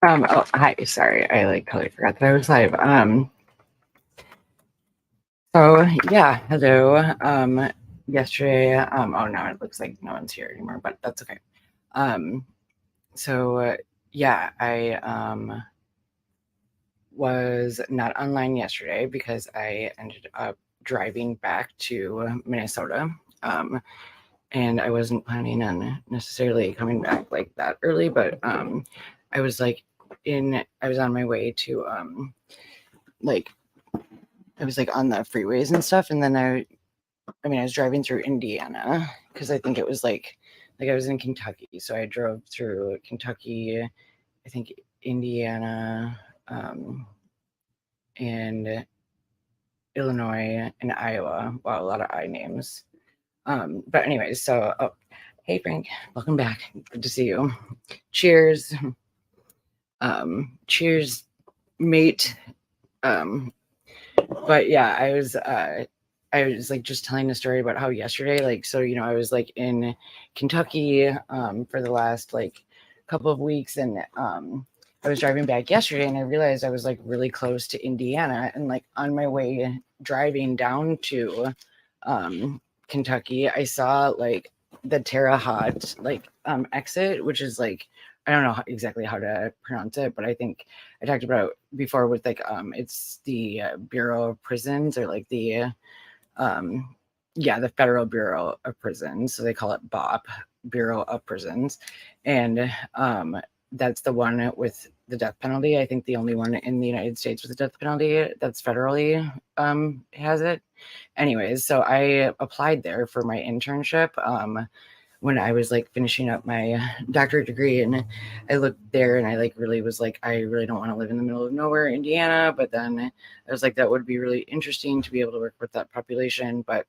Oh, hi. Sorry, I totally forgot that I was live. So yeah, hello. Yesterday, oh no, it looks like no one's here anymore, but that's okay. Um, so yeah, I was not online yesterday because I ended up driving back to Minnesota. And I wasn't planning on necessarily coming back like that early, but I was I was on my way to like I was like on the freeways and stuff, and then I mean I was driving through Indiana because I think it was like I was in Kentucky, so I drove through Kentucky, I think Indiana, and Illinois and Iowa. Wow, a lot of I names. But anyways, so hey Frank, welcome back. Good to see you. Cheers. Cheers, mate. But yeah, I was like just telling a story about how yesterday, I was like in Kentucky for the last like couple of weeks, and I was driving back yesterday, and I realized I was like really close to Indiana, and like on my way driving down to Kentucky, I saw like the Terre Haute exit, which is like I don't know exactly how to pronounce it, but I think I talked about before with it's the Bureau of Prisons, or like the Federal Bureau of Prisons, so they call it BOP, Bureau of Prisons, and that's the one with the death penalty. I think the only one in the United States with the death penalty that's federally has it. Anyways, so I applied there for my internship when I was like finishing up my doctorate degree, and I looked there and I like really was like, I really don't want to live in the middle of nowhere, Indiana. But then I was like, that would be really interesting to be able to work with that population. But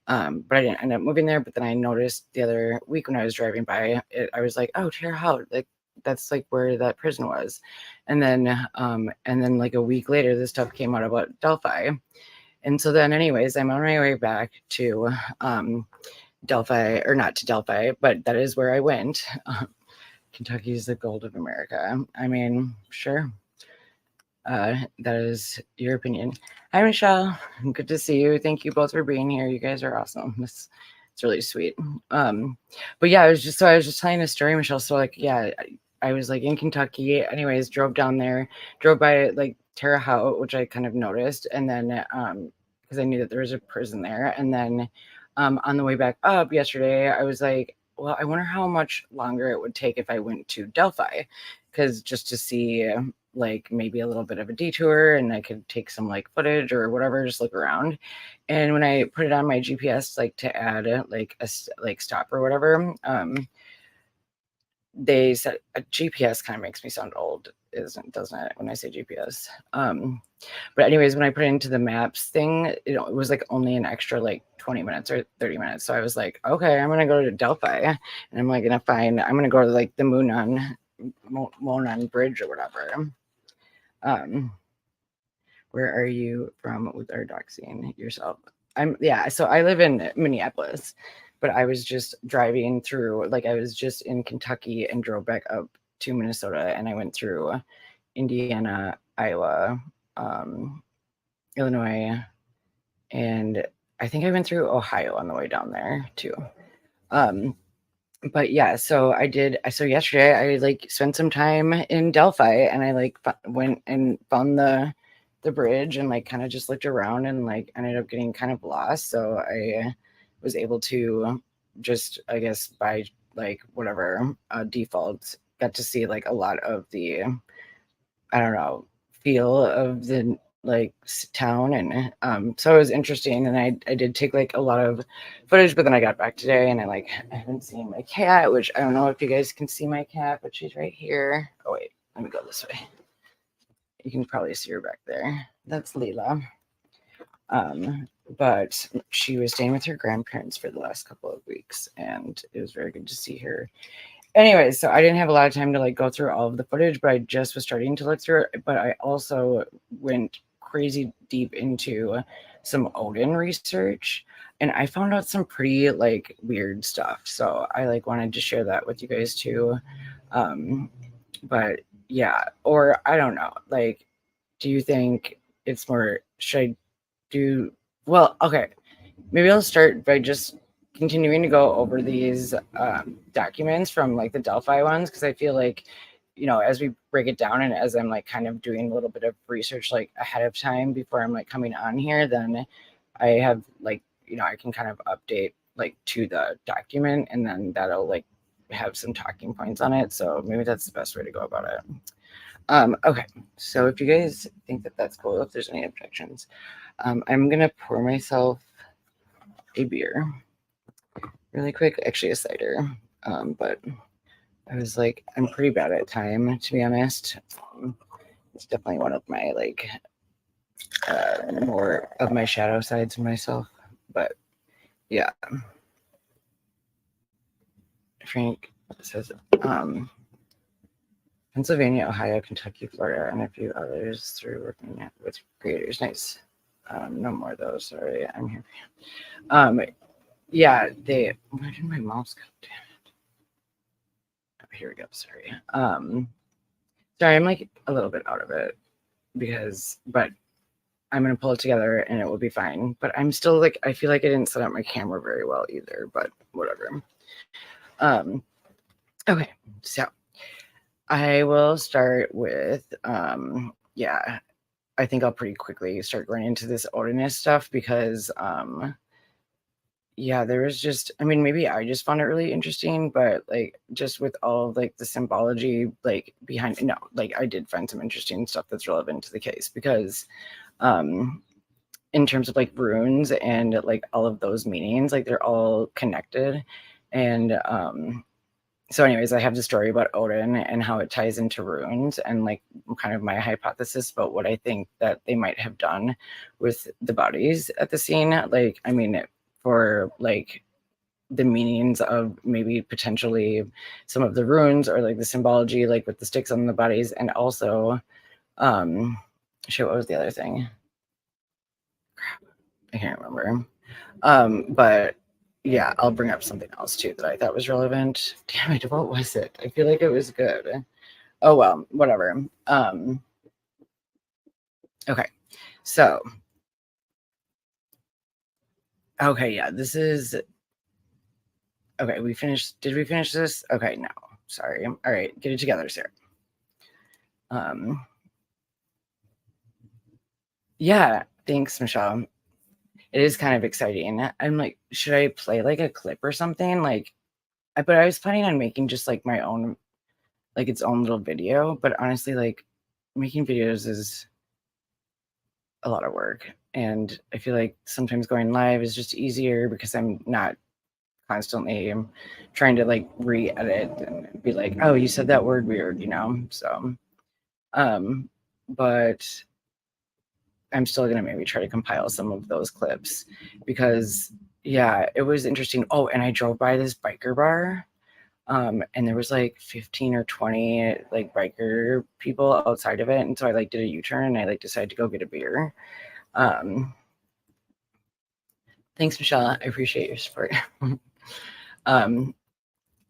I didn't end up moving there. But then I noticed the other week when I was driving by it, I was like, oh, Terre Haute, like that's like where that prison was. And then like a week later, this stuff came out about Delphi. And so then anyways, I'm on my way back to Delphi, or not to Delphi, but that is where I went. Kentucky is the gold of America. I mean, sure. That is your opinion. Hi, Michelle. Good to see you. Thank you both for being here. You guys are awesome. It's really sweet. But yeah, I was just telling a story, Michelle. So like, yeah, I was like in Kentucky. Anyways, drove down there, drove by like Terre Haute, which I kind of noticed, and then because I knew that there was a prison there, and then on the way back up yesterday, I was like, well, I wonder how much longer it would take if I went to Delphi, because just to see like maybe a little bit of a detour, and I could take some like footage or whatever, just look around. And when I put it on my GPS, like to add like a stop or whatever, they said a GPS kind of makes me sound old, doesn't it, when I say GPS? But anyways, when I put it into the maps thing, it was like only an extra like 20 minutes or 30 minutes. So I was like, okay, I'm gonna go to Delphi, and I'm like I'm gonna go to like the Monon Bridge or whatever. Where are you from with our doxing yourself? So I live in Minneapolis, but I was just driving through, like I was just in Kentucky and drove back up to Minnesota, and I went through Indiana, Iowa, Illinois, and I think I went through Ohio on the way down there too. But yeah, so I did. So yesterday I like spent some time in Delphi, and I like went and found the bridge, and like kind of just looked around, and like ended up getting kind of lost. So I was able to just, I guess, by like whatever default, got to see like a lot of the, I don't know, feel of the like town. And so it was interesting, and I did take like a lot of footage, but then I got back today, and I haven't seen my cat, which I don't know if you guys can see my cat, but she's right here. Oh wait, let me go this way. You can probably see her back there. That's Leela. But she was staying with her grandparents for the last couple of weeks, and it was very good to see her. Anyway, so I didn't have a lot of time to like go through all of the footage, but I just was starting to look through it. But I also went crazy deep into some Odin research, and I found out some pretty like weird stuff. So I like wanted to share that with you guys too. But yeah, or I don't know, like, do you think it's more, should I do, well, okay, maybe I'll start by just continuing to go over these documents from like the Delphi ones, because I feel like, as we break it down and as I'm like kind of doing a little bit of research like ahead of time before I'm like coming on here, then I have like, I can kind of update like to the document, and then that'll like have some talking points on it. So maybe that's the best way to go about it. Okay, so if you guys think that that's cool, if there's any objections, I'm gonna pour myself a beer really quick, actually a cider. But I was like, I'm pretty bad at time, to be honest. It's definitely one of my like more of my shadow sides of myself. But yeah, Frank says Pennsylvania, Ohio, Kentucky, Florida, and a few others through working with creators. Nice. No more of those. Sorry, I'm here for you. Yeah, where did my mouse go? Damn it. Oh, here we go. Sorry. Sorry, I'm like a little bit out of it but I'm gonna pull it together and it will be fine. But I'm still like, I feel like I didn't set up my camera very well either, but whatever. Okay, so I will start with yeah, I think I'll pretty quickly start going into this Odinist stuff because yeah, there was just, I mean, maybe I just found it really interesting, but like just with all of like the symbology like behind, no, like I did find some interesting stuff that's relevant to the case because in terms of like runes and like all of those meanings, like they're all connected. And so anyways, I have the story about Odin and how it ties into runes and like kind of my hypothesis about what I think that they might have done with the bodies at the scene. Like, I mean, for like the meanings of maybe potentially some of the runes or like the symbology, like with the sticks on the bodies. And also, shit, what was the other thing? Crap, I can't remember. But yeah, I'll bring up something else too that I thought was relevant. Damn it, what was it? I feel like it was good. Oh well, whatever. Okay, so okay, yeah, this is okay. We finished. Did we finish this? Okay, no, sorry. All right, get it together, Sarah. Yeah, thanks, Michelle. It is kind of exciting. I'm like, should I play like a clip or something? Like, but I was planning on making just like my own, like its own little video. But honestly, like making videos is a lot of work. And I feel like sometimes going live is just easier because I'm not constantly trying to like re-edit and be like, oh, you said that word weird, So, but I'm still gonna maybe try to compile some of those clips because yeah, it was interesting. Oh, and I drove by this biker bar. And there was like 15 or 20 like biker people outside of it. And so I like did a U-turn and I like decided to go get a beer. Thanks, Michelle. I appreciate your support. I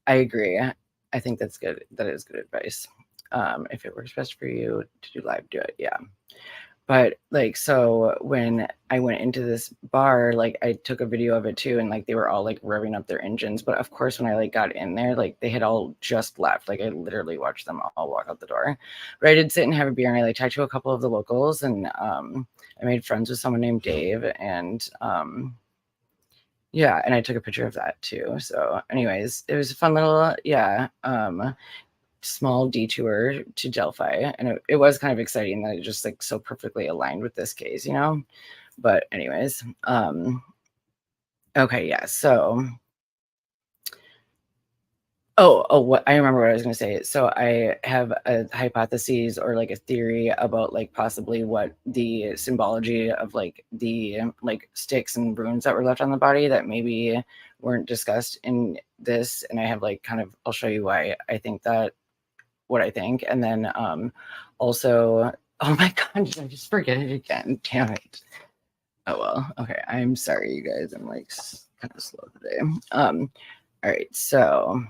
agree. I think that's good. That is good advice. If it works best for you to do live, do it. Yeah. But like, so when I went into this bar, like I took a video of it too, and like they were all like revving up their engines. But of course, when I like got in there, like they had all just left. Like I literally watched them all walk out the door. But I did sit and have a beer, and I like talked to a couple of the locals, and I made friends with someone named Dave, and yeah, and I took a picture of that too. So, anyways, it was a fun little small detour to Delphi, and it was kind of exciting that it just like so perfectly aligned with this case, But anyways, okay, yeah. So, what I remember what I was going to say. So I have a hypothesis or like a theory about like possibly what the symbology of like the like sticks and runes that were left on the body that maybe weren't discussed in this, and I have like kind of I'll show you why I think that what I think, and then also oh my god, did I just forget it again? Damn it. Oh well, okay. I'm sorry, you guys. I'm like kind of slow today. All right, so.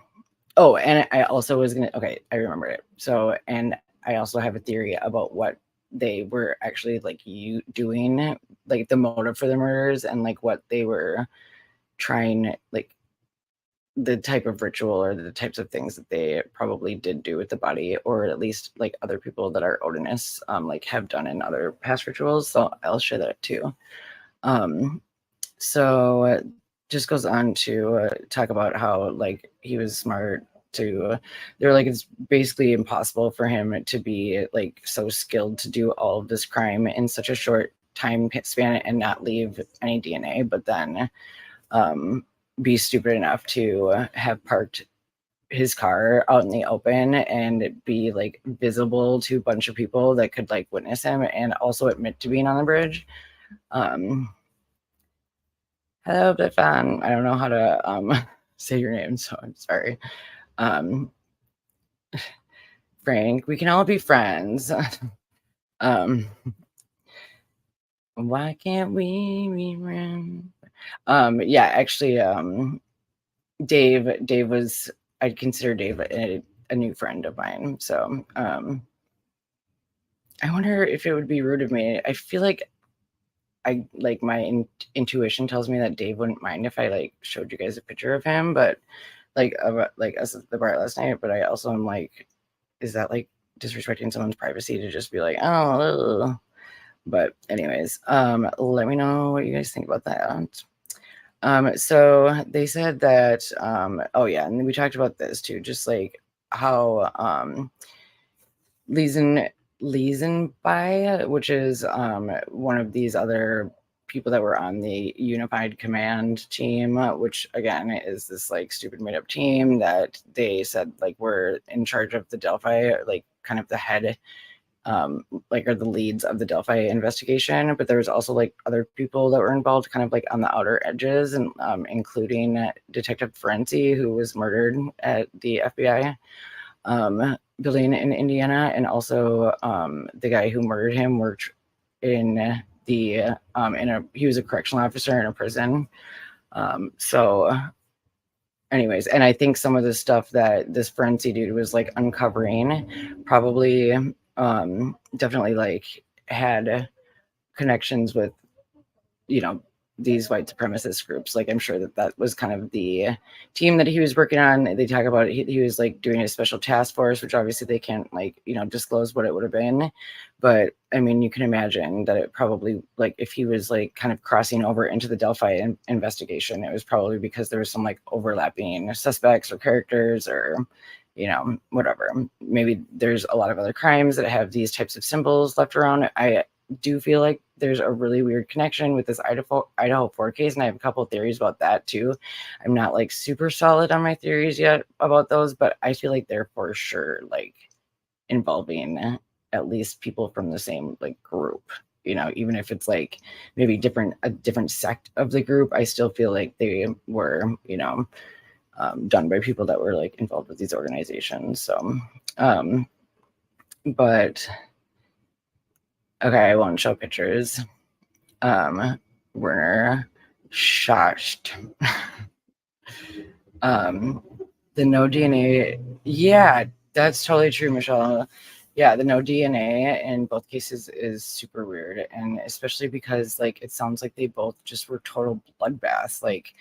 Oh, and I also was gonna. Okay, I remember it. So, and I also have a theory about what they were actually like you doing, like the motive for the murders, and like what they were trying, like the type of ritual or the types of things that they probably did do with the body, or at least like other people that are Odinists like have done in other past rituals. So I'll share that too. So just goes on to talk about how like he was smart to they're like it's basically impossible for him to be like so skilled to do all of this crime in such a short time span and not leave any DNA, but then be stupid enough to have parked his car out in the open and be like visible to a bunch of people that could like witness him and also admit to being on the bridge. Hello, Stefan. I don't know how to say your name, so I'm sorry. Frank, we can all be friends. Why can't we be friends? Yeah, actually, Dave was, I'd consider Dave a new friend of mine. So I wonder if it would be rude of me. I feel like I like my intuition tells me that Dave wouldn't mind if I like showed you guys a picture of him, but like us at the bar last night. But I also am like, is that like disrespecting someone's privacy to just be like, oh, ugh. But anyways, let me know what you guys think about that. So they said that, oh yeah, and we talked about this too, just like how Leisenby, which is one of these other people that were on the Unified Command team, which again is this like stupid made up team that they said like were in charge of the Delphi, like kind of the head, like are the leads of the Delphi investigation. But there was also like other people that were involved kind of like on the outer edges, and including Detective Ferenci, who was murdered at the FBI building in Indiana, and also the guy who murdered him worked in the he was a correctional officer in a prison. So anyways, and I think some of the stuff that this Ferenci dude was like uncovering probably definitely like had connections with, you know, these white supremacist groups. Like I'm sure that that was kind of the team that he was working on. They talk about it. He was like doing a special task force, which obviously they can't like, you know, disclose what it would have been. But I mean, you can imagine that it probably like if he was like kind of crossing over into the Delphi investigation, it was probably because there was some like overlapping suspects or characters or, you know, whatever. Maybe there's a lot of other crimes that have these types of symbols left around. I do feel like there's a really weird connection with this Idaho 4 case, and I have a couple of theories about that too. I'm not like super solid on my theories yet about those, but I feel like they're for sure like involving at least people from the same like group. You know, even if it's like maybe a different sect of the group, I still feel like they were, you know, done by people that were like involved with these organizations. So, but okay, I won't show pictures. Werner Schacht. The no DNA. Yeah, that's totally true, Michelle. Yeah, the no DNA in both cases is super weird. And especially because like it sounds like they both just were total bloodbaths. Like,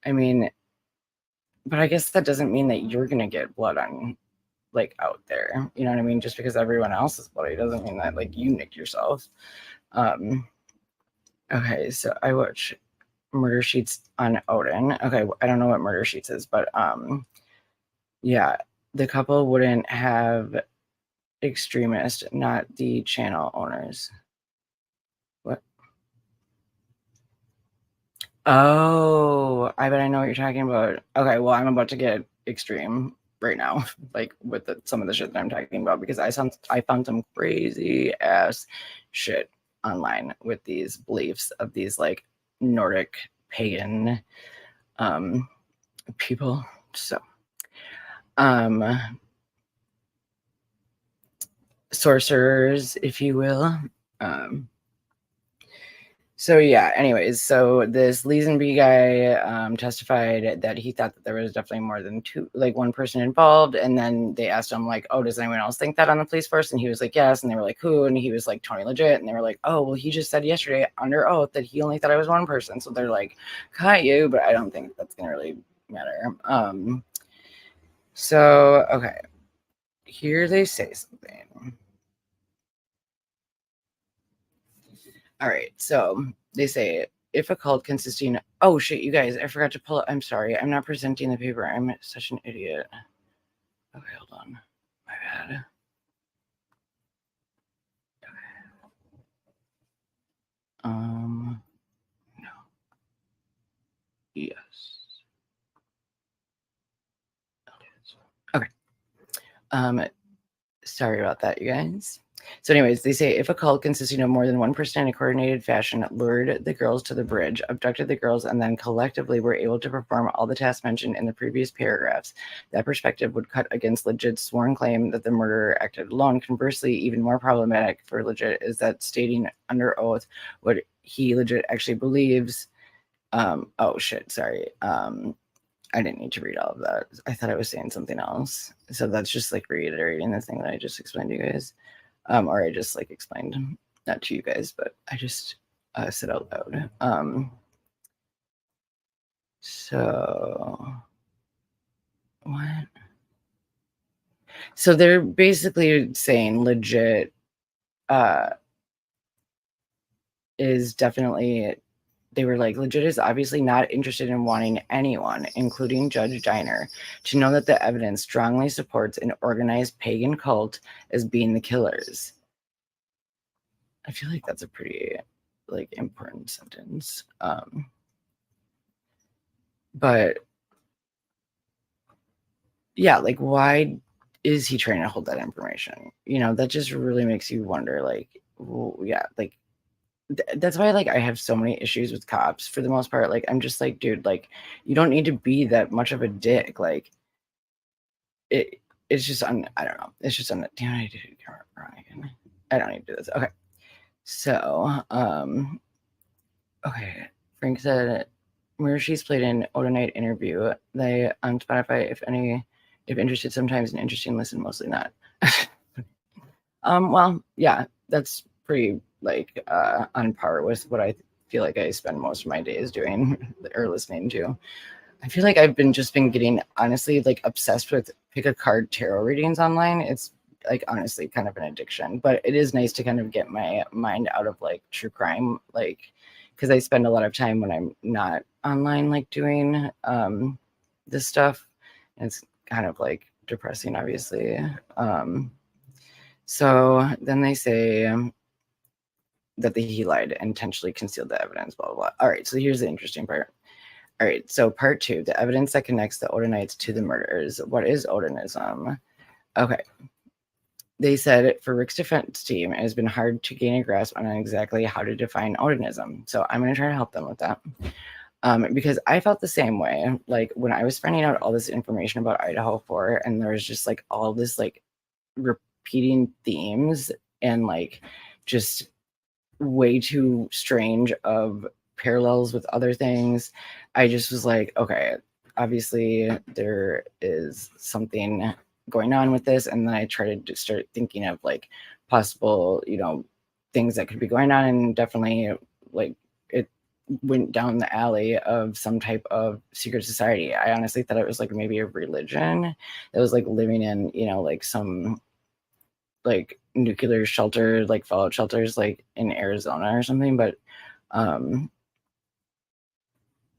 I mean, but I guess that doesn't mean that you're gonna get blood on like out there. You know what I mean? Just because everyone else is bloody doesn't mean that like you nicked yourself. Okay, so I watch Murder Sheets on Odin. Okay, I don't know what Murder Sheets is, but yeah, the couple wouldn't have extremists, not the channel owners. What? Oh, I bet I know what you're talking about. Okay, well, I'm about to get extreme right now, like with some of the shit that I'm talking about, because I found some crazy ass shit online with these beliefs of these like Nordic pagan people. So sorcerers, if you will. So yeah, anyways, so this Leesenby guy testified that he thought that there was definitely more than one person involved. And then they asked him like, oh, does anyone else think that on the police force? And he was like, yes. And they were like, who? And he was like, Tony Legit. And they were like, oh, well, he just said yesterday under oath that he only thought I was one person. So they're like, cut you, but I don't think that's gonna really matter. So okay, here they say something. All right, so they say if a cult consisting, oh shit, you guys, I forgot to pull up. I'm sorry, I'm not presenting the paper. I'm such an idiot. Okay, hold on. My bad. No. Yes. Okay. Sorry about that, you guys. So, anyways, they say if a cult consisting of more than one person in a coordinated fashion lured the girls to the bridge, abducted the girls, and then collectively were able to perform all the tasks mentioned in the previous paragraphs, that perspective would cut against Legit's sworn claim that the murderer acted alone. Conversely, even more problematic for Legit is that stating under oath what he legit actually believes. Oh shit, sorry. I didn't need to read all of that. I thought I was saying something else. So that's just like reiterating the thing that I just explained to you guys. Or I just like explained that to you guys, but I just said out loud. So what? So they're basically saying Legit is definitely, they were like, Legit is obviously not interested in wanting anyone, including Judge Diner, to know that the evidence strongly supports an organized pagan cult as being the killers. I feel like that's a pretty like important sentence. But yeah, like why is he trying to hold that information? You know, that just really makes you wonder, like, well, yeah, like that's why like I have so many issues with cops for the most part. Like I'm just like, dude, like you don't need to be that much of a dick. Like it's just I don't know. It's just damn, I did it wrong again. I don't need to do this. Okay. So okay. Frank said Marishi's played an Odinite interview. They on Spotify, if interested, sometimes an interesting listen, mostly not. Well, yeah, that's pretty like on par with what I feel like I spend most of my days doing or listening to. I feel like I've been getting honestly like obsessed with pick a card tarot readings online. It's like honestly kind of an addiction, but it is nice to kind of get my mind out of like true crime, like because I spend a lot of time when I'm not online, like doing this stuff. And it's kind of like depressing, obviously. So then they say that he lied and intentionally concealed the evidence, blah, blah, blah. All right, so here's the interesting part. All right, so part 2, the evidence that connects the Odinites to the murders. What is Odinism? Okay. They said for Rick's defense team, it has been hard to gain a grasp on exactly how to define Odinism. So I'm going to try to help them with that. Because I felt the same way. Like when I was finding out all this information about Idaho 4, and there was just like all this like repeating themes and like just way too strange of parallels with other things. I just was like, okay, obviously there is something going on with this. And then I tried to start thinking of like possible, you know, things that could be going on. And definitely like it went down the alley of some type of secret society. I honestly thought it was like maybe a religion that was like living in, you know, like some like nuclear shelter, like fallout shelters, like in Arizona or something. But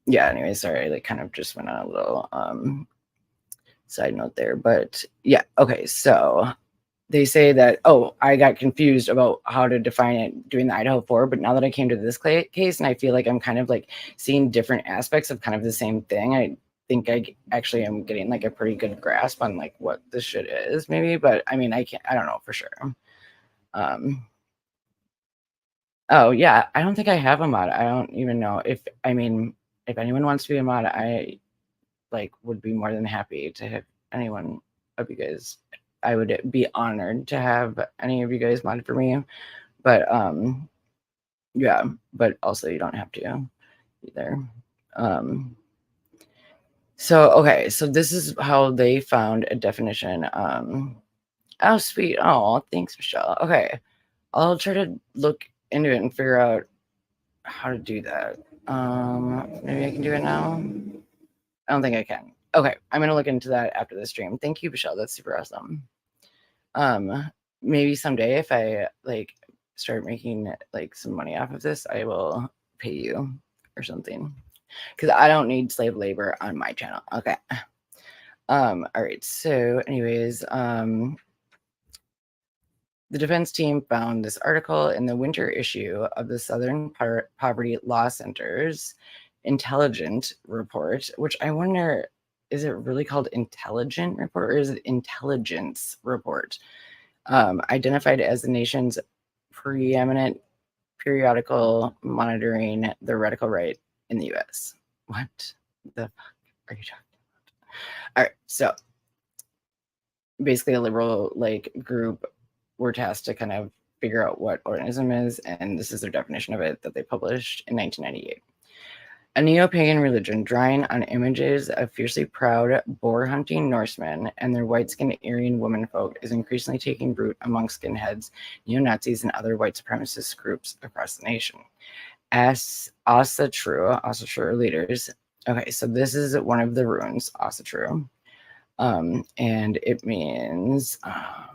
yeah, anyway, sorry, I like kind of just went on a little side note there. But yeah, okay, so they say that, oh, I got confused about how to define it doing the Idaho 4, but now that I came to this case and I feel like I'm kind of like seeing different aspects of kind of the same thing, I think I actually am getting like a pretty good grasp on like what this shit is maybe, but I mean, I don't know for sure. Oh yeah, I don't think I have a mod. I don't even know if, I mean, if anyone wants to be a mod, I like would be more than happy to have anyone of you guys. I would be honored to have any of you guys mod for me. But Yeah, but also you don't have to either. So okay, so this is how they found a definition. Oh sweet. Oh, thanks, Michelle. Okay, I'll try to look into it and figure out how to do that. Maybe I can do it now. I don't think I can. Okay, I'm gonna look into that after the stream. Thank you, Michelle. That's super awesome. Maybe someday if I like start making like some money off of this, I will pay you or something. Because I don't need slave labor on my channel. Okay. All right. So, anyways, the defense team found this article in the winter issue of the Southern Poverty Law Center's Intelligent Report, which I wonder, is it really called Intelligent Report or is it Intelligence Report? Identified as the nation's preeminent periodical monitoring the radical right in the US. What the fuck are you talking about? All right, so basically a liberal like group were tasked to kind of figure out what Odinism is, and this is their definition of it that they published in 1998. A neo-pagan religion drawing on images of fiercely proud boar-hunting Norsemen and their white-skinned Aryan womenfolk is increasingly taking root among skinheads, neo-Nazis, and other white supremacist groups across the nation. As Asatru leaders. Okay, so this is one of the runes, Asatru. And it means oh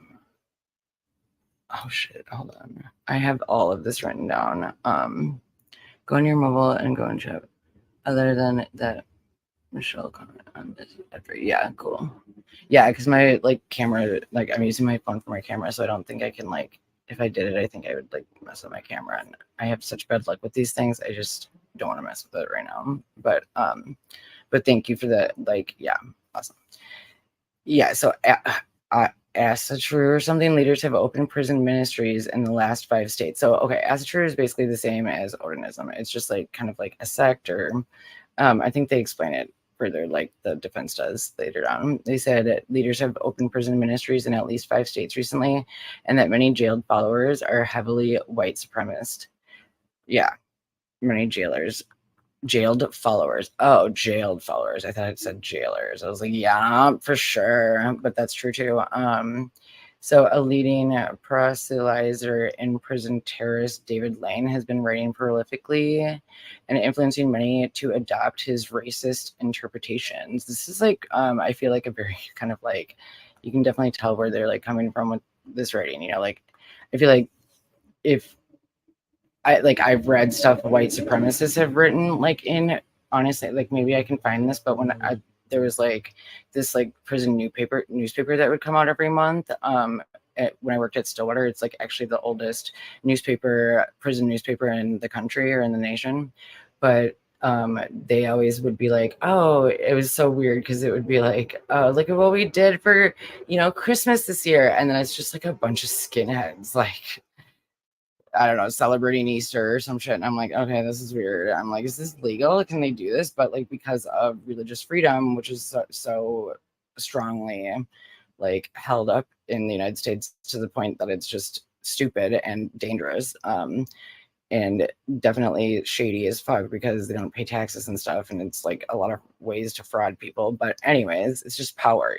shit, hold on. I have all of this written down. Go on your mobile and go and chat. Other than that, Michelle comment on this. Yeah, cool. Yeah, because my like camera, like I'm using my phone for my camera, so I don't think I can like if I did it, I think I would like mess up my camera. And I have such bad luck with these things. I just don't want to mess with it right now. But thank you for that. Like, yeah, awesome. Yeah, so Asatru or something, leaders have opened prison ministries in the last 5 states. So, okay, Asatru is basically the same as Odinism. It's just like kind of like a sect, or I think they explain it further, like the defense does later on. They said leaders have opened prison ministries in at least 5 states recently, and that many jailed followers are heavily white supremacist. Yeah, many jailed followers. Oh, jailed followers. I thought it said jailers. I was like, yeah, for sure. But that's true too. So a leading proselytizer in prison terrorist David Lane has been writing prolifically and influencing many to adopt his racist interpretations. This is like, I feel like a very kind of like, you can definitely tell where they're like coming from with this writing, you know, like I feel like if I've read stuff white supremacists have written like in honestly like maybe I can find this, but there was like this like prison newspaper that would come out every month. When I worked at Stillwater, it's like actually the oldest prison newspaper in the country or in the nation. But they always would be like, oh, it was so weird because it would be like, oh, look at what we did for Christmas this year, and then it's just like a bunch of skinheads like I don't know, celebrating Easter or some shit. And I'm like, okay, this is weird. I'm like, is this legal? Can they do this? But like, because of religious freedom, which is so strongly like held up in the United States to the point that it's just stupid and dangerous. And definitely shady as fuck because they don't pay taxes and stuff. And it's like a lot of ways to fraud people. But anyways, it's just power,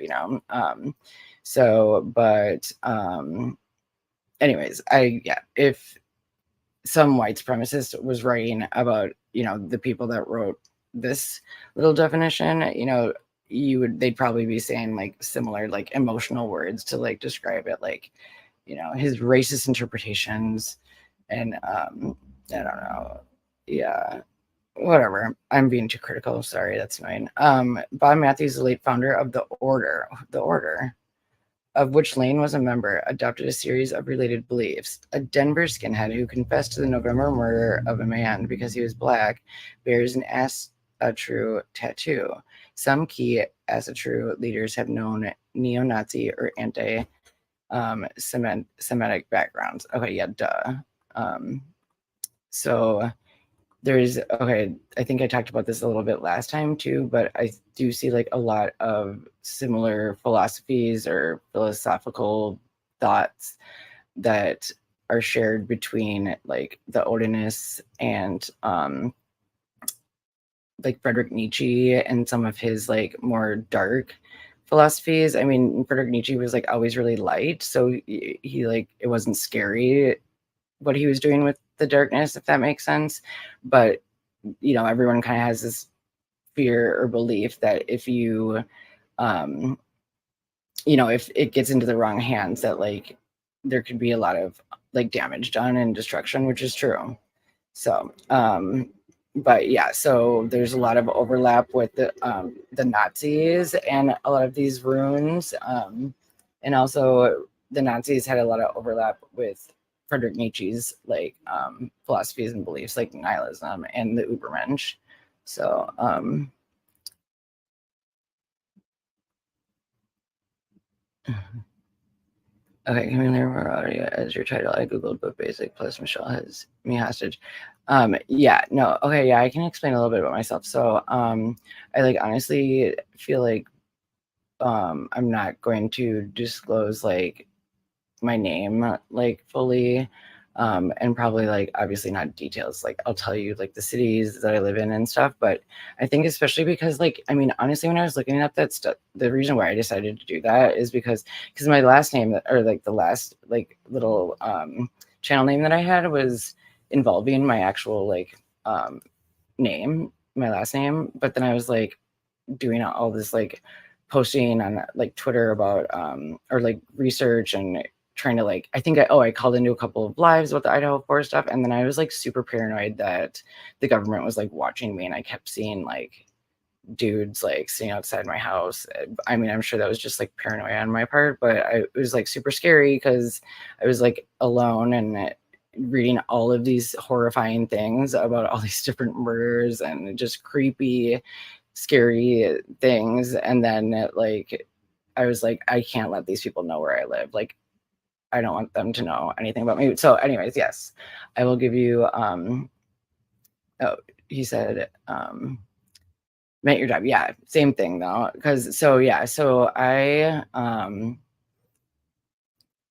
anyways, if some white supremacist was writing about the people that wrote this little definition, they'd probably be saying like similar like emotional words to like describe it, like his racist interpretations. And I don't know, yeah, whatever. I'm being too critical, sorry, that's annoying. Bob Matthews, the late founder of the order of which Lane was a member, adopted a series of related beliefs. A Denver skinhead who confessed to the November murder of a man because he was black bears an Asatru tattoo. Some key Asatru leaders have known neo-Nazi or anti-Semitic backgrounds. Okay, yeah, duh. So I think I talked about this a little bit last time too, but I do see like a lot of similar philosophies or philosophical thoughts that are shared between like the Odinists and like Friedrich Nietzsche and some of his like more dark philosophies. I mean, Friedrich Nietzsche was like always really light, so he like it wasn't scary what he was doing with the darkness, if that makes sense. But you know, everyone kind of has this fear or belief that if you you know, if it gets into the wrong hands, that like there could be a lot of like damage done and destruction, which is true. So but yeah, so there's a lot of overlap with the Nazis and a lot of these runes, and also the Nazis had a lot of overlap with Friedrich Nietzsche's like philosophies and beliefs, like nihilism and the Übermensch. So okay, can we learn more audio as your title? I googled but basic plus Michelle has me hostage. Yeah, no, okay, yeah, I can explain a little bit about myself. So I like honestly feel like I'm not going to disclose like my name like fully, and probably like obviously not details. Like I'll tell you like the cities that I live in and stuff, but I think especially because like I mean honestly when I was looking up that stuff, the reason why I decided to do that is because my last name or like the last like little channel name that I had was involving my actual like name, my last name, but then I was like doing all this like posting on like Twitter about or like research and trying to like I think I called into a couple of lives about the Idaho 4 stuff, and then I was like super paranoid that the government was like watching me, and I kept seeing like dudes like sitting outside my house. I mean, I'm sure that was just like paranoia on my part, but it was like super scary because I was like alone and reading all of these horrifying things about all these different murders and just creepy scary things. And then like I was like I can't let these people know where I live. Like I don't want them to know anything about me. So anyways, yes, I will give you oh, he said met your job. Yeah, same thing though. Cause so yeah, so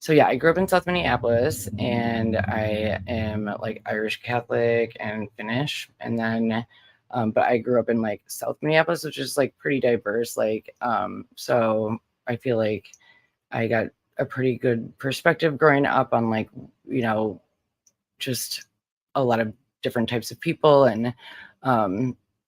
yeah, I grew up in South Minneapolis and I am like Irish Catholic and Finnish. And then but I grew up in like South Minneapolis, which is like pretty diverse. Like so I feel like I got a pretty good perspective growing up on like, you know, just a lot of different types of people. And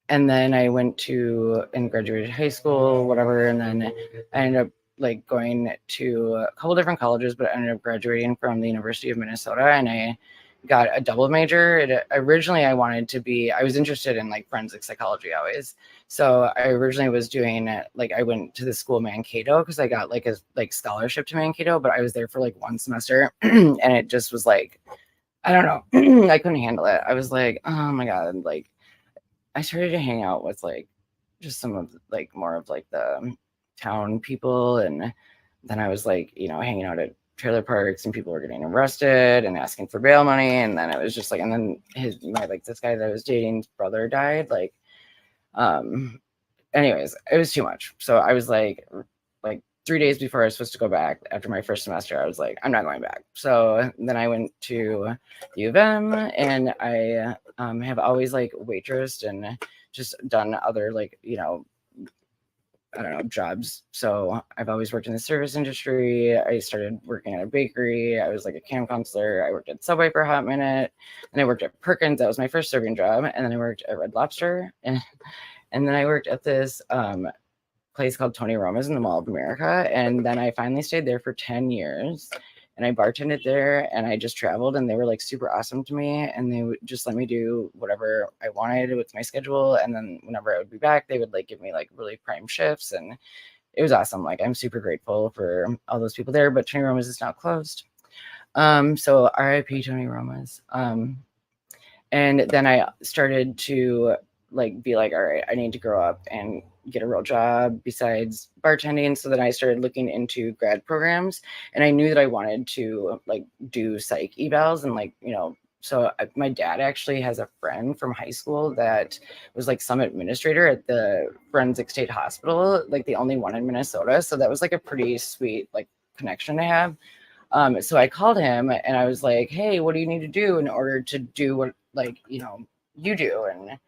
then I went to and graduated high school, whatever, and then I ended up like going to a couple different colleges, but I ended up graduating from the University of Minnesota, and I got a double major. Originally I wanted to be, I was interested in like forensic psychology always. So I originally was doing like I went to the school Mankato because I got like a like scholarship to Mankato, but I was there for like one semester and it just was like I don't know. I couldn't handle it. I was like, oh my God. Like, I started to hang out with like just some of like more of like the town people. And then I was like, you know, hanging out at trailer parks and people were getting arrested and asking for bail money. And then it was just like, and then like this guy that I was dating's brother died. Like, anyways, it was too much. So I was like 3 days before I was supposed to go back after my first semester, I was like, I'm not going back. So then I went to the U of M and I have always like waitressed and just done other like, you know, I don't know, jobs. So I've always worked in the service industry. I started working at a bakery. I was like a camp counselor. I worked at Subway for a hot minute. And I worked at Perkins. That was my first serving job. And then I worked at Red Lobster. And then I worked at this place called Tony Roma's in the Mall of America. And then I finally stayed there for 10 years and I bartended there and I just traveled and they were like super awesome to me. And they would just let me do whatever I wanted with my schedule. And then whenever I would be back, they would like give me like really prime shifts. And it was awesome. Like I'm super grateful for all those people there, but Tony Roma's is now closed. So RIP Tony Roma's. And then I started to like be like, all right, I need to grow up and get a real job besides bartending. So then I started looking into grad programs and I knew that I wanted to like do psych evals and like, you know, so my dad actually has a friend from high school that was like some administrator at the Forensic State Hospital, like the only one in Minnesota. So that was like a pretty sweet like connection to have. So I called him and I was like, hey, what do you need to do in order to do what, like, you do? And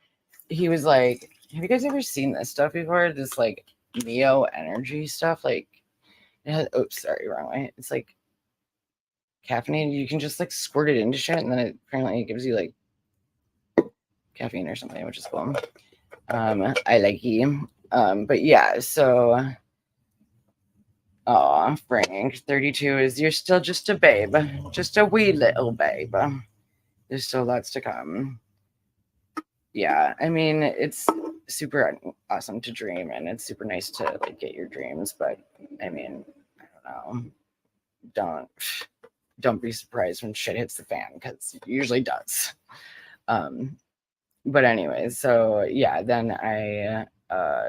he was like, have you guys ever seen this stuff before? This like Neo energy stuff? Like, oops, sorry, wrong way. It's like caffeinated. You can just like squirt it into shit, and then it apparently gives you like caffeine or something, which is cool. I like you. But yeah, so Frank, 32 is you're still just a babe, just a wee little babe. There's still lots to come. Yeah, I mean, it's super awesome to dream, and it's super nice to like get your dreams, but I mean, I don't know. Don't be surprised when shit hits the fan, because it usually does. But anyways, so yeah, then I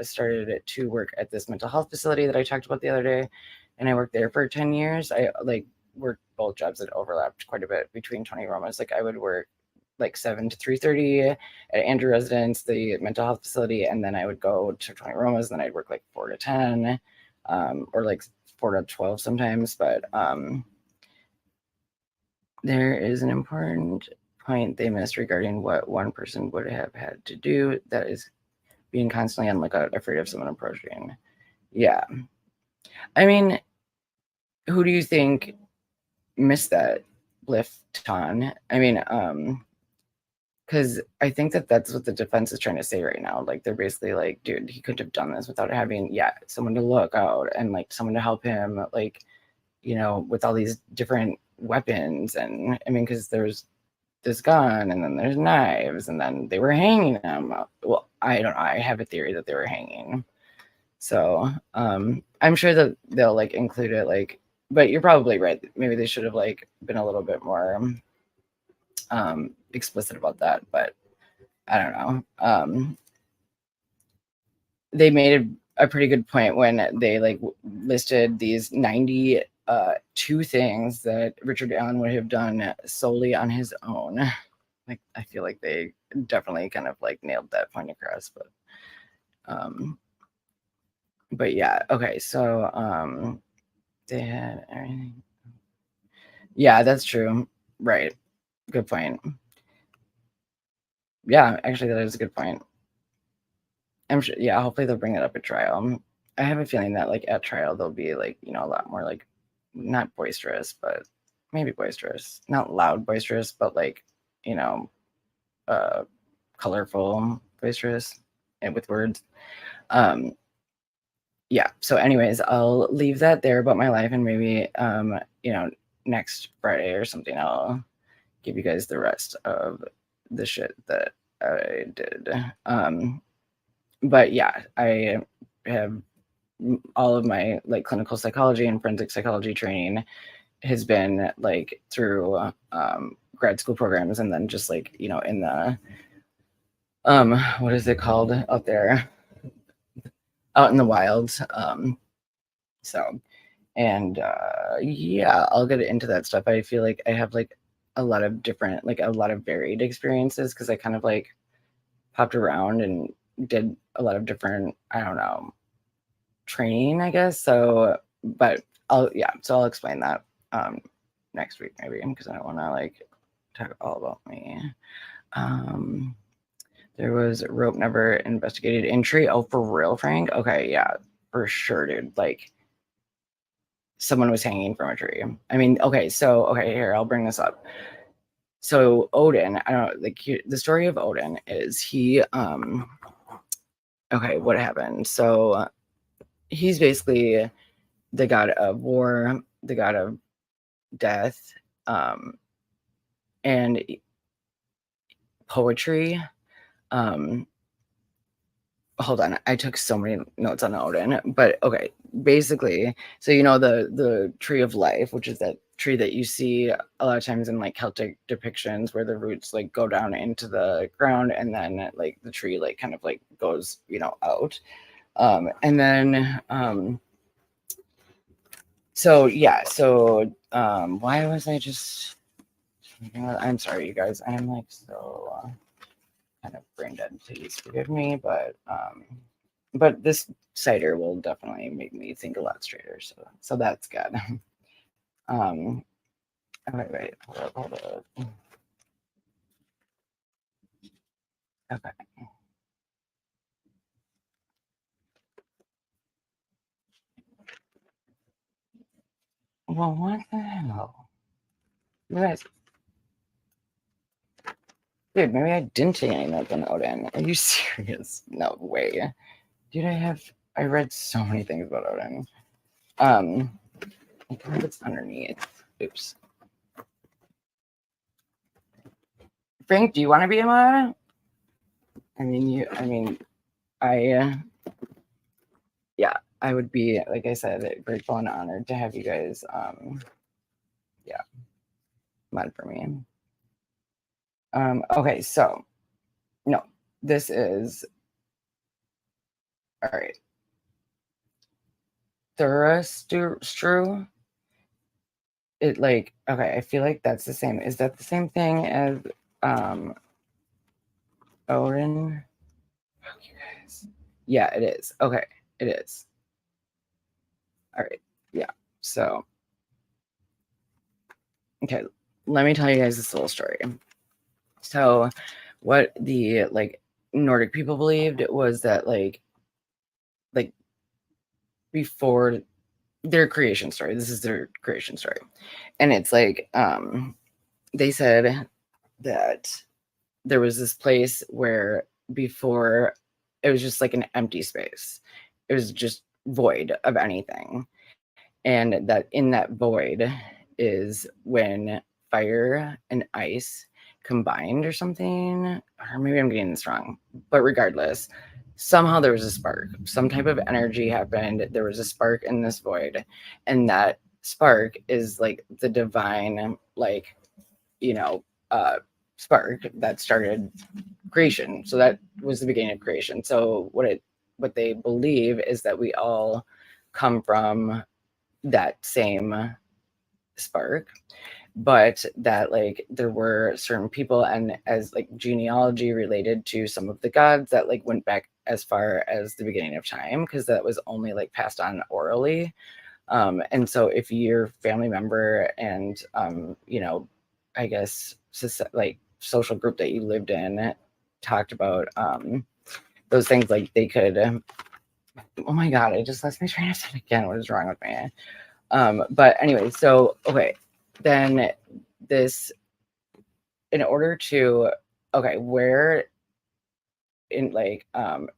started to work at this mental health facility that I talked about the other day, and I worked there for 10 years. I like worked both jobs that overlapped quite a bit between 20 Romas. Like I would work like 7 to 3:30 at Andrew Residence, the mental health facility, and then I would go to 20 Romas, and then I'd work like 4 to 10, or like 4 to 12 sometimes. But there is an important point they missed regarding what one person would have had to do. That is being constantly on lookout, afraid of someone approaching. Yeah. I mean, who do you think missed that Lifton? I mean, because I think that that's what the defense is trying to say right now. Like, they're basically like, dude, he couldn't have done this without having, someone to look out and like someone to help him, like, with all these different weapons. And I mean, because there's this gun, and then there's knives, and then they were hanging them. Well, I don't know. I have a theory that they were hanging. So I'm sure that they'll like include it, like, but you're probably right. Maybe they should have like been a little bit more explicit about that, but I don't know. They made a pretty good point when they like listed these 92 things that Richard Allen would have done solely on his own. Like, I feel like they definitely kind of like nailed that point across, but yeah, okay, so they had everything. Yeah, that's true. Right. Good point. Yeah, actually that is a good point. I'm sure, yeah, hopefully they'll bring it up at trial. I have a feeling that like at trial they'll be like, a lot more like not boisterous, but maybe boisterous. Not loud boisterous, but like, uh colorful boisterous and with words. Yeah, so anyways, I'll leave that there about my life, and maybe next Friday or something I'll give you guys the rest of the shit that I did. But yeah, I have all of my like clinical psychology and forensic psychology training has been like through grad school programs, and then just like in the what is it called out there, out in the wild. So, and yeah, I'll get into that stuff. I feel like I have like a lot of different, like a lot of varied experiences, because I kind of like popped around and did a lot of different, I don't know, training, I guess. So, but I'll explain that next week maybe, because I don't want to like talk all about me. There was rope never investigated entry. Oh, for real, Frank? Okay, yeah, for sure, dude. Like, someone was hanging from a tree. I mean, okay, here, I'll bring this up. So Odin, I don't know, like the story of Odin is he okay, what happened? So he's basically the god of war, the god of death, and poetry. Hold on, I took so many notes on Odin, but okay, basically, so the tree of life, which is that tree that you see a lot of times in like Celtic depictions, where the roots like go down into the ground, and then like the tree like kind of like goes out, and then so yeah, so why was I just, I'm sorry, you guys, I'm like so kind of brain dead, please forgive me, but this cider will definitely make me think a lot straighter, so that's good. Oh, wait, hold up. Okay. Well, what the hell? You guys, dude, maybe I didn't take any notes on Odin. Are you serious? No way. Dude, I read so many things about Odin. I think it's underneath. Oops. Frank, do you want to be a mod? Yeah, I would be, like I said, grateful and honored to have you guys, yeah, mod for me. Okay, so, no, this is, all right. Thurastru. It like, okay, I feel like that's the same. Is that the same thing as Odin? Oh, you guys. Yeah, it is. Okay, it is. All right. Yeah. So, okay, let me tell you guys this little story. So, what the like Nordic people believed was that like before their creation story, this is their creation story, and it's like they said that there was this place where before it was just like an empty space. It was just void of anything. And that in that void is when fire and ice combined or something. Or maybe I'm getting this wrong. But regardless, somehow there was a spark. Some type of energy happened. There was a spark in this void. And that spark is like the divine, like, you know, spark that started creation. So that was the beginning of creation. So what they believe is that we all come from that same spark, but that like there were certain people and as like genealogy related to some of the gods that like went back as far as the beginning of time, because that was only like passed on orally. And so if your family member and I guess like social group that you lived in talked about those things, like they could oh my god, I just lost my train of thought again. What is wrong with me? But anyway, so okay, then this in order to where in like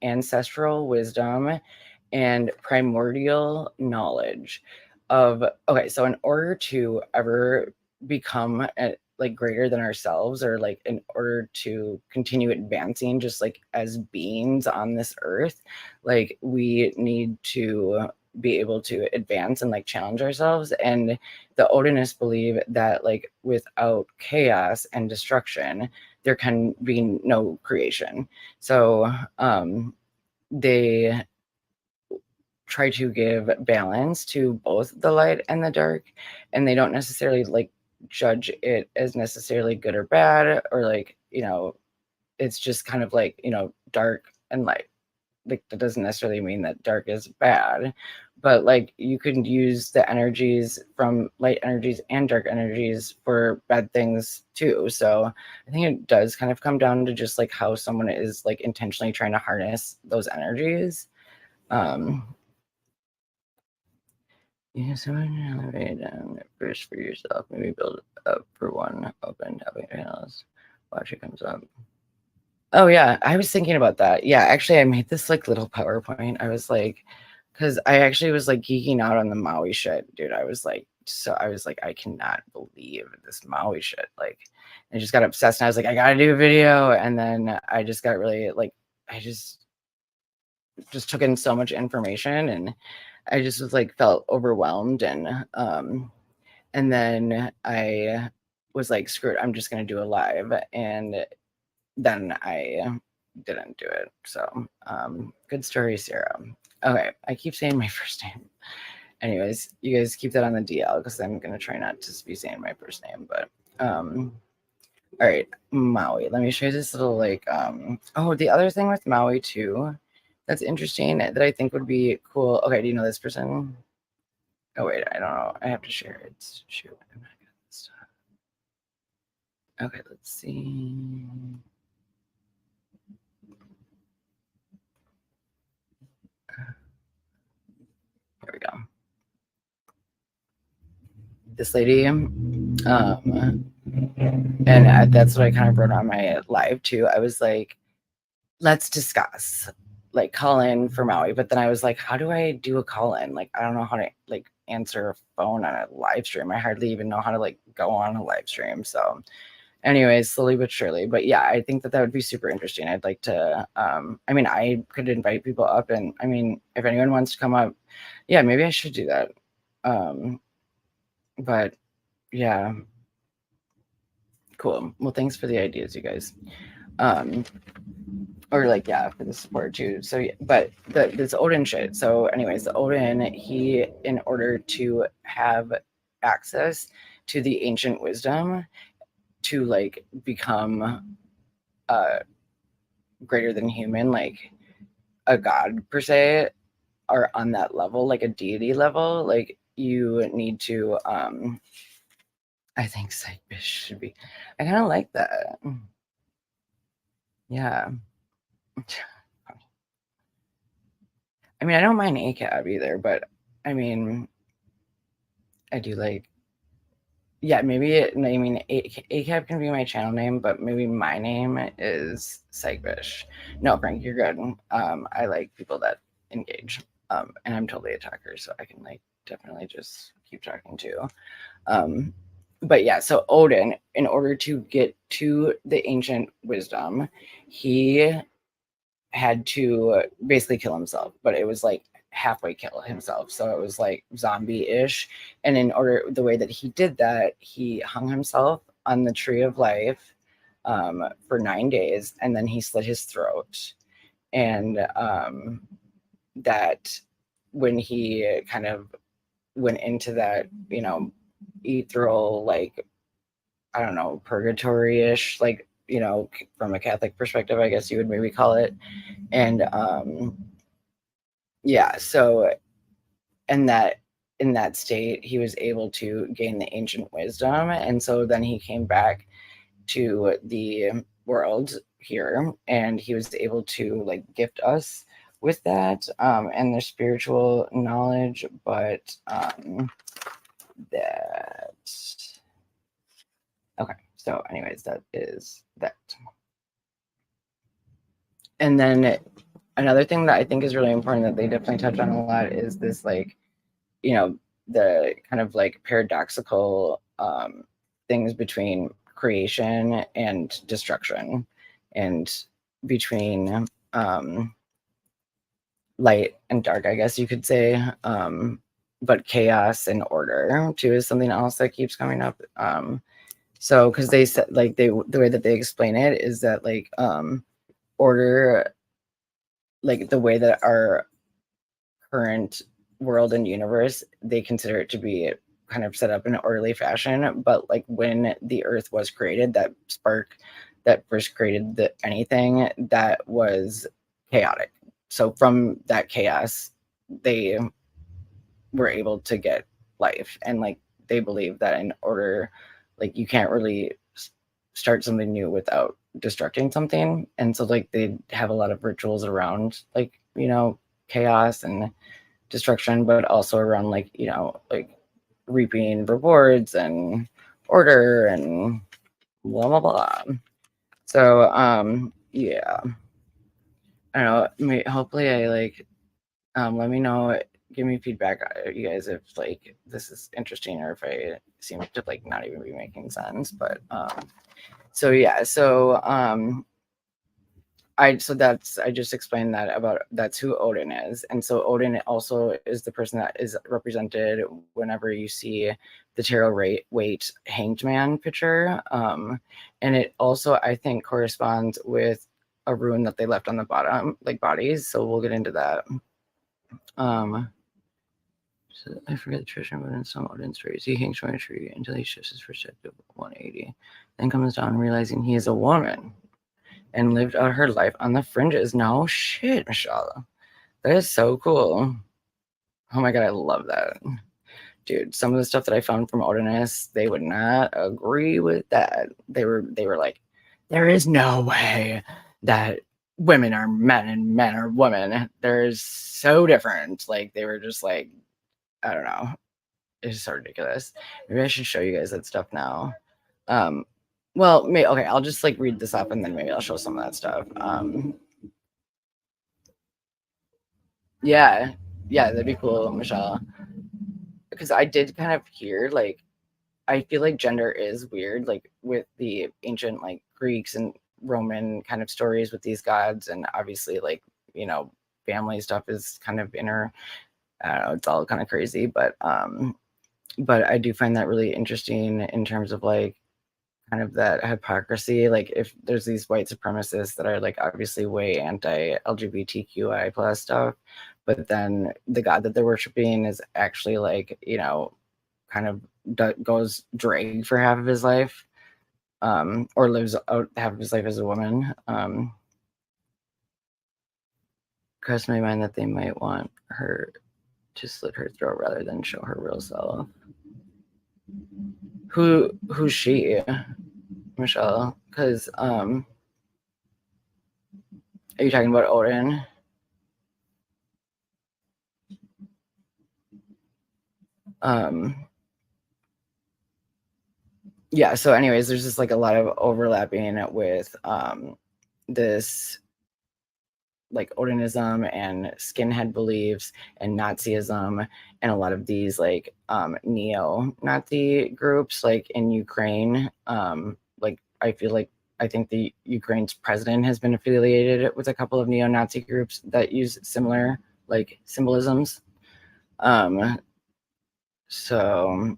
ancestral wisdom and primordial knowledge of so in order to ever become like greater than ourselves, or like in order to continue advancing just like as beings on this earth, like we need to be able to advance and like challenge ourselves. And the Odinists believe that like without chaos and destruction there can be no creation. So they try to give balance to both the light and the dark, and they don't necessarily like judge it as necessarily good or bad, or like it's just kind of like dark and light. Like that doesn't necessarily mean that dark is bad, but like you can use the energies from light energies and dark energies for bad things too. So I think it does kind of come down to just like how someone is like intentionally trying to harness those energies. Yeah, so elevate first for yourself, maybe build up for one, open tapping panels, watch it comes up. Oh yeah, I was thinking about that. Yeah, actually I made this like little PowerPoint. I was like, because I actually was like geeking out on the Maui shit, dude. I was like, I cannot believe this Maui shit. Like, I just got obsessed, and I was like, I gotta do a video. And then I just got really like, I just took in so much information, and I just was like felt overwhelmed, and then I was like, screw it, I'm just gonna do a live, and then I didn't do it. So good story, Sarah. Okay, I keep saying my first name. Anyways, you guys keep that on the DL because I'm gonna try not to be saying my first name. But all right, Maui. Let me show you this little like oh, the other thing with Maui too that's interesting that I think would be cool. Okay, do you know this person? Oh wait, I don't know. I have to share it. Shoot, I'm not good at this stuff. Okay, let's see. Here we go. This lady, and that's what I kind of wrote on my live too. I was like, let's discuss, like, call in for Maui. But then I was like, how do I do a call in? Like, I don't know how to like answer a phone on a live stream. I hardly even know how to like go on a live stream. So anyways, slowly but surely. But yeah, I think that that would be super interesting. I'd like to, I mean, I could invite people up, and I mean, if anyone wants to come up, yeah, maybe I should do that. But yeah, cool. Well, thanks for the ideas, you guys. Or like, yeah, for the support too. So yeah, but this Odin shit. So anyways, the Odin, he, in order to have access to the ancient wisdom, to like become greater than human, like a god per se, or on that level, like a deity level, like you need to I think Psychish should be, I kind of like that. Yeah. I mean, I don't mind ACAB either, but I mean, I do like, yeah, maybe I mean, ACAB can be my channel name, but maybe my name is Psychish. No, Frank, you're good. I like people that engage. And I'm totally a talker, so I can like definitely just keep talking too. But yeah, so Odin, in order to get to the ancient wisdom, he had to basically kill himself, but it was like halfway kill himself. So it was like zombie-ish. And in order, the way that he did that, he hung himself on the tree of life for 9 days, and then he slit his throat. And that when he kind of went into that, you know, ethereal, like, I don't know, purgatory-ish, like, you know, from a Catholic perspective, I guess you would maybe call it. And yeah, so in that state, he was able to gain the ancient wisdom, and so then he came back to the world here, and he was able to like gift us with that and the spiritual knowledge. But that okay, so anyways, that is that. And then another thing that I think is really important that they definitely touch on a lot is this, like, you know, the kind of like paradoxical things between creation and destruction, and between light and dark, I guess you could say. But chaos and order too is something else that keeps coming up. So because they said, like, the way that they explain it is that like order, like the way that our current world and universe, they consider it to be kind of set up in an orderly fashion. But like when the earth was created, that spark that first created anything, that was chaotic. So from that chaos, they were able to get life. And like they believe that in order, like you can't really start something new without destructing something. And so like they have a lot of rituals around, like, you know, chaos and destruction, but also around, like, you know, like reaping rewards and order and blah blah blah. So yeah, I don't know, hopefully I like let me know, give me feedback, you guys, if like this is interesting or if I seem to like not even be making sense. But so yeah, so I just explained that about, that's who Odin is. And so Odin also is the person that is represented whenever you see the tarot weight hanged man picture. And it also, I think, corresponds with a rune that they left on the bottom, like bodies. So we'll get into that. So I forget the tradition, but in some Odin stories, he hangs from a tree until he shifts his perspective 180, then comes down realizing he is a woman and lived out her life on the fringes. No shit, Michelle. That is so cool. Oh my god, I love that. dude, some of the stuff that I found from Odinists, they would not agree with that. They were like, there is no way that women are men and men are women. They're so different. Like, they were just like, I don't know. It's so ridiculous. Maybe I should show you guys that stuff now. Well, okay, I'll just like read this up and then maybe I'll show some of that stuff. Yeah, that'd be cool, Michelle. Because I did kind of hear like, I feel like gender is weird, like with the ancient like Greeks and Roman kind of stories with these gods, and obviously like, you know, family stuff is kind of I don't know, it's all kind of crazy, but I do find that really interesting in terms of like kind of that hypocrisy. Like if there's these white supremacists that are like obviously way anti-LGBTQI plus stuff, but then the god that they're worshiping is actually like, you know, kind of goes drag for half of his life, or lives out half of his life as a woman. Crossed my mind that they might want her to slit her throat rather than show her real self. Who's she, Michelle? Because are you talking about Odin? Yeah, so anyways, there's just like a lot of overlapping with this like Odinism and skinhead beliefs and Nazism and a lot of these like neo-Nazi groups like in Ukraine. Like I think the Ukraine's president has been affiliated with a couple of neo-Nazi groups that use similar like symbolisms. So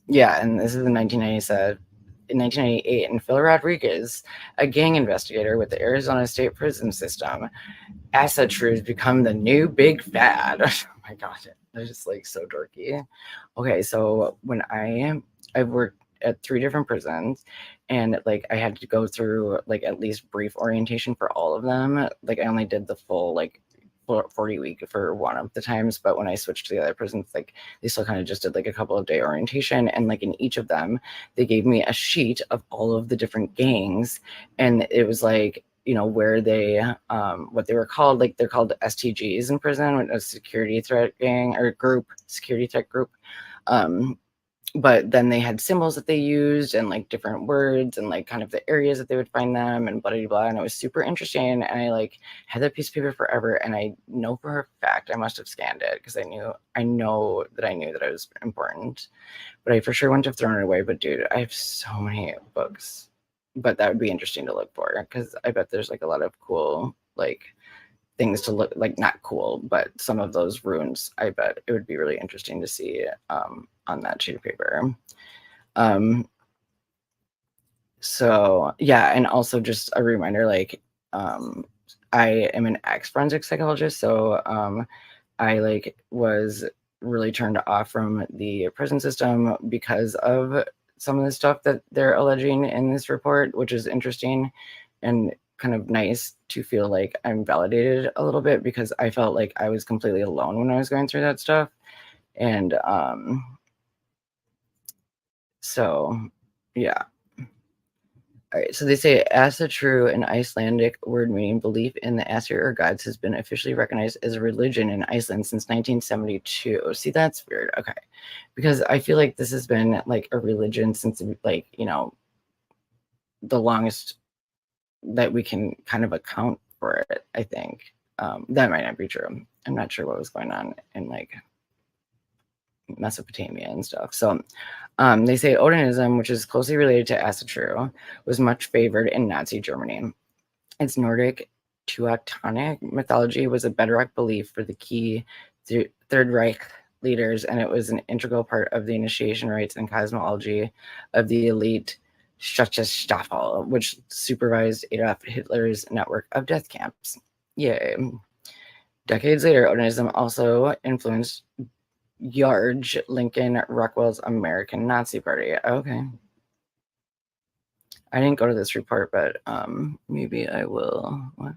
yeah, and this is in 1997. In 1998, and Phil Rodriguez, a gang investigator with the Arizona State Prison System, acid shrews become the new big fad. Oh my god, they're just like so dorky. Okay, so when I've worked at 3 different prisons, and like I had to go through like at least brief orientation for all of them. Like I only did the full like 40 week for one of the times, but when I switched to the other prisons, like they still kind of just did like a couple of day orientation, and like in each of them they gave me a sheet of all of the different gangs, and it was like, you know, where they what they were called, like they're called STGs in prison, a security threat gang or group, security threat group. But then they had symbols that they used and like different words and like kind of the areas that they would find them and blah blah blah. And it was super interesting. And I like had that piece of paper forever. And I know for a fact I must have scanned it because I know that it was important. But I for sure wouldn't have thrown it away. But dude, I have so many books. But that would be interesting to look for because I bet there's like a lot of cool like things to look like, not cool, but some of those runes, I bet it would be really interesting to see on that sheet of paper. So yeah, and also just a reminder, like I am an ex-forensic psychologist, so I like was really turned off from the prison system because of some of the stuff that they're alleging in this report, which is interesting and kind of nice to feel like I'm validated a little bit, because I felt like I was completely alone when I was going through that stuff. And so yeah. All right, so they say Asatru, an Icelandic word meaning belief in the Asir or gods, has been officially recognized as a religion in Iceland since 1972. See, that's weird. Okay, because I feel like this has been like a religion since, like, you know, the longest that we can kind of account for it. I think that might not be true. I'm not sure what was going on in like Mesopotamia and stuff. So they say Odinism, which is closely related to Asatru, was much favored in Nazi Germany. Its Nordic Teutonic mythology was a bedrock belief for the key Third Reich leaders, and it was an integral part of the initiation rites and cosmology of the elite Schutzstaffel, which supervised Adolf Hitler's network of death camps. Yay. Decades later, Odinism also influenced George Lincoln Rockwell's American Nazi Party. Okay. I didn't go to this report, but maybe I will. What?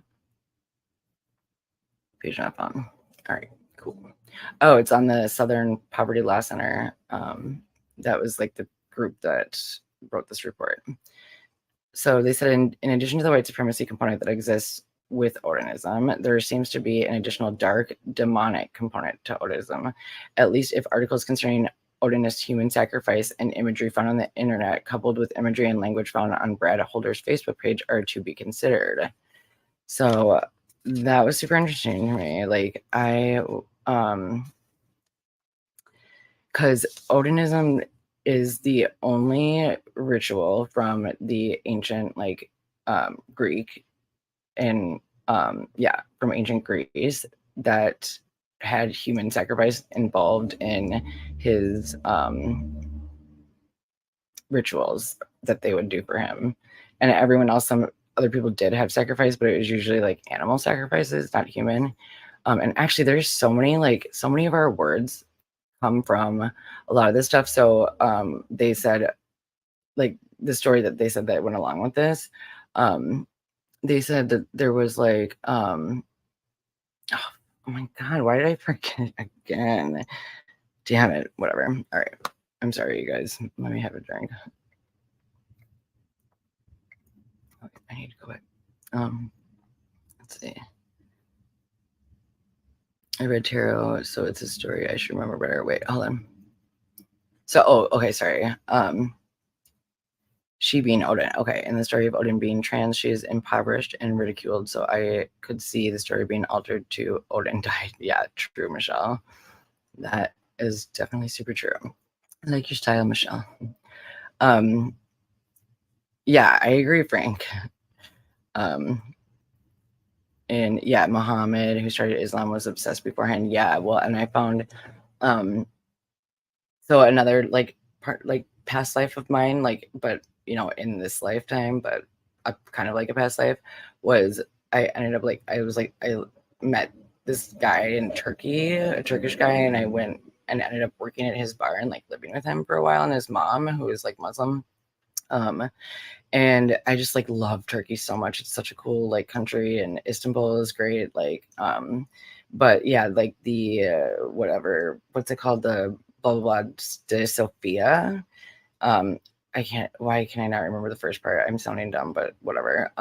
Page not on. All right, cool. Oh, it's on the Southern Poverty Law Center. That was like the group that wrote this report. So they said, in addition to the white supremacy component that exists with Odinism, there seems to be an additional dark demonic component to Odinism, at least if articles concerning Odinist human sacrifice and imagery found on the internet, coupled with imagery and language found on Brad Holder's Facebook page, are to be considered. So that was super interesting to me. Like, because Odinism is the only ritual from the ancient, like, Greek and from ancient Greece that had human sacrifice involved in his rituals that they would do for him. And everyone else, some other people did have sacrifice, but it was usually like animal sacrifices, not human. And actually, there's so many of our words come from a lot of this stuff. So they said, like, the story that they said that went along with this, they said that there was like oh my god, why did I forget it again? Damn it, whatever. All right, I'm sorry, you guys. Let me have a drink. Okay, I need to go back. Let's see. I read tarot, so it's a story I should remember better. Wait, hold on. So, okay, sorry. She being Odin. Okay, in the story of Odin being trans, she is impoverished and ridiculed. So I could see the story being altered to Odin died. Yeah, true, Michelle. That is definitely super true. I like your style, Michelle. Yeah, I agree, Frank. And yeah, Muhammad, who started Islam, was obsessed beforehand. Yeah, well, and I found so another like part, like, past life of mine, like, but in this lifetime, but kind of like a past life, was I ended up like I met this guy in Turkey, a Turkish guy, and I went and ended up working at his bar and like living with him for a while, and his mom, who is like Muslim. And I just like love Turkey so much. It's such a cool like country, and Istanbul is great. Like, but yeah, like the whatever, what's it called? The blah blah blah de Sophia. I can't. Why can I not remember the first part? I'm sounding dumb, but whatever.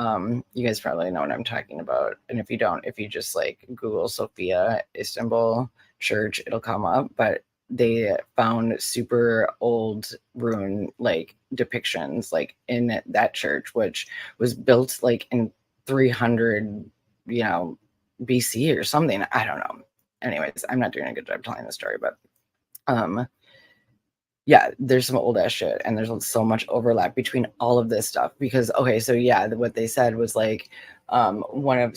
You guys probably know what I'm talking about. And if you don't, if you just like Google Sophia Istanbul church, it'll come up. But they found super old rune like depictions like in that church, which was built like in 300, BC or something. I don't know. Anyways, I'm not doing a good job telling the story, but yeah, there's some old ass shit, and there's so much overlap between all of this stuff because, okay, so yeah, what they said was like, Odin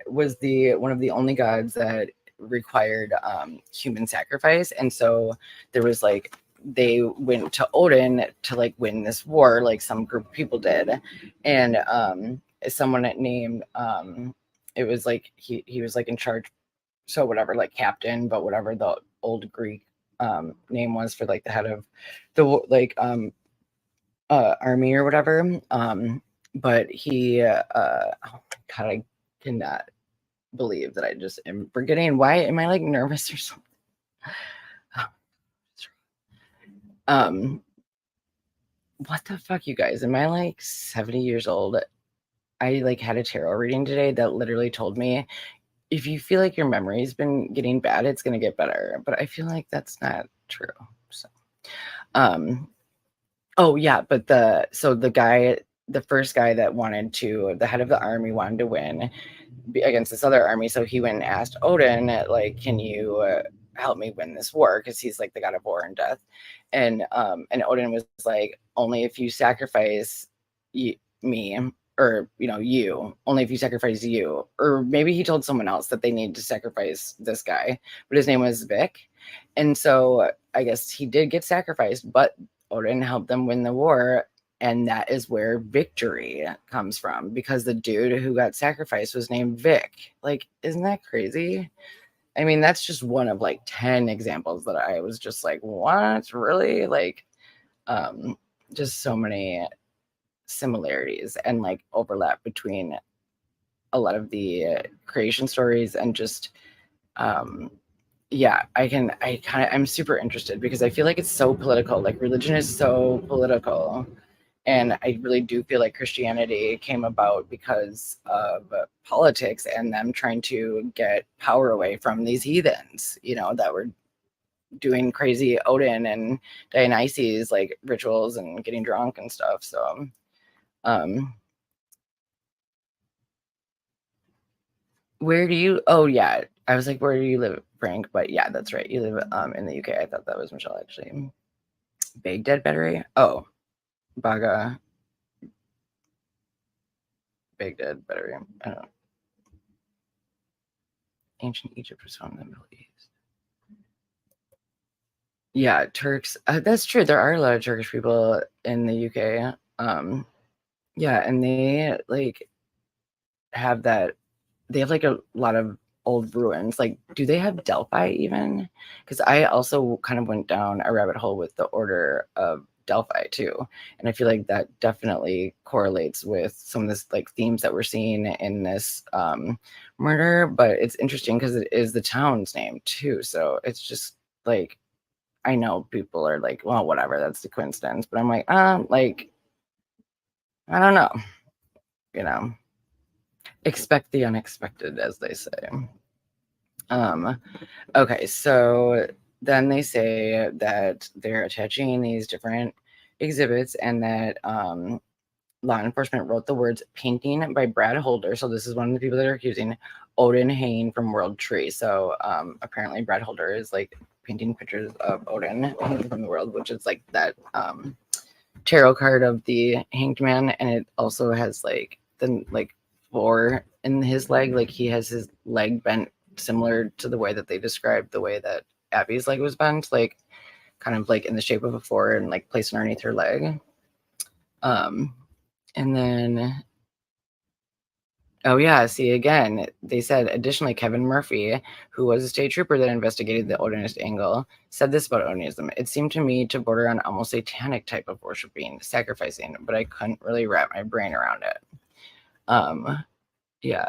was one of the only gods that required human sacrifice, and so there was like, they went to Odin to like win this war, like some group of people did, and someone named it was like he was like in charge, so whatever, like captain, but whatever the old Greek name was for like the head of the like army or whatever. But he oh my god, I cannot believe that I just am forgetting. Why am I like nervous or something? What the fuck, you guys? Am I like 70 years old? I like had a tarot reading today that literally told me, if you feel like your memory's been getting bad, it's going to get better. But I feel like that's not true. So, oh yeah, but the first guy that the head of the army wanted to win against this other army. So he went and asked Odin, like, can you help me win this war? Because he's like the god of war and death. And Odin was like, only if you sacrifice me, or you, only if you sacrifice you. Or maybe he told someone else that they needed to sacrifice this guy, but his name was Vic. And so I guess he did get sacrificed, but Odin helped them win the war. And that is where victory comes from, because the dude who got sacrificed was named Vic. Like, isn't that crazy? I mean, that's just one of like 10 examples that I was just like, what? Really? Like, just so many similarities and like overlap between a lot of the creation stories and just yeah, I'm super interested because I feel like it's so political. Like religion is so political. And I really do feel like Christianity came about because of politics and them trying to get power away from these heathens, that were doing crazy Odin and Dionysus like rituals and getting drunk and stuff. So, um, where do you? Oh yeah, I was like, where do you live, Frank? But yeah, that's right. You live in the UK. I thought that was Michelle actually. Baghdad Battery. Oh, Baga Baghdad Battery. I don't know. Ancient Egypt was found in the Middle East. Yeah, Turks. That's true. There are a lot of Turkish people in the UK. Yeah, and they like have that. They have like a lot of old ruins. Like, do they have Delphi even? Because I also kind of went down a rabbit hole with the Order of Delphi too, and I feel like that definitely correlates with some of this like themes that we're seeing in this murder. But it's interesting because it is the town's name too, so it's just like I know people are like, well, whatever, that's the coincidence. But I'm like, I don't know, you know, expect the unexpected, as they say. Um, okay, so then they say that they're attaching these different exhibits and that law enforcement wrote the words painting by Brad Holder. So this is one of the people that are accusing Odin hanging from World Tree. So apparently Brad Holder is like painting pictures of Odin hanging from the world, which is like that tarot card of the hanged man, and it also has like the like four in his leg, like he has his leg bent similar to the way that they described the way that Abby's leg was bent, like kind of like in the shape of a four and like placed underneath her leg. um and then oh yeah, see again, they said additionally Kevin Murphy, who was a state trooper that investigated the Odinist angle, said this about Odinism. It seemed to me to border on almost satanic type of worshiping, sacrificing, but I couldn't really wrap my brain around it. Yeah.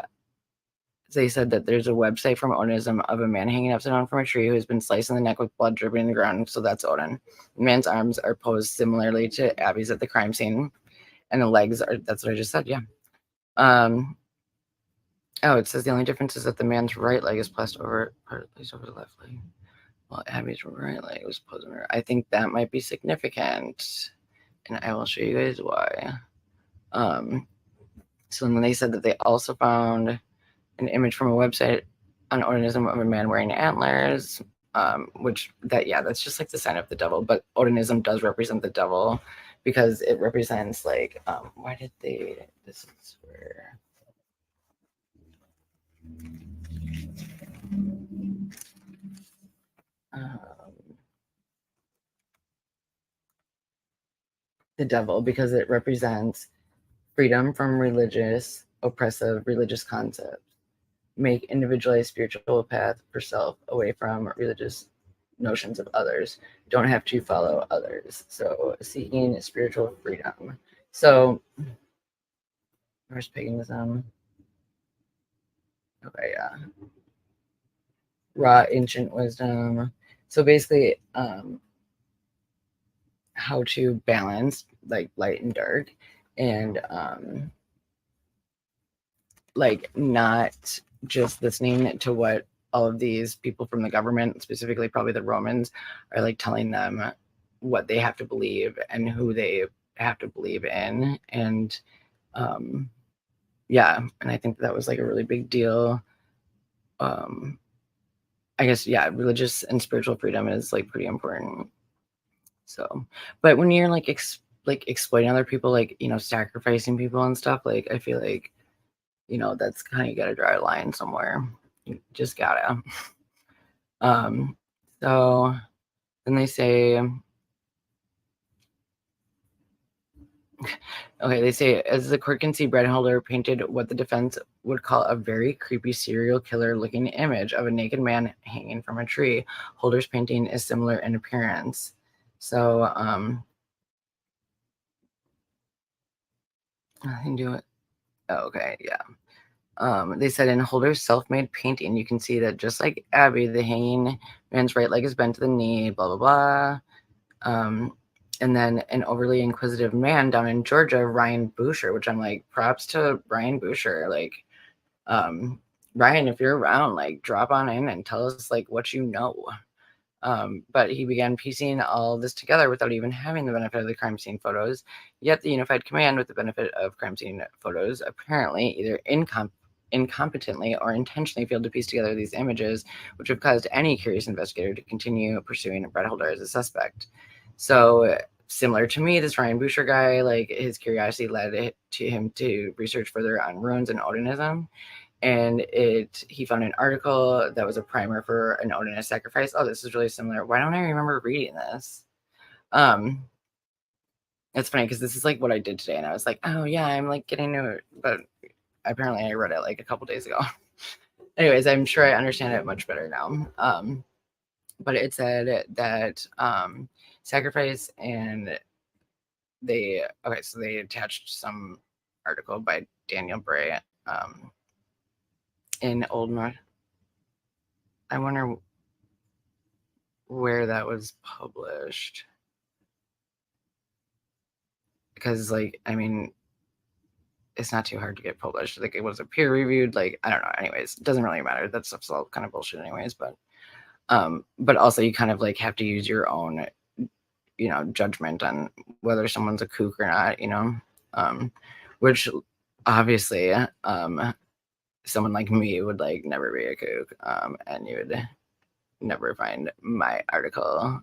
They said that there's a website from Odinism of a man hanging upside down from a tree who has been sliced in the neck with blood dripping in the ground. So that's Odin. The man's arms are posed similarly to Abby's at the crime scene, and the legs are, that's what I just said. Yeah. Um, Oh, it says the only difference is that the man's right leg is placed over the left leg, while Abby's right leg was placed on her. I think that might be significant, and I will show you guys why. So then they said that they also found an image from a website on Odinism of a man wearing antlers, which that's just like the sign of the devil. But Odinism does represent the devil because it represents like why did they? This is where. The devil because it represents freedom from oppressive religious concepts, make individualized spiritual path for self away from religious notions of others, don't have to follow others. So seeking spiritual freedom. So where's paganism? Okay, yeah. Raw ancient wisdom. So basically, how to balance like light and dark and like not just listening to what all of these people from the government, specifically probably the Romans, are like telling them what they have to believe and who they have to believe in. And yeah, and I think that was like a really big deal. I guess yeah, religious and spiritual freedom is like pretty important. So, but when you're like like exploiting other people, like sacrificing people and stuff, like I feel like that's kind of got to draw a line somewhere. You just gotta. Um, so then they say, okay, they say, as the court can see, Brett Holder painted what the defense would call a very creepy serial killer looking image of a naked man hanging from a tree. Holder's painting is similar in appearance. So, nothing to it. Oh, okay, yeah. They said in Holder's self-made painting, you can see that just like Abby, the hanging man's right leg is bent to the knee, blah, blah, blah. And then an overly inquisitive man down in Georgia, Ryan Boucher, which I'm like, props to Ryan Boucher. Like, Ryan, if you're around, like, drop on in and tell us like what you know. But he began piecing all this together without even having the benefit of the crime scene photos. Yet the unified command, with the benefit of crime scene photos, apparently either incompetently or intentionally failed to piece together these images, which have caused any curious investigator to continue pursuing Brett Holder as a suspect. So, similar to me, this Ryan Boucher guy, like, his curiosity led to him to research further on runes and Odinism. And he found an article that was a primer for an Odinist sacrifice. Oh, this is really similar. Why don't I remember reading this? It's funny because this is like what I did today, and I was like, oh yeah, I'm like getting to it, but apparently I read it like a couple days ago. Anyways, I'm sure I understand it much better now. But it said that sacrifice, and they attached some article by Daniel Bray in Old North. I wonder where that was published, because like, I mean, it's not too hard to get published. Like, it was a peer reviewed, like, I don't know. Anyways, it doesn't really matter. That stuff's all kind of bullshit anyways. But also you kind of like have to use your own, judgment on whether someone's a kook or not, which obviously, someone like me would like never be a kook, and you would never find my article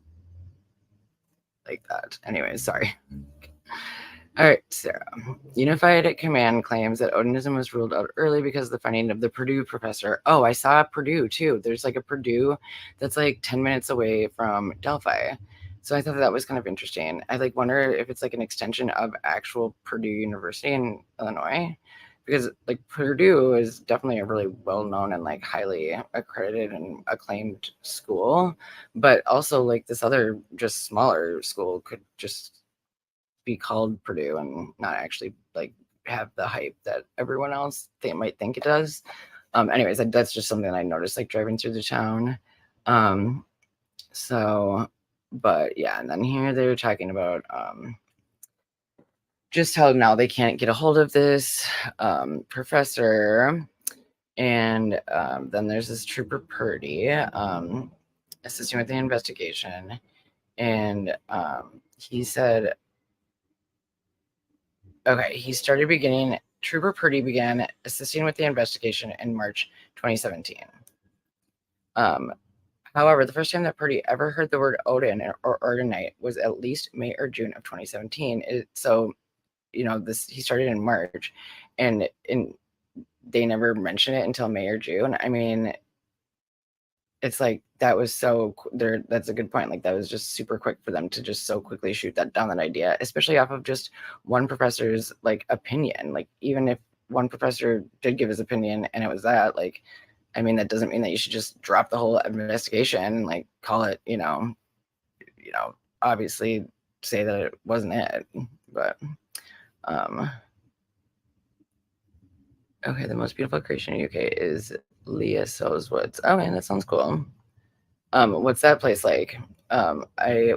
like that. Anyways, sorry. All right, Sarah. Unified Command claims that Odinism was ruled out early because of the finding of the Purdue professor. Oh, I saw Purdue too. There's like a Purdue that's like 10 minutes away from Delphi. So I thought that was kind of interesting. I like wonder if it's like an extension of actual Purdue University in Illinois, because like Purdue is definitely a really well-known and like highly accredited and acclaimed school, but also like this other just smaller school could just be called Purdue and not actually like have the hype that everyone else they might think it does. Anyways, that's just something I noticed like driving through the town. But yeah, and then here they're talking about just how now they can't get a hold of this professor. And then there's this trooper Purdy assisting with the investigation. And he said, okay, Trooper Purdy began assisting with the investigation in March 2017. However, the first time that Purdy ever heard the word Odin or Odinite was at least May or June of 2017. He started in March, and they never mentioned it until May or June. I mean, it's like that was so there. That's a good point. Like, that was just super quick for them to just so quickly shoot that idea, especially off of just one professor's like opinion. Like, even if one professor did give his opinion and it was that, like, I mean, that doesn't mean that you should just drop the whole investigation and like call it, obviously say that it wasn't it. But okay, the most beautiful creation in UK is Leah So's Woods. Okay, that sounds cool. What's that place like? I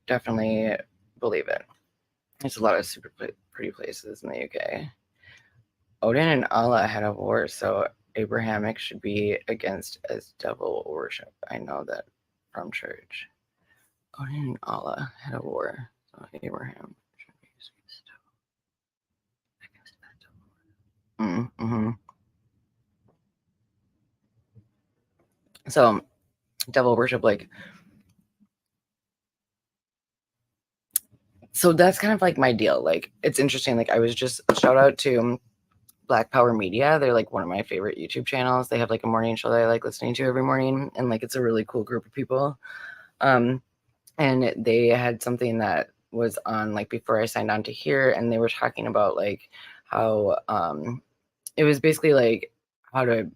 definitely believe it. There's a lot of super pretty places in the UK. Odin and Allah had a war, so Abrahamic should be against as devil worship. I know that from church. Odin and Allah had a war, so Abraham should be against devil. Mm-hmm. So devil worship, like, so that's kind of like my deal. Like, it's interesting. Like, I was just shout out to Black Power Media. They're like one of my favorite YouTube channels. They have like a morning show that I like listening to every morning, and like it's a really cool group of people. And they had something that was on like before I signed on to here, and they were talking about like how it was basically like how to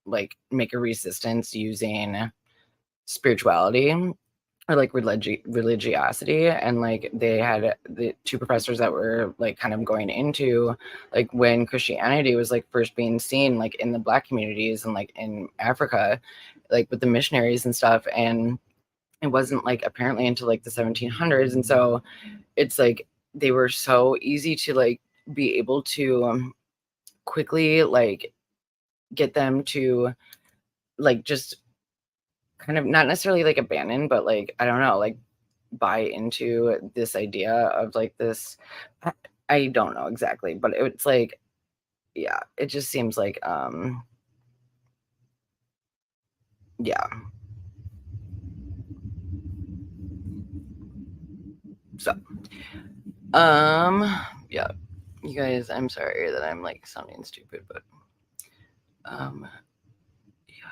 like make a resistance using spirituality, or like religiosity, and like they had the two professors that were like kind of going into like when Christianity was like first being seen like in the Black communities and like in Africa, like with the missionaries and stuff, and it wasn't like apparently until like the 1700s, and so it's like they were so easy to like be able to quickly like get them to like just kind of not necessarily like abandon, but like I don't know, like buy into this idea of like this. I don't know exactly, but it's like, yeah, it just seems like yeah. So yeah, you guys, I'm sorry that I'm like sounding stupid, but yeah.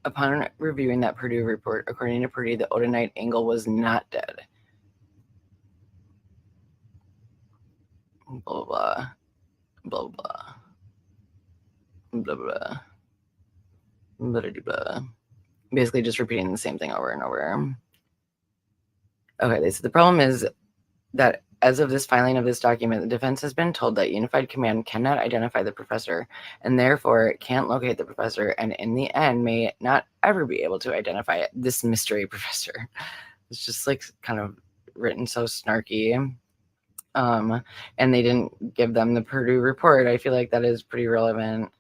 Upon reviewing that Purdue report, according to Purdue, the Odinite angle was not dead. Blah blah blah blah blah blah blah blah blah blah. Basically, just repeating the same thing over and over. Okay, so the problem is that as of this filing of this document, the defense has been told that Unified Command cannot identify the professor and therefore can't locate the professor, and in the end may not ever be able to identify this mystery professor. It's just like kind of written so snarky. And they didn't give them the Purdue report. I feel like that is pretty relevant.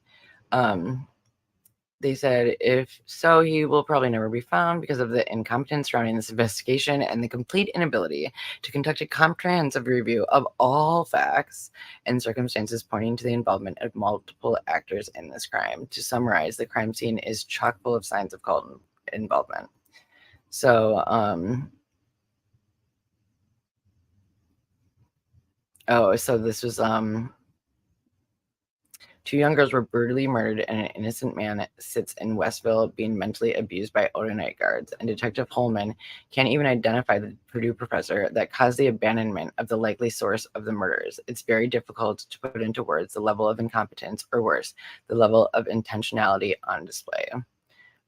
They said, if so, he will probably never be found because of the incompetence surrounding this investigation and the complete inability to conduct a comprehensive review of all facts and circumstances pointing to the involvement of multiple actors in this crime. To summarize, the crime scene is chock full of signs of cult involvement. So, so this was, two young girls were brutally murdered, and an innocent man sits in Westville being mentally abused by Odinite guards. And Detective Holman can't even identify the Purdue professor that caused the abandonment of the likely source of the murders. It's very difficult to put into words the level of incompetence, or worse, the level of intentionality on display.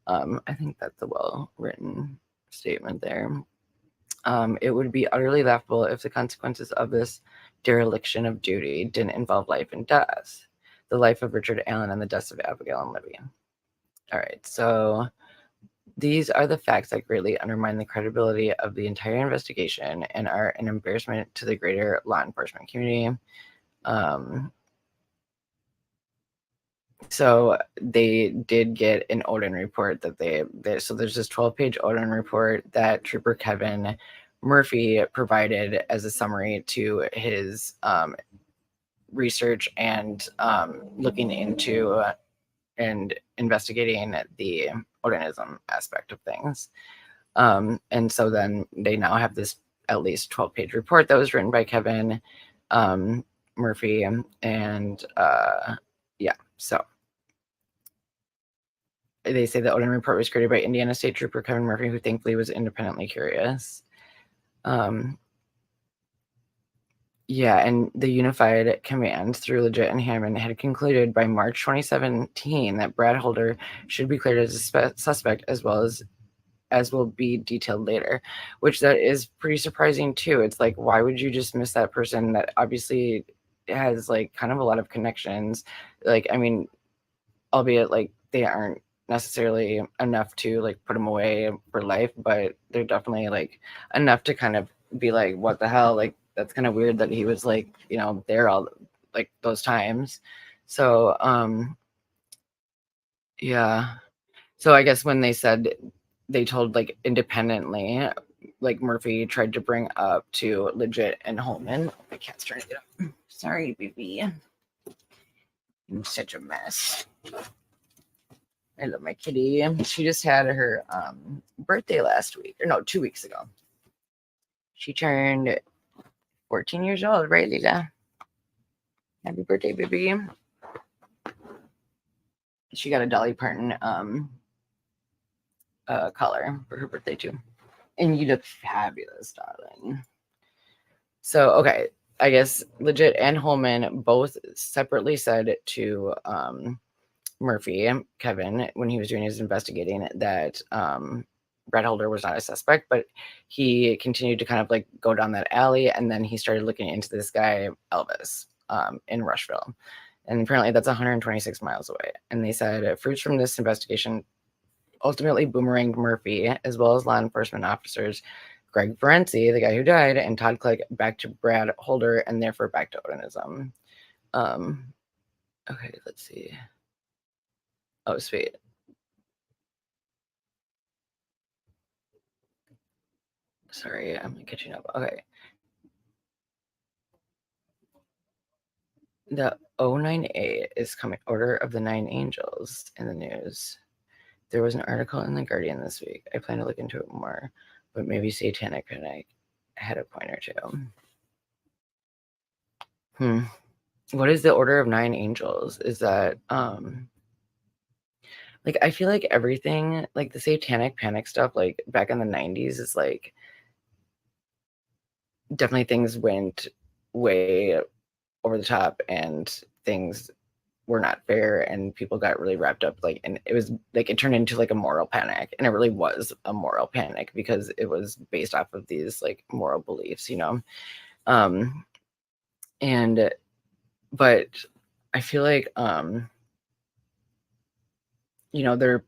I think that's a well-written statement there. It would be utterly laughable if the consequences of this dereliction of duty didn't involve life and death. The life of Richard Allen and the deaths of Abigail and Libby. All right, so these are the facts that greatly undermine the credibility of the entire investigation and are an embarrassment to the greater law enforcement community. So they did get an Odin report that so there's this 12-page Odin report that Trooper Kevin Murphy provided as a summary to his research and looking into and investigating the Odinism aspect of things. And so then they now have this at least 12-page report that was written by Kevin Murphy. And yeah, so they say the Odin report was created by Indiana State Trooper Kevin Murphy, who thankfully was independently curious. Yeah, and the Unified Command through Legit and Hammond had concluded by March 2017 that Brad Holder should be cleared as a suspect, as will be detailed later, which that is pretty surprising too. It's like, why would you just miss that person that obviously has like kind of a lot of connections? Like, I mean, albeit like they aren't necessarily enough to like put them away for life, but they're definitely like enough to kind of be like, what the hell? Like, that's kind of weird that he was like, there all like those times. So, yeah. So I guess when they said they told like independently, like Murphy tried to bring up to Legit and Holman. My cat's trying to get up. Sorry, baby. I'm such a mess. I love my kitty. She just had her birthday last week, or no, 2 weeks ago. She turned 14 years old, right, Lisa? Happy birthday, baby. She got a Dolly Parton collar for her birthday too. And you look fabulous, darling. So, okay, I guess Legit and Holman both separately said to Murphy, Kevin, when he was doing his investigating, that Brad Holder was not a suspect, but he continued to kind of like go down that alley, and then he started looking into this guy Elvis in Rushville, and apparently that's 126 miles away. And they said fruits from this investigation ultimately boomeranged Murphy, as well as law enforcement officers Greg Ferenczi, the guy who died, and Todd Click back to Brad Holder, and therefore back to Odinism. Okay, let's see. Oh, sweet. Sorry, I'm catching up. Okay. The O9A is coming. Order of the Nine Angels in the news. There was an article in The Guardian this week. I plan to look into it more, but maybe Satanic Panic had a point or two. What is the Order of Nine Angels? Is that like, I feel like everything, like the Satanic Panic stuff, like back in the 90s, is like definitely things went way over the top and things were not fair and people got really wrapped up, like, and it was like it turned into like a moral panic, and it really was a moral panic because it was based off of these like moral beliefs, and but I feel like there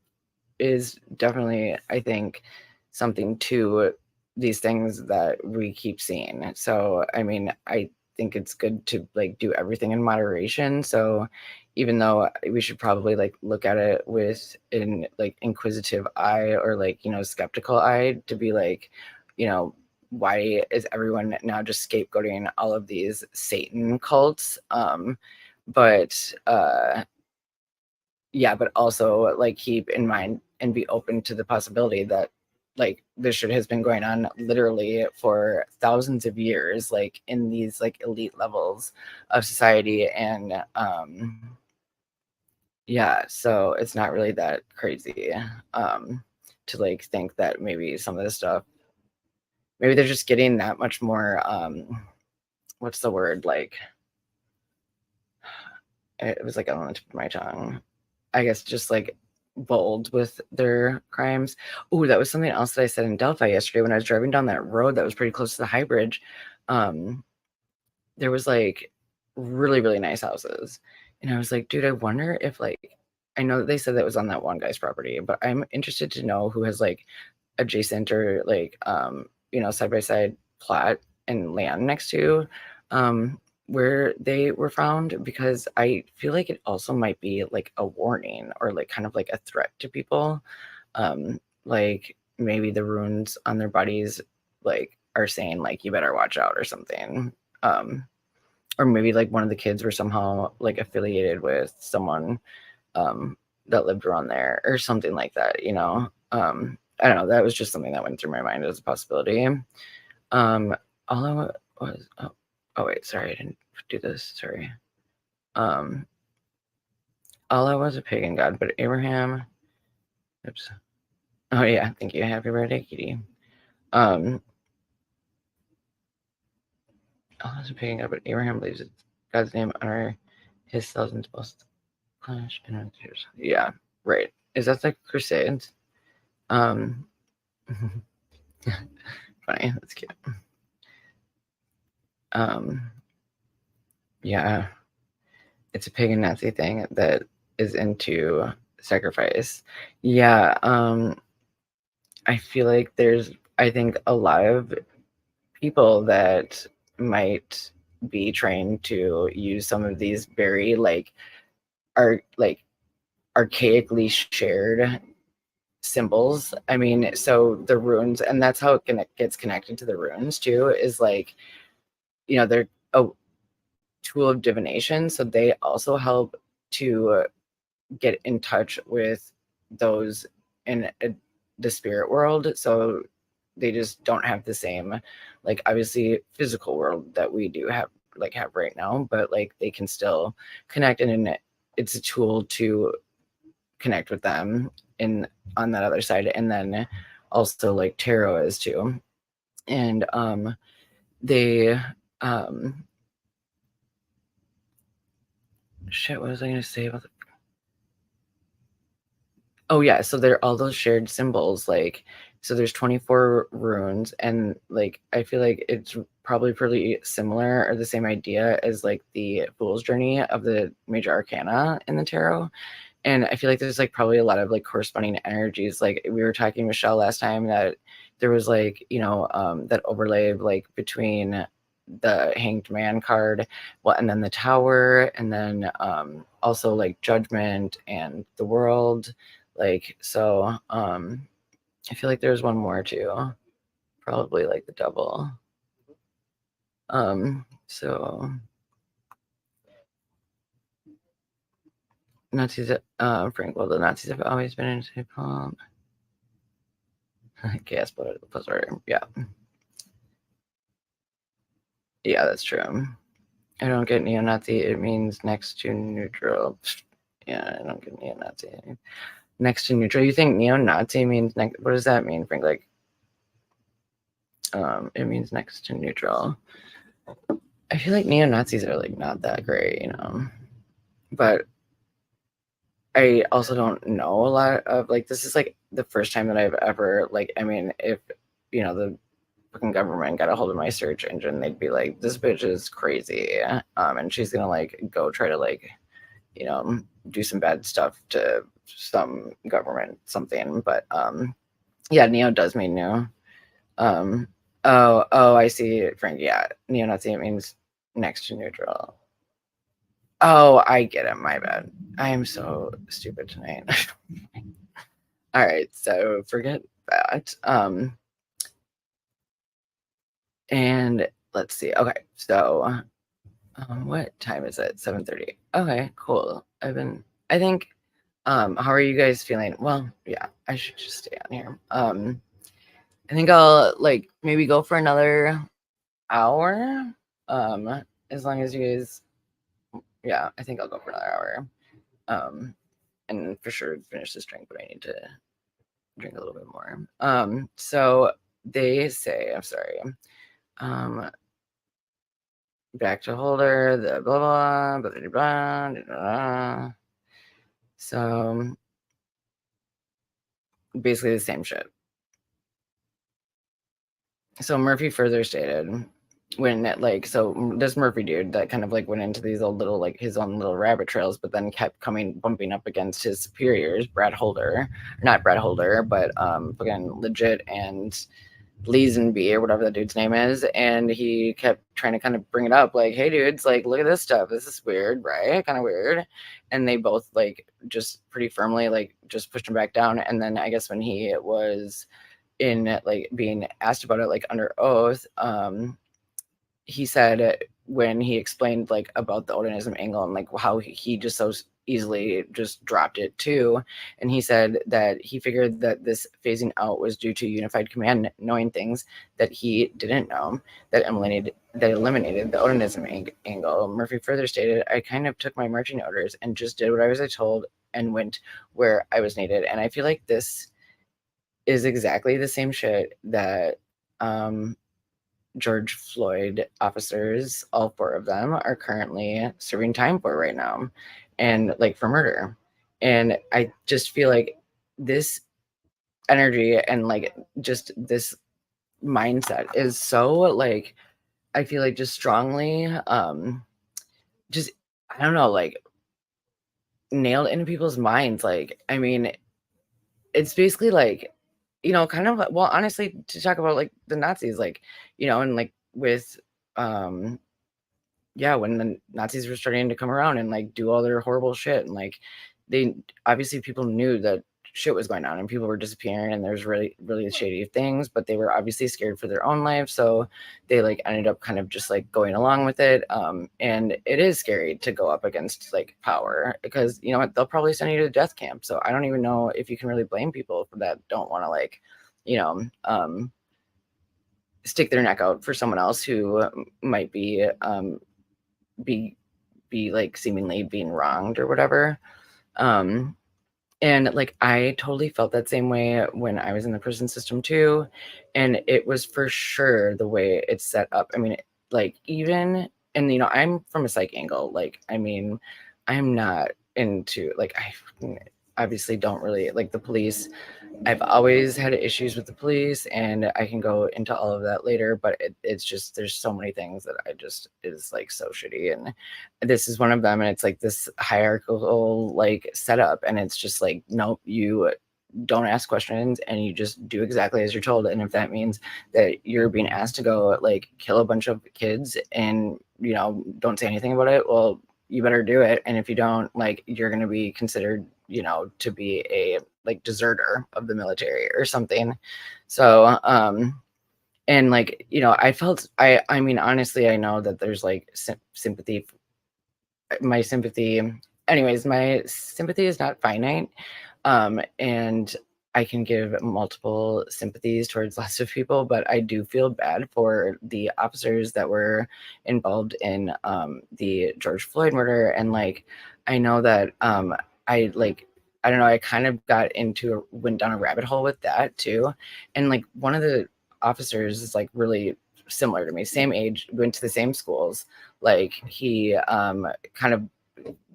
is definitely, I think, something to these things that we keep seeing. So, I mean, I think it's good to like do everything in moderation. So, even though we should probably like look at it with an like inquisitive eye or like, skeptical eye to be like, why is everyone now just scapegoating all of these Satan cults? But yeah, but also like keep in mind and be open to the possibility that like this shit has been going on literally for thousands of years, like in these like elite levels of society. And yeah, so it's not really that crazy to like think that maybe some of this stuff, maybe they're just getting that much more what's the word, like it was like on the tip of my tongue, I guess, just like bold with their crimes. Oh, that was something else that I said in Delphi yesterday when I was driving down that road that was pretty close to the high bridge. There was like really, really nice houses. And I was like, dude, I wonder if like, I know that they said that was on that one guy's property, but I'm interested to know who has like adjacent or like, side by side plot and land next to where they were found, because I feel like it also might be like a warning or like kind of like a threat to people. Like maybe the runes on their bodies like are saying like you better watch out or something. Or maybe like one of the kids were somehow like affiliated with someone that lived around there or something like that, I don't know. That was just something that went through my mind as a possibility. All I was, oh wait, sorry, I didn't do this. Sorry. Allah was a pagan god, but Abraham. Oops. Oh yeah, thank you. Happy birthday, Kitty. Allah was a pagan god, but Abraham believes it's God's name honor his thousands most clash and yeah, right. Is that the Crusades? Funny, that's cute. Yeah, it's a pagan Nazi thing that is into sacrifice. Yeah, I feel like I think a lot of people that might be trying to use some of these very like archaically shared symbols. I mean, so the runes, and that's how it gets connected to the runes too, is like, they're a tool of divination. So they also help to get in touch with those in the spirit world. So they just don't have the same, like, obviously physical world that we do have right now, but like they can still connect, and it's a tool to connect with them in on that other side. And then also like tarot is too. And they shit, what was I gonna say about Oh yeah, so there are all those shared symbols, like, so there's 24 runes, and like I feel like it's probably pretty similar or the same idea as like the Fool's Journey of the major arcana in the tarot. And I feel like there's like probably a lot of like corresponding energies. Like we were talking, Michelle, last time that there was like, that overlay like between the Hanged Man card, well, and then the Tower, and then also like Judgment and the World. Like, so I feel like there's one more too. Probably like the Double. So Nazis, Frank, well, the Nazis have always been into palm. Chaos plus order. Yeah. Yeah, that's true. I don't get neo-Nazi. It means next to neutral. Yeah, I don't get neo-Nazi. Next to neutral. You think neo-Nazi means next? What does that mean, Frank? Like, it means next to neutral. I feel like neo-Nazis are like not that great, But I also don't know a lot of like this is like the first time that I've ever like. I mean, if the fucking government got a hold of my search engine, they'd be like, this bitch is crazy, and she's gonna like go try to like do some bad stuff to some government something. But yeah, neo does mean new. Oh, I see, Frank. Yeah, neo-Nazi, it means next to neutral. Oh, I get it. My bad. I am so stupid tonight. All right, so forget that. And let's see. Okay, so what time is it? 7:30. Okay, cool. I think, how are you guys feeling? Well, yeah, I should just stay on here. I think I'll like maybe go for another hour. As long as you guys, yeah, I think I'll go for another hour. And for sure finish this drink, but I need to drink a little bit more. So they say, I'm sorry. Back to holder, the blah blah blah blah blah. Blah. So basically the same shit. So Murphy further stated when this Murphy dude that kind of like went into these old little like his own little rabbit trails, but then kept bumping up against his superiors, not Brad Holder, but fucking legit and Leesenby or whatever the dude's name is, and he kept trying to kind of bring it up, like, hey dudes, like look at this stuff. This is weird, right? Kind of weird. And they both like just pretty firmly like just pushed him back down. And then I guess when he was in like being asked about it like under oath, he said when he explained like about the Odinism angle and like how he just so easily just dropped it too, and he said that he figured that this phasing out was due to unified command knowing things that he didn't know that eliminated the Odinism angle. Murphy further stated, I kind of took my marching orders and just did what I was told and went where I was needed. And I feel like this is exactly the same shit that George Floyd officers, all four of them, are currently serving time for right now, and like for murder. And I just feel like this energy and like just this mindset is so like I feel like just strongly just I don't know, like nailed into people's minds. Like, I mean, it's basically like, kind of well, honestly, to talk about like the Nazis, like, and like with yeah, when the Nazis were starting to come around and like do all their horrible shit, and like they obviously people knew that shit was going on and people were disappearing and there's really really shady things, but they were obviously scared for their own lives, so they like ended up kind of just like going along with it. And it is scary to go up against like power, because you know what, they'll probably send you to death camp. So I don't even know if you can really blame people for that don't want to like you know stick their neck out for someone else who might be like seemingly being wronged or whatever. And like I totally felt that same way when I was in the prison system too, and it was for sure the way it's set up. I mean, like even, and I'm from a psych angle, like I mean I'm not into like obviously don't really like the police. I've always had issues with the police, and I can go into all of that later, but it's just there's so many things that I just is like so shitty, and this is one of them. And it's like this hierarchical like setup, and it's just like, nope, you don't ask questions and you just do exactly as you're told. And if that means that you're being asked to go like kill a bunch of kids and don't say anything about it, well, you better do it. And if you don't, like, you're going to be considered to be a like deserter of the military or something. So and like I mean, honestly, I know that there's like sympathy. My sympathy Anyways, my sympathy is not finite, and I can give multiple sympathies towards lots of people, but I do feel bad for the officers that were involved in the George Floyd murder. And like, I know that I like, I don't know, I kind of went down a rabbit hole with that too. And like, one of the officers is like really similar to me, same age, went to the same schools. Like, he kind of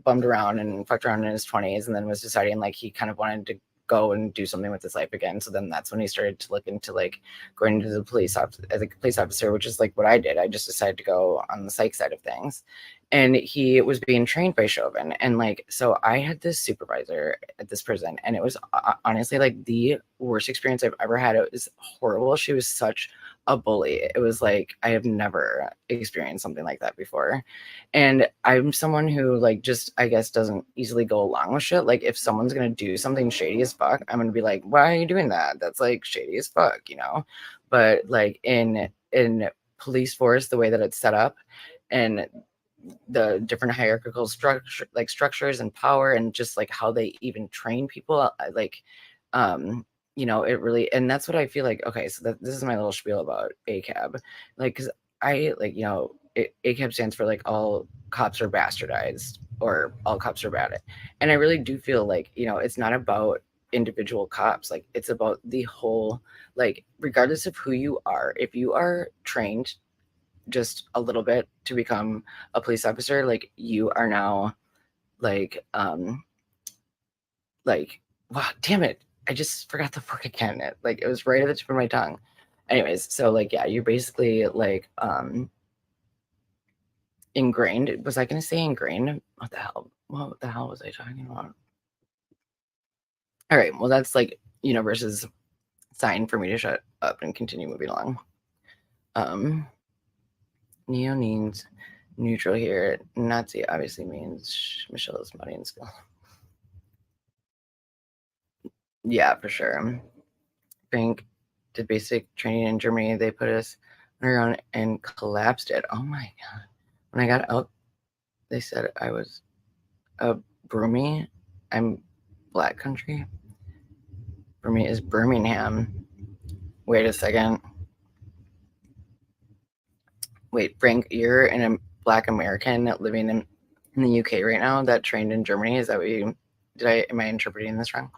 bummed around and fucked around in his 20s, and then was deciding like he kind of wanted to go and do something with his life again. So then that's when he started to look into like going into the police as a police officer, which is like what I did. I just decided to go on the psych side of things. And he was being trained by Chauvin. And like, so I had this supervisor at this prison, and it was honestly like the worst experience I've ever had. It was horrible. She was such a bully. It was like, I have never experienced something like that before. And I'm someone who like just, I guess, doesn't easily go along with shit. Like, if someone's gonna do something shady as fuck, I'm gonna be like, why are you doing that? That's like shady as fuck, But like in police force, the way that it's set up, and the different hierarchical structures and power, and just like how they even train people, like it really, and that's what I feel like. Okay, so this is my little spiel about ACAB. Like, because I like, ACAB stands for like all cops are bastardized, or all cops are bad. And I really do feel like, it's not about individual cops. Like, it's about the whole, like, regardless of who you are, if you are trained just a little bit to become a police officer, like, you are now like wow, damn it, I just forgot the word again. It was right at the tip of my tongue. Anyways, so like, yeah, you're basically like ingrained. Was I gonna say ingrained? What the hell was I talking about? All right, well, that's like universe's sign for me to shut up and continue moving along. Neo means neutral here. Nazi obviously means Michelle is money and skill. Yeah, for sure. Frank did basic training in Germany. They put us underground and collapsed it. Oh my god. When I got out, they said I was a Broomy. I'm Black Country. Broomy is Birmingham. Wait a second. Wait, Frank, you're a Black American living in the UK right now that trained in Germany. Is that what you did? Am I interpreting this wrong?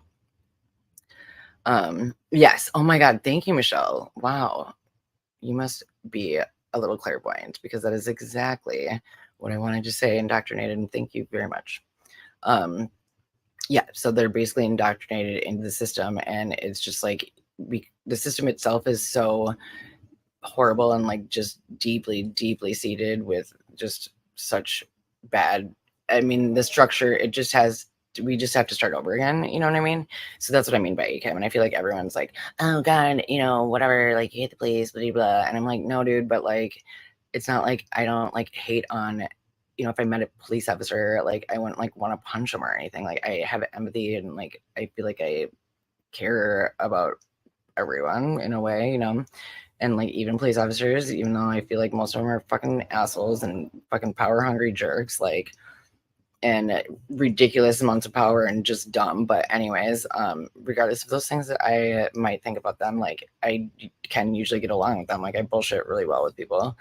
Yes. Oh my god, thank you, Michelle. Wow. You must be a little clairvoyant, because that is exactly what I wanted to say. Indoctrinated, and thank you very much. Yeah, so they're basically indoctrinated into the system, and it's just like the system itself is so horrible and like just deeply, deeply seated with just such bad. I mean, the structure, we just have to start over again. You know what I mean? So that's what I mean by ACAB. And I feel like everyone's like, oh God, whatever, like, you hate the police, blah, blah, blah. And I'm like, no, dude, but like, it's not like I don't like hate on, if I met a police officer, like, I wouldn't like want to punch them or anything. Like, I have empathy, and like, I feel like I care about everyone in a way, and like, even police officers, even though I feel like most of them are fucking assholes and fucking power hungry jerks, like, and ridiculous amounts of power and just dumb. But anyways, regardless of those things that I might think about them, like, I can usually get along with them. Like, I bullshit really well with people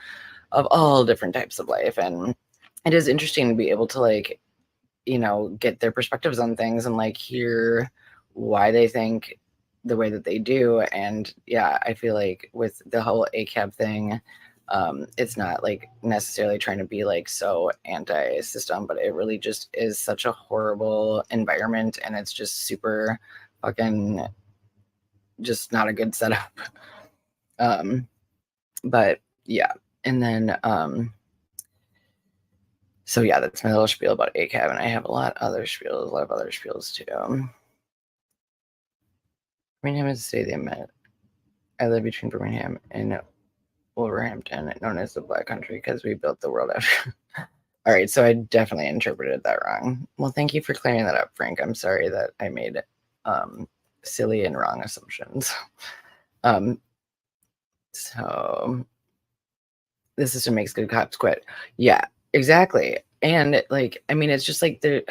of all different types of life. And it is interesting to be able to like, get their perspectives on things and like hear why they think the way that they do. And yeah, I feel like with the whole ACAB thing, It's not like necessarily trying to be like so anti-system, but it really just is such a horrible environment, and it's just super fucking just not a good setup. But yeah, and then so yeah, that's my little spiel about ACAB, and I have a lot of other spiels too. Birmingham is the city they met. I live between Birmingham and Wolverhampton, known as the Black Country, because we built the world after. All right, so I definitely interpreted that wrong. Well, thank you for clearing that up, Frank. I'm sorry that I made silly and wrong assumptions. So the system makes good cops quit. Yeah, exactly. And like, I mean, it's just like they're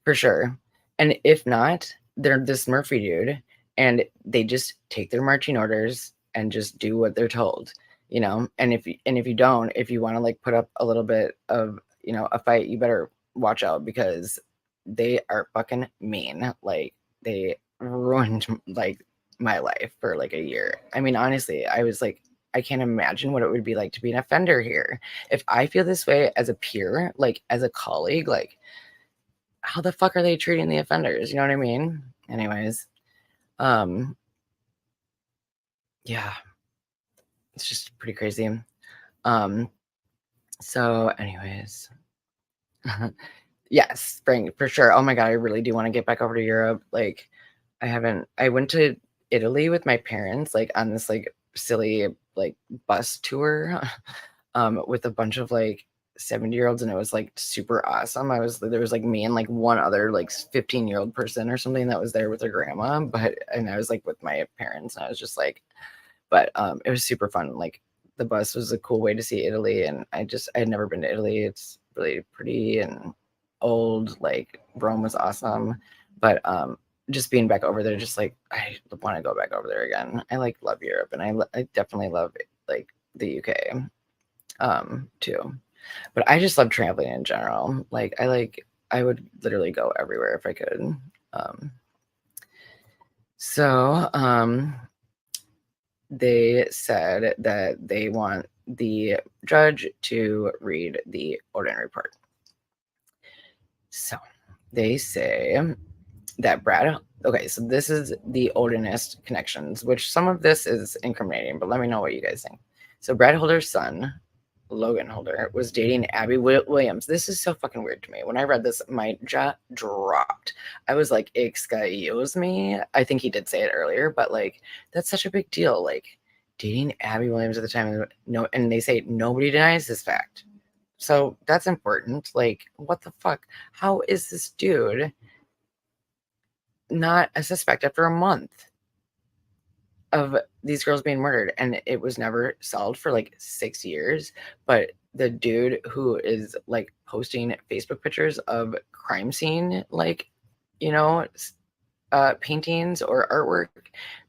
for sure. And if not, they're this Murphy dude, and they just take their marching orders and just do what they're told, you know. And if you don't, if you want to like put up a little bit of, you know, a fight, you better watch out, because they are fucking mean. Like, they ruined like my life for like a year. I mean, honestly, I was like, I can't imagine what it would be like to be an offender here. If I feel this way as a peer, like as a colleague, like how the fuck are they treating the offenders? You know what I mean? Anyways, yeah, it's just pretty crazy. So anyways, yes, spring for sure. Oh my God, I really do want to get back over to Europe. Like, I went to Italy with my parents, like on this like silly like bus tour, with a bunch of like 70-year-olds, and it was like super awesome. There was like me and like one other like 15-year-old person or something that was there with her grandma, and I was like with my parents, and I was just like, but it was super fun. Like, the bus was a cool way to see Italy, and I had never been to Italy. It's really pretty and old. Like, Rome was awesome, but just being back over there, just like I want to go back over there again. I like love Europe, and I definitely love like the UK too. But I just love traveling in general. Like, I would literally go everywhere if I could. So they said that they want the judge to read the Odin report. So they say that okay, so this is the Odinist connections, which some of this is incriminating, but let me know what you guys think. So Brad Holder's son, Logan Holder, was dating Abby Williams. This is so fucking weird to me. When I read this, my jaw dropped. I was like, excuse me. I think he did say it earlier, but like, that's such a big deal. Like, dating Abby Williams at the time. No, and they say nobody denies this fact. So that's important. Like, what the fuck? How is this dude not a suspect after a month of these girls being murdered, and it was never solved for like 6 years? But the dude who is like posting Facebook pictures of crime scene, like, you know, paintings or artwork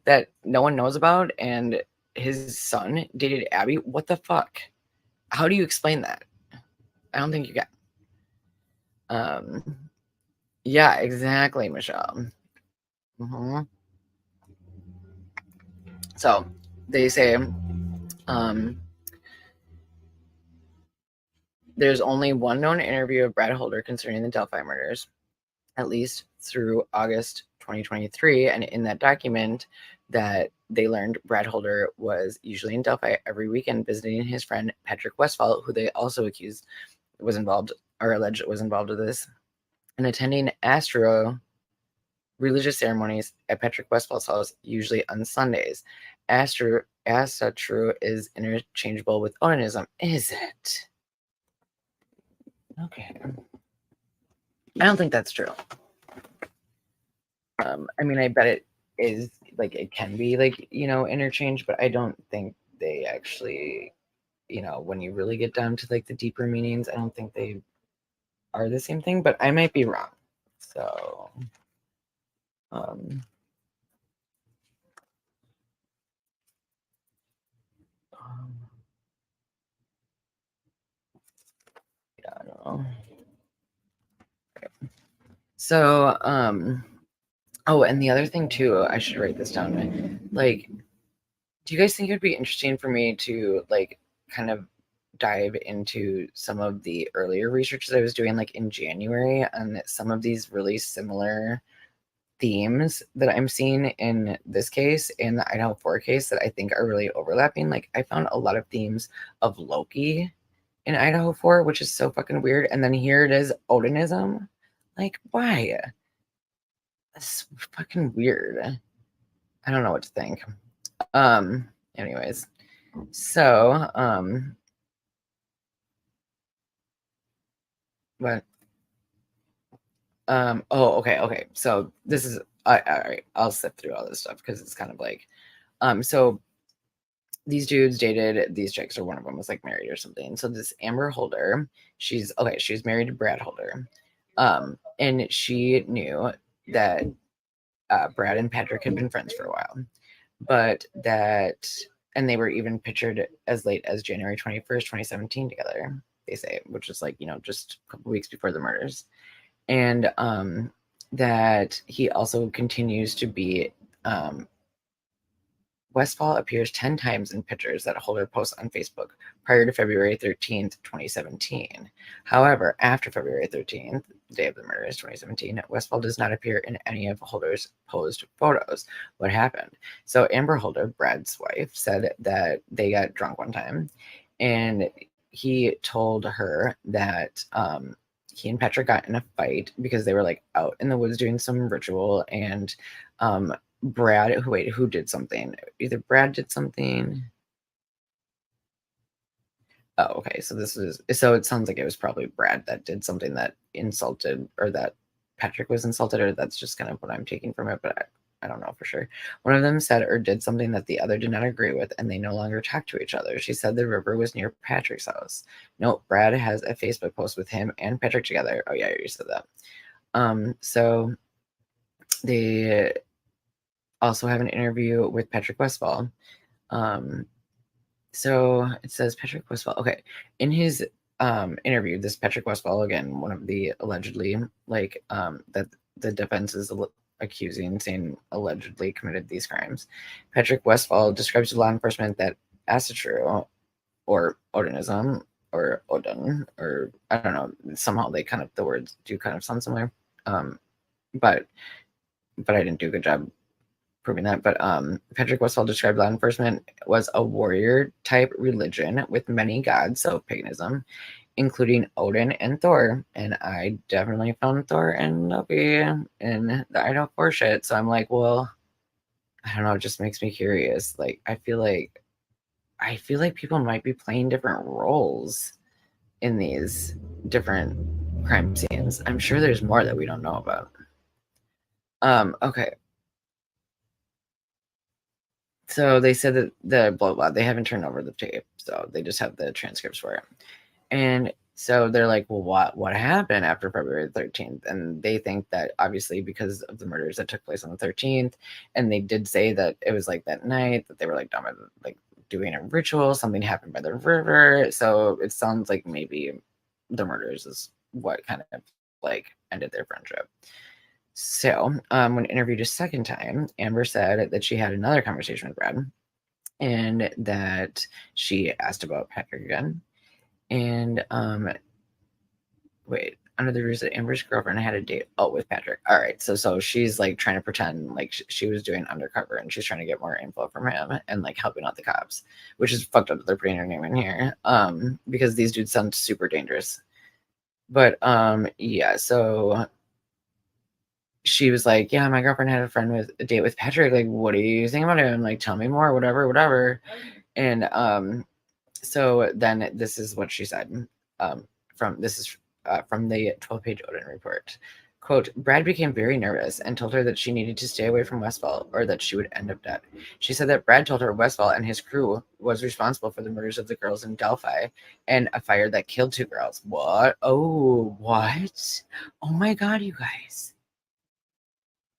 that no one knows about, and his son dated Abby. What the fuck? How do you explain that? I don't think you can. Yeah, exactly, Michelle. So they say there's only one known interview of Brad Holder concerning the Delphi murders, at least through August 2023. And in that document, that they learned Brad Holder was usually in Delphi every weekend visiting his friend Patrick Westphal, who they also accused was involved, or alleged was involved with this, and attending religious ceremonies at Patrick Westphal's house, usually on Sundays. Asatru is interchangeable with Odinism. Is it? Okay. I don't think that's true. I mean, I bet it is, like, it can be, like, you know, interchange, but I don't think they actually, you know, when you really get down to like the deeper meanings, I don't think they are the same thing, but I might be wrong. So, yeah, I don't know. So, oh, and the other thing too, I should write this down. Like, do you guys think it would be interesting for me to like kind of dive into some of the earlier research that I was doing like in January on some of these really similar themes that I'm seeing in this case and the Idaho 4 case that I think are really overlapping. Like I found a lot of themes of Loki in Idaho 4, which is so fucking weird. And then here it is, Odinism. Like, why? That's fucking weird. I don't know what to think. Anyways. So, but oh, okay. So this is all right. I'll sift through all this stuff because it's kind of like so these dudes dated these chicks, or one of them was like married or something. So this Amber Holder, she's married to Brad Holder. And she knew that Brad and Patrick had been friends for a while, but that, and they were even pictured as late as January 21st, 2017 together, they say, which is like, just a couple weeks before the murders. And that he also continues to be Westfall appears 10 times in pictures that Holder posts on Facebook prior to February 13th, 2017. However, after February 13th, the day of the murders, 2017, Westfall does not appear in any of Holder's posed photos. What happened? So Amber Holder, Brad's wife, said that they got drunk one time, and he told her that he and Patrick got in a fight because they were like out in the woods doing some ritual, and Brad, who did something? Either Brad did something. Oh, okay. So it sounds like it was probably Brad that did something that insulted, or that Patrick was insulted, or that's just kind of what I'm taking from it, but I don't know for sure. One of them said or did something that the other did not agree with, and they no longer talked to each other. She said the river was near Patrick's house. No, Brad has a Facebook post with him and Patrick together. Oh yeah, you said that. So they also have an interview with Patrick Westfall. So it says Patrick Westfall. Okay. In his interview, this Patrick Westfall, again, one of the allegedly, that the defense is accusing, saying allegedly committed these crimes. Patrick Westfall describes to law enforcement that Asatru, or Odinism, or Odin, or I don't know, somehow the words do kind of sound similar. But I didn't do a good job proving that. But Patrick Westphal described law enforcement was a warrior type religion with many gods, so paganism, including Odin and Thor. And I definitely found Thor and Loki in the Idaho 4 shit. So I'm like, well, I don't know, it just makes me curious. Like I feel like people might be playing different roles in these different crime scenes. I'm sure there's more that we don't know about. Okay. So they said that the blah blah, they haven't turned over the tape, so they just have the transcripts for it. And so they're like, well, what happened after February 13th? And they think that obviously because of the murders that took place on the 13th, and they did say that it was like that night that they were like done with like doing a ritual, something happened by the river. So it sounds like maybe the murders is what kind of like ended their friendship. So, when interviewed a second time, Amber said that she had another conversation with Brad, and that she asked about Patrick again. And wait, under the ruse that Amber's girlfriend had a date with Patrick. All right, so she's like trying to pretend like she was doing undercover, and she's trying to get more info from him and like helping out the cops, which is fucked up that they're putting her name in here, because these dudes sound super dangerous. But yeah, so she was like, yeah, my girlfriend had a date with Patrick. Like, what do you think about him? Like, tell me more, whatever. And so then this is what she said. From the 12-page Odin report. Quote, Brad became very nervous and told her that she needed to stay away from Westfall or that she would end up dead. She said that Brad told her Westfall and his crew was responsible for the murders of the girls in Delphi and a fire that killed 2 girls. What? Oh, what? Oh my God, you guys.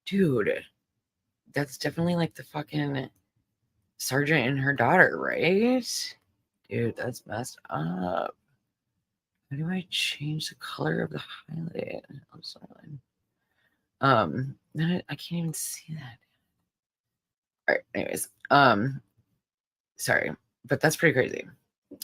Dude, that's definitely like the fucking sergeant and her daughter, right? Dude, that's messed up. How do I change the color of the highlight? I'm sorry. I can't even see that. All right, anyways. Sorry, but that's pretty crazy.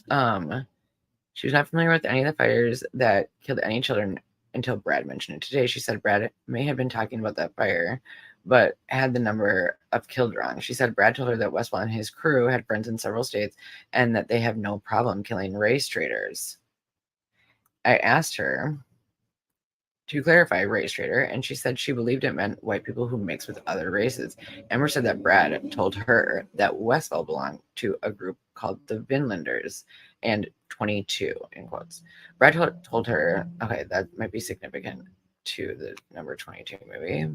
She was not familiar with any of the fires that killed any children until Brad mentioned it today. She said Brad may have been talking about that fire, but had the number of killed wrong. She said Brad told her that Westfall and his crew had friends in several states and that they have no problem killing race traitors. I asked her to clarify race traitor, and she said she believed it meant white people who mix with other races. Emmer said that Brad told her that Westfall belonged to a group called the Vinlanders and 22, in quotes. Brad told her, okay, that might be significant to the number 22 movie.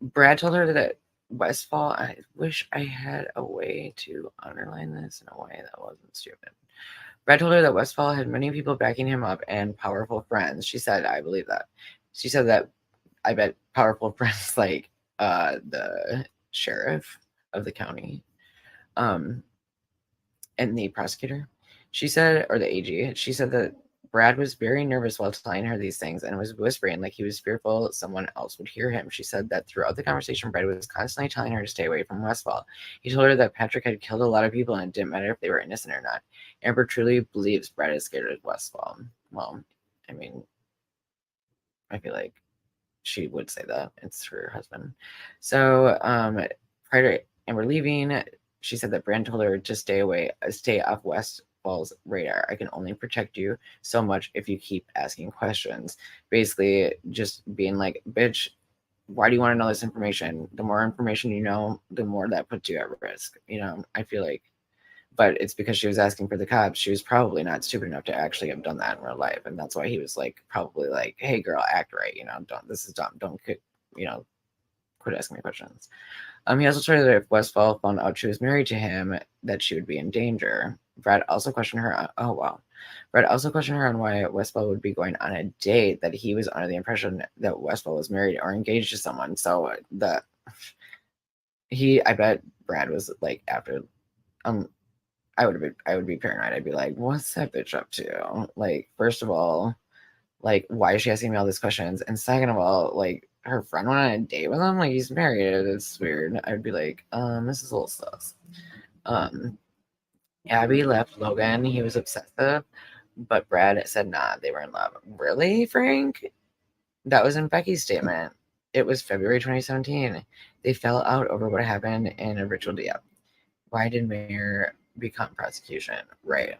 Brad told her that Westfall, I wish I had a way to underline this in a way that wasn't stupid. Brad told her that Westfall had many people backing him up and powerful friends. She said, I believe that. She said that I bet powerful friends like the sheriff of the county and the prosecutor. She said, or the AG, she said that Brad was very nervous while telling her these things and was whispering like he was fearful someone else would hear him. She said that throughout the conversation, Brad was constantly telling her to stay away from Westfall. He told her that Patrick had killed a lot of people and it didn't matter if they were innocent or not. Amber truly believes Brad is scared of Westfall. Well, I mean, I feel like she would say that. It's her husband. So prior to Amber leaving, she said that Brad told her to stay off Westfall's radar. I can only protect you so much if you keep asking questions. Basically, just being like, bitch, why do you want to know this information? The more information you know, the more that puts you at risk. I feel like, but it's because she was asking for the cops. She was probably not stupid enough to actually have done that in real life. And that's why he was like, probably like, hey girl, act right. This is dumb. Don't, quit asking me questions. He also told her that if Westfall found out she was married to him, that she would be in danger. Brad also questioned her. Brad also questioned her on why Westfall would be going on a date that he was under the impression that Westfall was married or engaged to someone. So I bet Brad was like after, I would be paranoid. I'd be like, what's that bitch up to? Like, first of all, like, why is she asking me all these questions? And second of all, like, her friend went on a date with him, like he's married. It's weird. I'd be like, this is a little sus. Abby left Logan. He was obsessive, but Brad said nah, they were in love. Really, Frank? That was in Becky's statement. It was February 2017. They fell out over what happened in a ritual DM. Why did Mayor become prosecution? Right.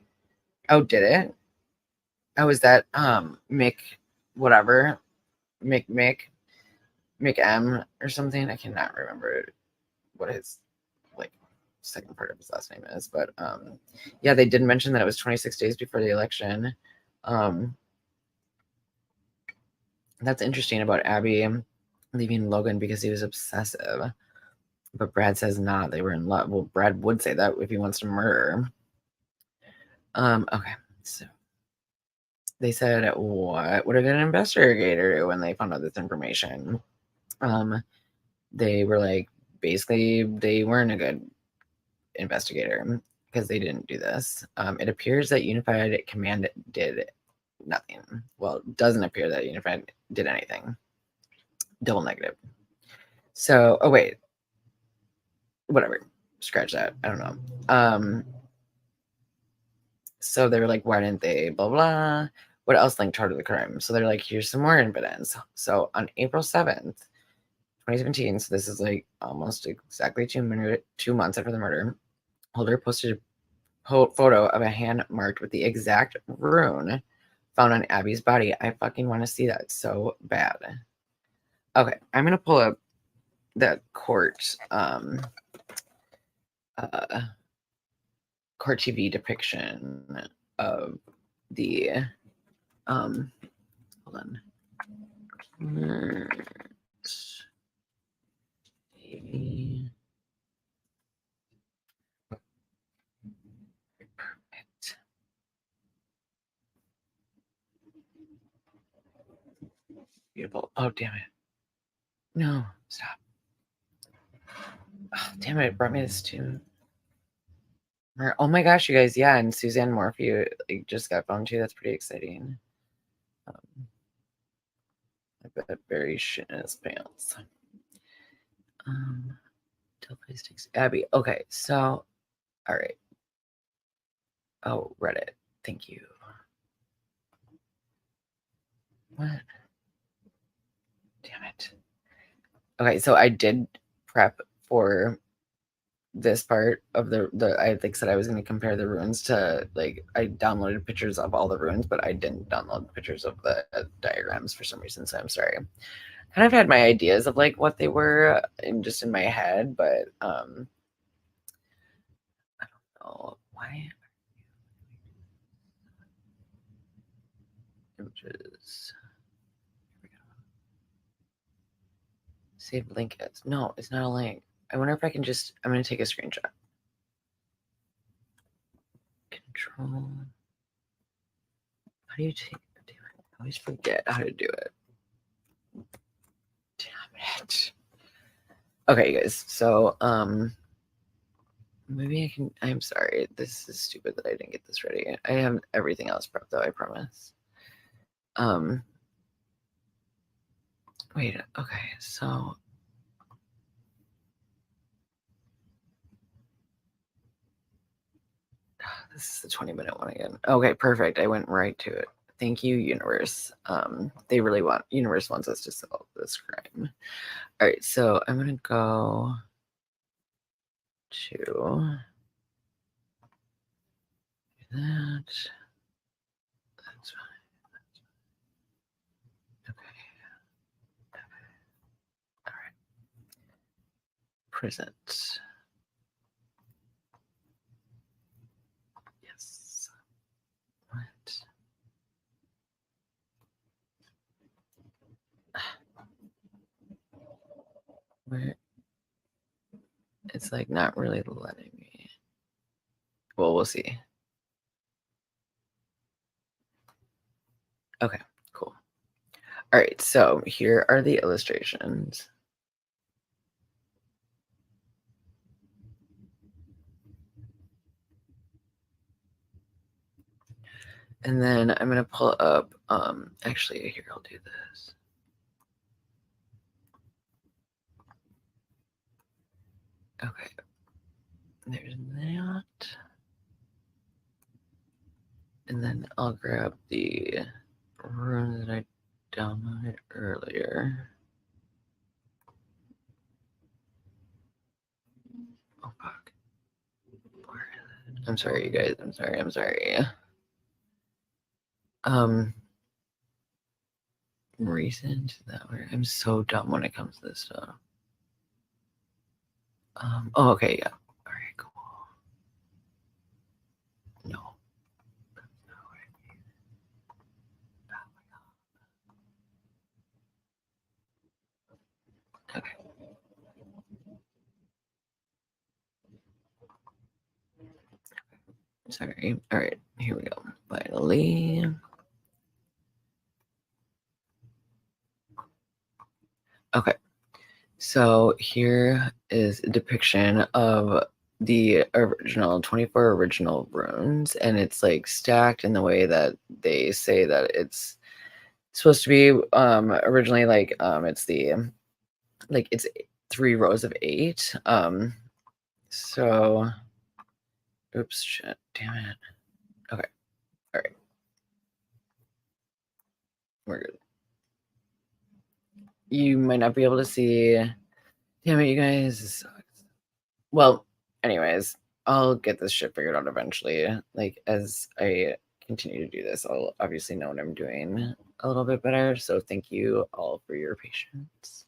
Oh, did it? Oh, is that Mick whatever? Mick M or something? I cannot remember what his like second part of his last name is, but yeah, they did mention that it was 26 days before the election. That's interesting about Abby leaving Logan because he was obsessive. But Brad says nah, they were in love. Well, Brad would say that if he wants to murder. Okay, so they said, what would an investigator do when they found out this information? They were like, basically, they weren't a good investigator because they didn't do this. It appears that Unified Command did nothing. Well, it doesn't appear that Unified did anything. Double negative. So, oh wait, whatever. Scratch that. I don't know. So they were like, why didn't they? Blah blah. What else linked her to the crime? So they're like, here's some more evidence. So on April 7th, 2017, so this is like almost exactly 2 months after the murder, Holder posted a photo of a hand marked with the exact rune found on Abby's body. I fucking want to see that so bad. Okay, I'm gonna pull up that court court TV depiction of the hold on. Perfect. Beautiful. Oh, damn it. No, stop. Oh, damn it. It brought me this too. Oh my gosh, you guys. Yeah, and Suzanne Morphew just got phone too. That's pretty exciting. I bet Barry shit in his pants. Delphi takes Abby. Okay, so all right. Oh, Reddit. Thank you. What? Damn it. Okay, so I did prep for this part of the I like said I was going to compare the runes to, like, I downloaded pictures of all the runes, but I didn't download pictures of the diagrams for some reason, so I'm sorry. Kind of had my ideas of like what they were just in my head, but I don't know why. Images. Save link as. No, it's not a link. I wonder if I can just. I'm going to take a screenshot. Control. How do you take? Damn it, I always forget how to do it. Damn it. Okay, you guys. So maybe I can. I'm sorry. This is stupid that I didn't get this ready. I have everything else prepped though. I promise. Wait. Okay. So. This is the 20-minute one again. Okay, perfect. I went right to it. Thank you, universe. They really want, universe wants us to solve this crime. All right, so I'm gonna go to that. That's fine. Okay. All right. Present. Yes. What? Where? It's like not really letting me. Well, we'll see. Okay, cool. All right, so here are the illustrations. And then I'm gonna pull up, actually here, I'll do this. Okay, there's that. And then I'll grab the rune that I downloaded earlier. Oh, fuck. Where is it? I'm sorry, you guys. I'm sorry. Recent? That word? I'm so dumb when it comes to this stuff. Oh, okay, yeah. All right, cool. No. Okay. Sorry. All right, here we go. Finally. Okay. So here is a depiction of the original 24 original runes, and it's like stacked in the way that they say that it's supposed to be originally, like it's the like it's 3 rows of 8. So oops, shit, damn it. Okay. All right. We're good. You might not be able to see. Damn it, you guys. This sucks. Well, anyways, I'll get this shit figured out eventually. Like, as I continue to do this, I'll obviously know what I'm doing a little bit better. So thank you all for your patience.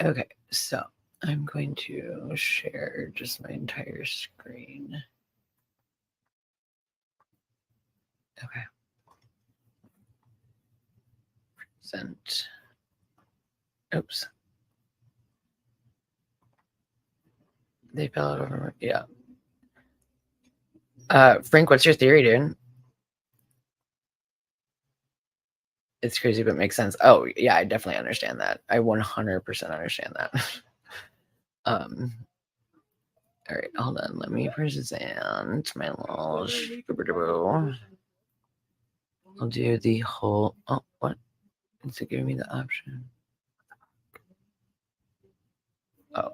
Okay, so I'm going to share just my entire screen. Okay. Present. Oops. They fell out over. Yeah. Frank, what's your theory, dude? It's crazy, but it makes sense. Oh, yeah, I definitely understand that. I 100% understand that. All right, hold on. Let me present my little. I'll do the whole. Oh, what? Is it giving me the option? Oh.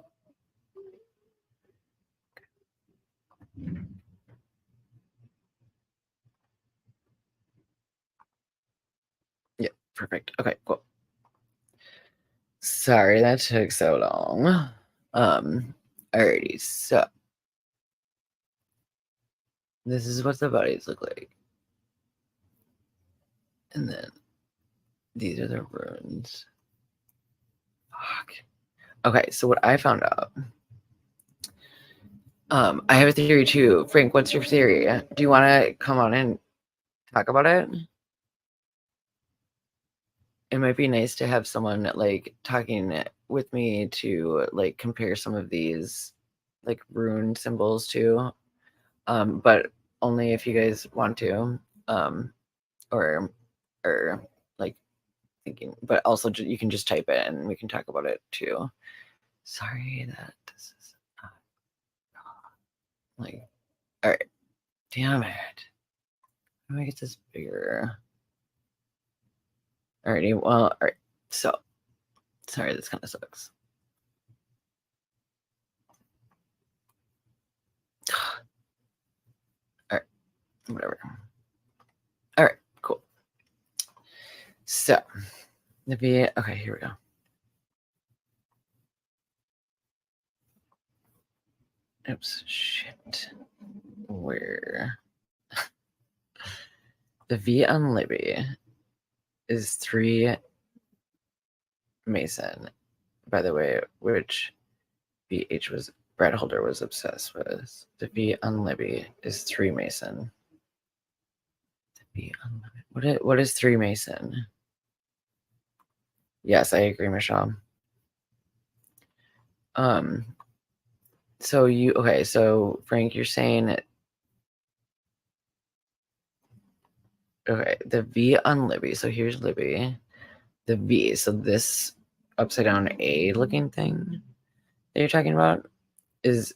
Perfect. Okay, cool. Sorry that took so long. Alrighty, so this is what the bodies look like. And then these are the runes. Fuck. Okay, so what I found out. I have a theory too. Frank, what's your theory? Do you want to come on and talk about it? It might be nice to have someone like talking with me to like compare some of these like rune symbols too. But only if you guys want to. Or like thinking, but also you can just type it and we can talk about it too. Sorry that this is like, all right, damn it. How do I get this bigger? Alrighty, well, all right, so sorry, this kind of sucks. All right, whatever. All right, cool. So the V, okay, here we go. Oops, shit. Where? The V on Libby is 3 Mason, by the way, which BH was Brad Holder was obsessed with. The V on Libby is 3 Mason. The V on Libby. What is 3 Mason? Yes, I agree, Michelle. So okay, so Frank, you're saying it. Okay, the V on Libby. So here's Libby. The V. So this upside down A looking thing that you're talking about is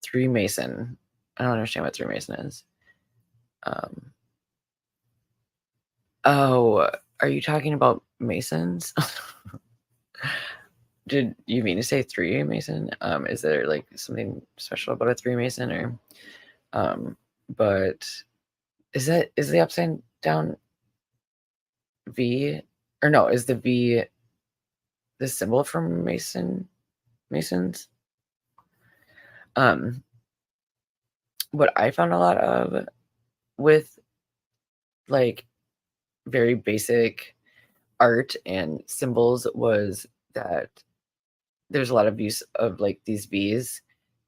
3 Mason. I don't understand what 3 Mason is. Oh, are you talking about Masons? Did you mean to say 3 Mason? Is there like something special about a 3 Mason or but is the upside down V, or no, is the V the symbol for Masons? What I found a lot of with like very basic art and symbols was that there's a lot of use of like these V's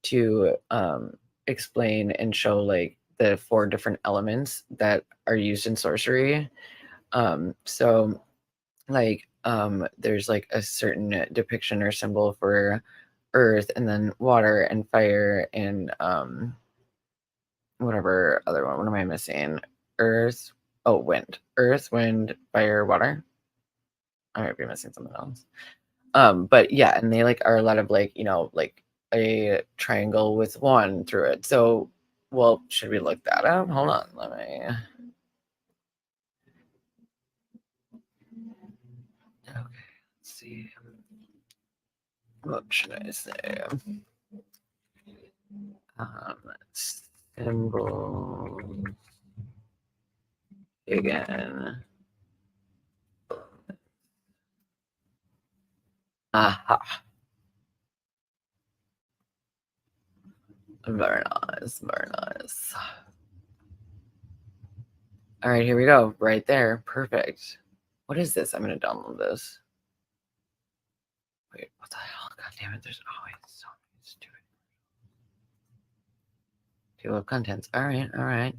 to explain and show like the 4 different elements that are used in sorcery. So like there's like a certain depiction or symbol for earth, and then water and fire, and whatever other one. What am I missing? Earth. Oh, wind. Earth, wind, fire, water. I might be missing something else. But yeah, and they like are a lot of like, like a triangle with 1 through it. So, well, should we look that up? Hold on, let me. Okay, let's see. What should I say? Symbol again. Aha. Very nice, very nice. All right, here we go. Right there. Perfect. What is this? I'm going to download this. Wait, what the hell? God damn it. There's always so many stupid. Table of contents. All right, all right.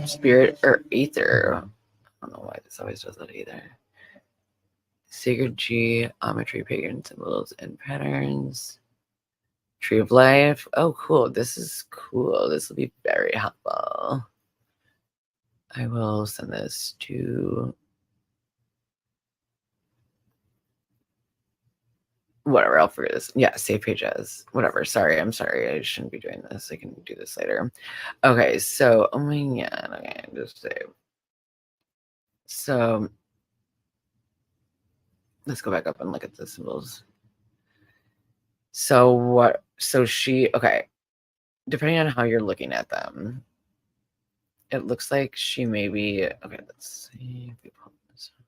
Spirit or ether. I don't know why this always does that either. Sacred geometry, pagan symbols and patterns. Tree of life. Oh, cool. This is cool. This will be very helpful. I will send this to whatever. I'll forget this. Yeah, save pages. Whatever. Sorry. I'm sorry. I shouldn't be doing this. I can do this later. Okay. So, oh my God. Okay. Just save. So, let's go back up and look at the symbols. So, what? So, okay. Depending on how you're looking at them, it looks like she may be, okay, let's see if we pull this up.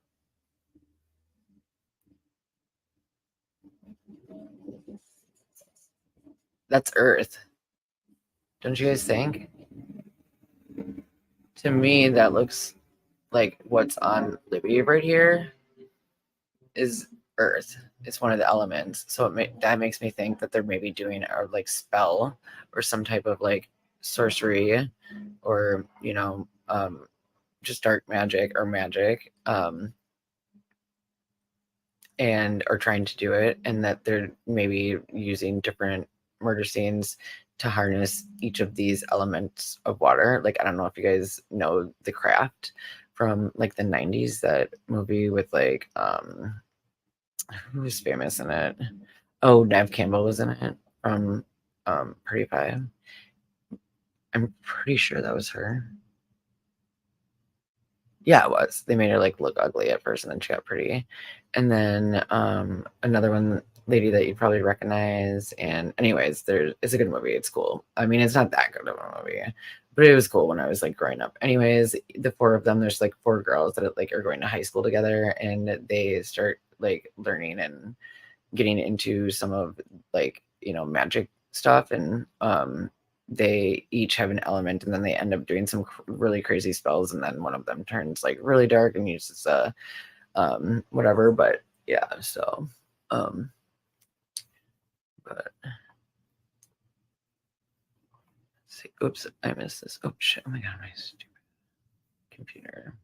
That's Earth. Don't you guys think? To me, that looks like what's on Libby right here is Earth. It's one of the elements. So that makes me think that they're maybe doing a like spell or some type of like sorcery or, just dark magic or magic, and are trying to do it, and that they're maybe using different murder scenes to harness each of these elements of water. Like, I don't know if you guys know The Craft from like the 90s, that movie with like who was famous in it? Oh, Nev Campbell was in it from Party Pie. I'm pretty sure that was her. Yeah, it was. They made her like look ugly at first, and then she got pretty. And then another one, lady that you probably recognize. And anyways, it's a good movie. It's cool. I mean, it's not that good of a movie, but it was cool when I was like growing up. Anyways, the four of them, there's like four girls that like are going to high school together, and they start like learning and getting into some of like magic stuff, and they each have an element, and then they end up doing some really crazy spells, and then one of them turns like really dark and uses whatever. But yeah, so but see, oops, I missed this. Oh shit, oh my god, my stupid computer.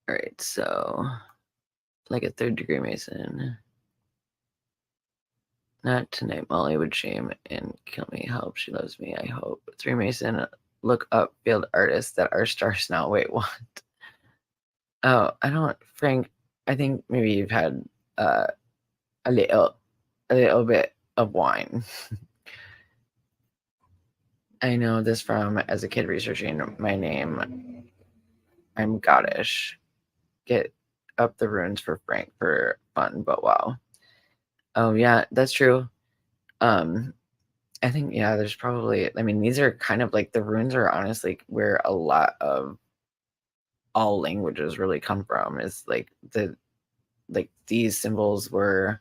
All right, so like a third degree Mason. Not tonight. Molly would shame and kill me. Help. She loves me. I hope. 3 Mason. Look up field artists that are stars now. Wait, what? Oh, I don't, Frank. I think maybe you've had uh, a little, bit of wine. I know this from as a kid researching my name. I'm Goddish. Get up the runes for Frank for fun, but wow. Oh yeah, that's true. I think, yeah, there's probably, I mean, these are kind of like the runes are honestly where a lot of all languages really come from, is like these symbols were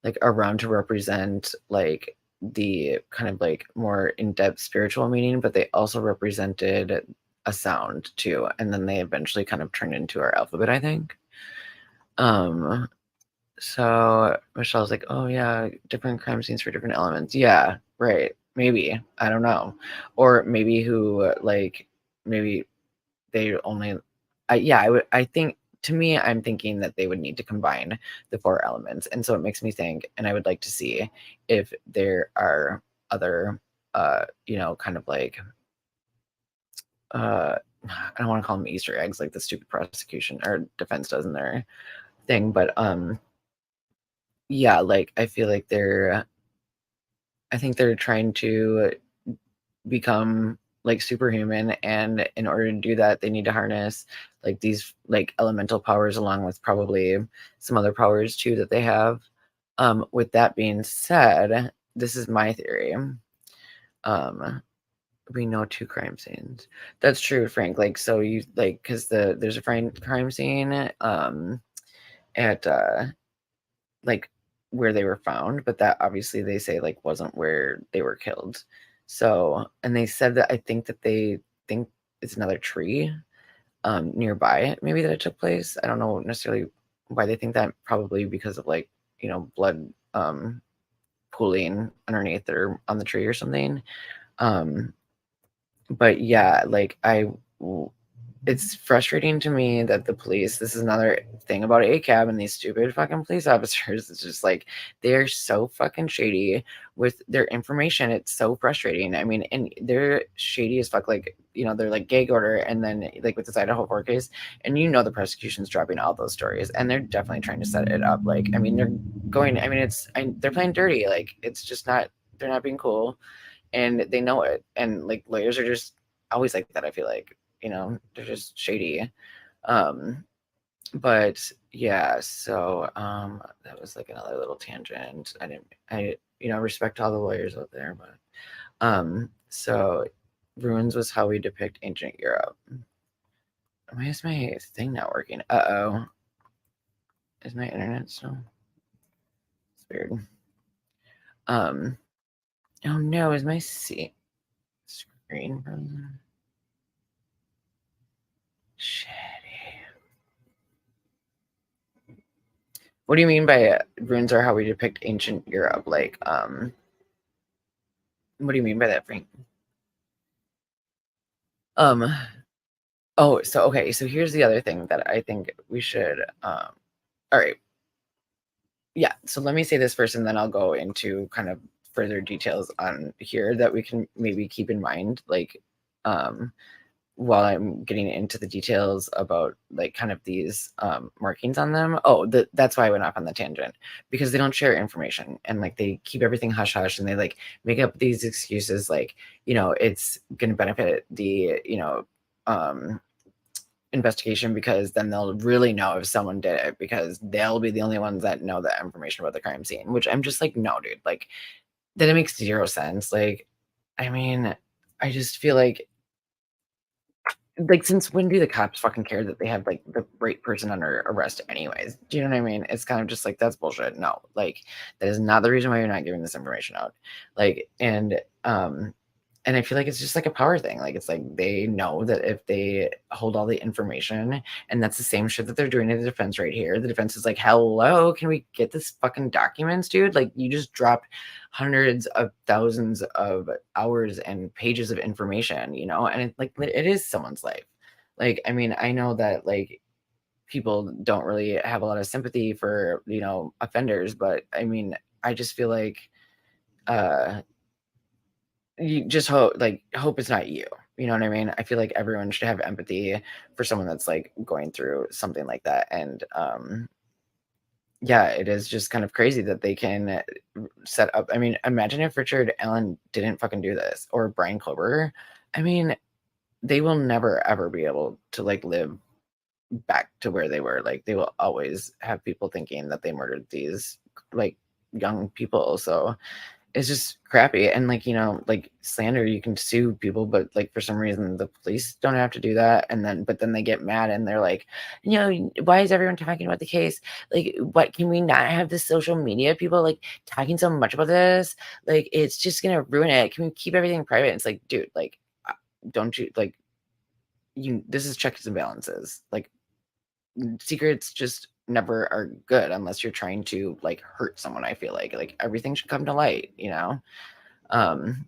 like around to represent like the kind of like more in-depth spiritual meaning, but they also represented a sound too. And then they eventually kind of turned into our alphabet, I think. So Michelle's like, oh yeah, different crime scenes for different elements. Yeah, right. Maybe. I don't know. Or maybe maybe they only, I think, to me, I'm thinking that they would need to combine the four elements. And so it makes me think, and I would like to see if there are other, kind of like, I don't want to call them Easter eggs like the stupid prosecution or defense does in their thing, but yeah, like I feel like I think they're trying to become like superhuman, and in order to do that, they need to harness like these like elemental powers along with probably some other powers too that they have. With that being said, this is my theory. We know 2 crime scenes. That's true, Frank. Like, so you like, because there's a crime scene at like where they were found, but that obviously they say like wasn't where they were killed. So, and they said that I think that they think it's another tree nearby, maybe, that it took place. I don't know necessarily why they think that, probably because of like, blood pooling underneath or on the tree or something. Um, but yeah, like it's frustrating to me that the police, this is another thing about ACAB and these stupid fucking police officers. It's just like they're so fucking shady with their information. It's so frustrating. I mean, and they're shady as fuck. Like, they're like gag order, and then like with this Idaho 4 case, and the prosecution's dropping all those stories, and they're definitely trying to set it up. Like, I mean, they're going, I mean, they're playing dirty. Like, it's just not, they're not being cool, and they know it. And like lawyers are just always like that, I feel like. They're just shady. But yeah, so that was like another little tangent. I respect all the lawyers out there, but so runes was how we depict ancient Europe. Why is my thing not working? Uh-oh. Is my internet still? It's weird. Oh no, is my screen frozen? Shitty. What do you mean by runes are how we depict ancient Europe? Like, what do you mean by that, Frank? Um, oh, so okay, so here's the other thing that I think we should, all right. Yeah, so let me say this first, and then I'll go into kind of further details on here that we can maybe keep in mind, like, while I'm getting into the details about like kind of these markings on them. Oh, that's why I went off on the tangent, because they don't share information and like they keep everything hush hush, and they like make up these excuses like, it's going to benefit the, investigation, because then they'll really know if someone did it, because they'll be the only ones that know the information about the crime scene, which I'm just like, no, dude, like that makes zero sense. Like, I mean, I just feel like since when do the cops fucking care that they have like the right person under arrest anyways? Do you know what I mean? It's kind of just like, that's bullshit. No, like that is not the reason why you're not giving this information out. Like, and I feel like it's just like a power thing. Like it's like they know that if they hold all the information, and that's the same shit that they're doing to the defense right here. The defense is like, hello, can we get this fucking documents, dude? Like you just dropped hundreds of thousands of hours and pages of information, and it is someone's life. Like, I mean, I know that like people don't really have a lot of sympathy for, offenders, but I mean, I just feel like uh you just hope it's not you. You know what I mean? I feel like everyone should have empathy for someone that's like going through something like that. And yeah, it is just kind of crazy that they can set up. I mean, imagine if Richard Allen didn't fucking do this, or Brian Clover. I mean, they will never ever be able to like live back to where they were. Like they will always have people thinking that they murdered these like young people. So it's just crappy. And like, like slander, you can sue people, but like for some reason the police don't have to do that. And then but then they get mad and they're like, why is everyone talking about the case? Like, what, can we not have the social media people like talking so much about this? Like it's just gonna ruin it. Can we keep everything private? It's like, dude, like don't you like you this is checks and balances. Like secrets just never are good unless you're trying to like hurt someone. I feel like everything should come to light. um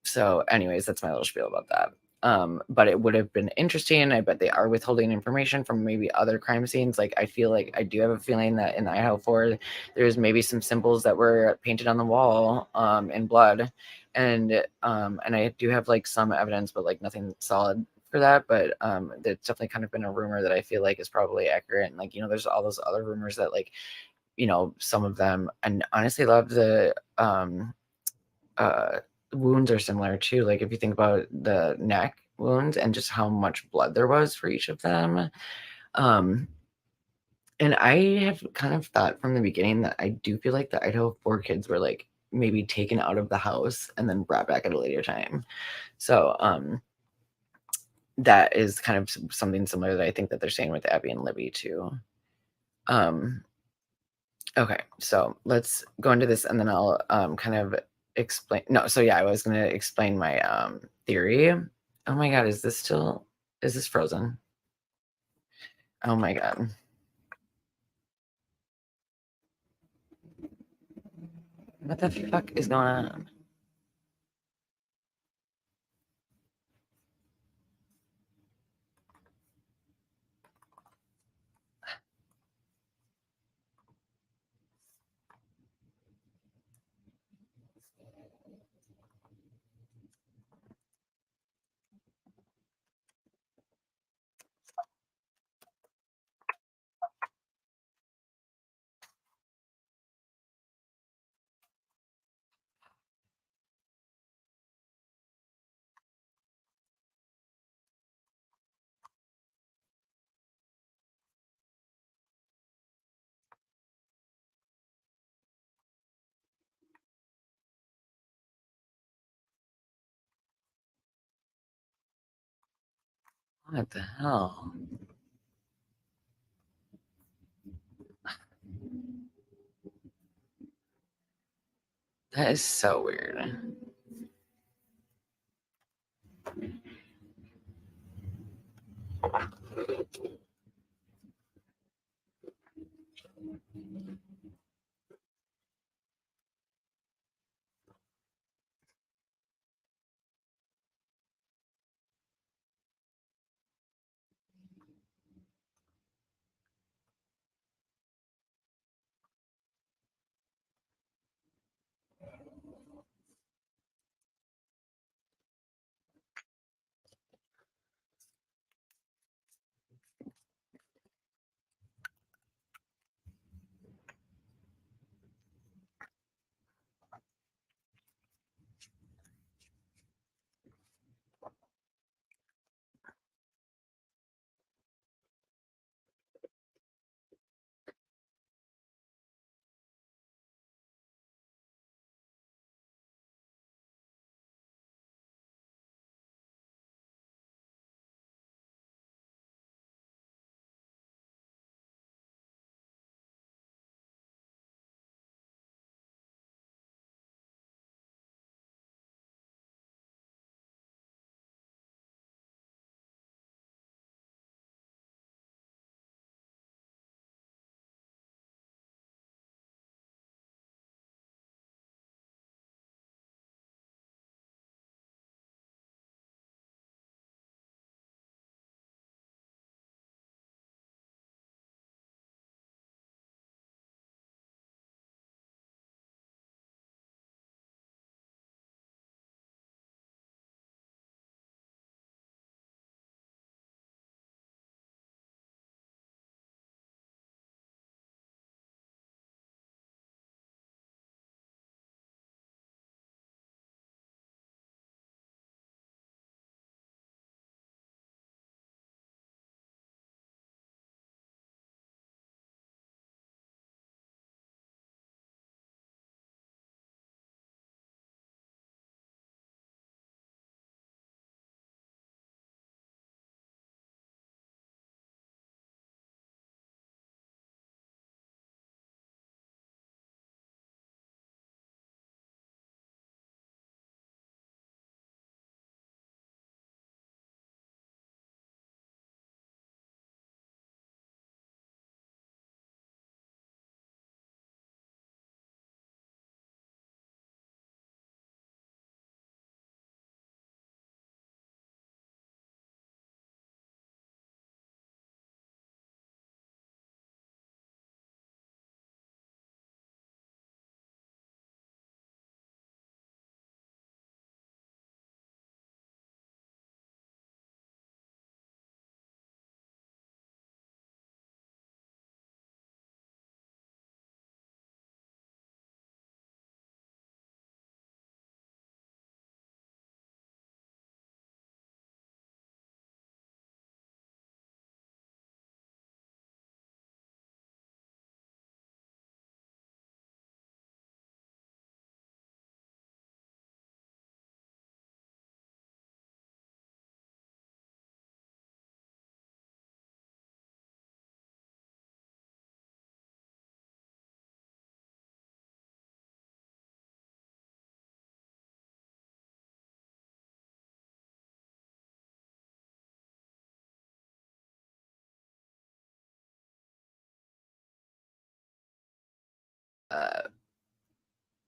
so anyways, that's my little spiel about that. But it would have been interesting. I bet they are withholding information from maybe other crime scenes. Like I feel like I do have a feeling that in Idaho 4 there's maybe some symbols that were painted on the wall in blood. And I do have like some evidence, but like nothing solid for that. But there's definitely kind of been a rumor that I feel like is probably accurate. And like, there's all those other rumors that like, some of them, and honestly love the uh, wounds are similar too. Like if you think about the neck wounds and just how much blood there was for each of them. Um, and I have kind of thought from the beginning that I do feel like the Idaho 4 kids were like maybe taken out of the house and then brought back at a later time. So that is kind of something similar that I think that they're saying with Abby and Libby too. Um, Okay, so let's go into this and then I'll kind of explain. No, so yeah, I was going to explain my theory. Oh my God, is this frozen? Oh my God. What the fuck is going on? What the hell? That is so weird.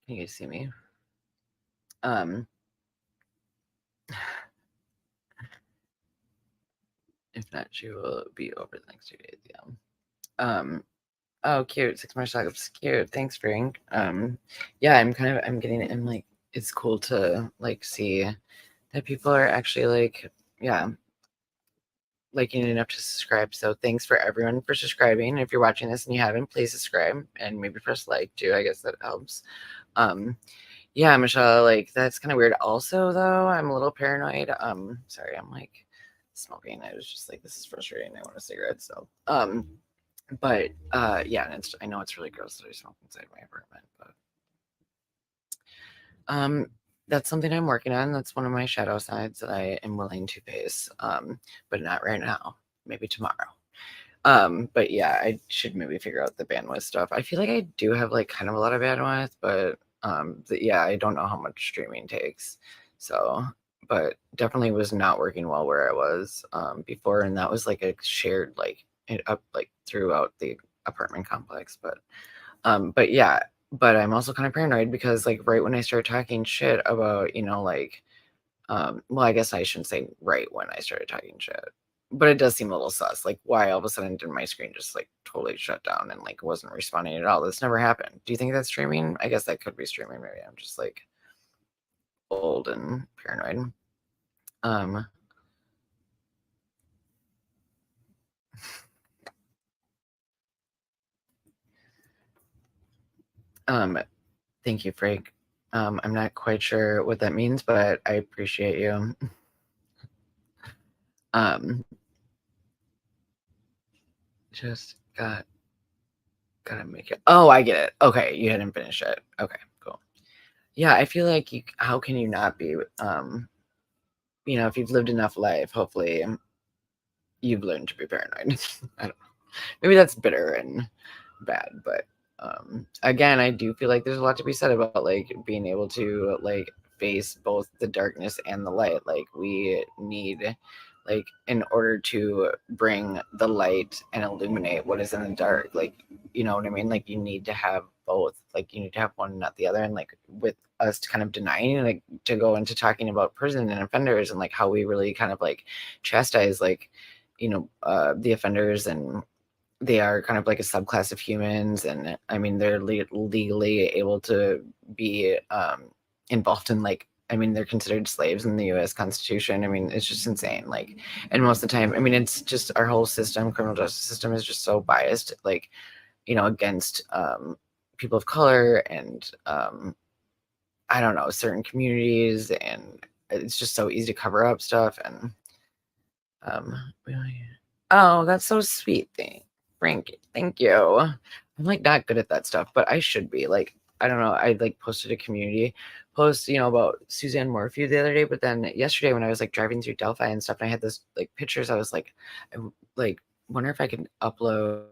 Can you see me? If not, she will be over the next 2 days. Yeah. Oh, cute. 6 more seconds. Cute. Thanks, Frank. Yeah, I'm getting it. I'm like, it's cool to like see that people are actually like, yeah, liking enough to subscribe. So thanks for everyone for subscribing. If you're watching this and you haven't, please subscribe and maybe press like too. I guess that helps. Yeah, Michelle, like that's kind of weird. Also, though, I'm a little paranoid. Sorry, I'm like smoking. I was just like, this is frustrating. I want a cigarette. So, but yeah, and I know it's really gross that I smoke inside my apartment, but that's something I'm working on. That's one of my shadow sides that I am willing to face, but not right now. Maybe tomorrow. But yeah, I should maybe figure out the bandwidth stuff. I feel like I do have like kind of a lot of bandwidth, but yeah, I don't know how much streaming takes. So, but definitely was not working well where I was before, and that was like a shared like it up like throughout the apartment complex. But yeah, but I'm also kind of paranoid because like right when I start talking shit about, like well, I guess I shouldn't say right when I started talking shit, but it does seem a little sus. Like, why all of a sudden did my screen just like totally shut down and like wasn't responding at all? This never happened. Do you think that's streaming? I guess that could be streaming. Maybe I'm just like old and paranoid. Um, Thank you, Frank. I'm not quite sure what that means, but I appreciate you. Um, just gotta make it. Oh, I get it. Okay, you didn't finish it. Okay, cool. Yeah, I feel like how can you not be, if you've lived enough life, hopefully you've learned to be paranoid. I don't know. Maybe that's bitter and bad, but again, I do feel like there's a lot to be said about like being able to like face both the darkness and the light. Like we need like in order to bring the light and illuminate what is in the dark, like you know what I mean? Like you need to have both. Like you need to have one, not the other. And like with us kind of denying, like to go into talking about prison and offenders and like how we really kind of like chastise like the offenders, and they are kind of like a subclass of humans, and I mean they're legally able to be involved in like, I mean they're considered slaves in the US Constitution. I mean it's just insane. Like, and most of the time, I mean it's just our whole system, criminal justice system is just so biased, like against people of color and I don't know, certain communities, and it's just so easy to cover up stuff. And really, oh, that's so sweet. Frank, thank you. I'm like not good at that stuff, but I should be. Like, I don't know. I like posted a community post, about Suzanne Morphew the other day, but then yesterday when I was like driving through Delphi and stuff, and I had this like pictures, I was like, I like wonder if I can upload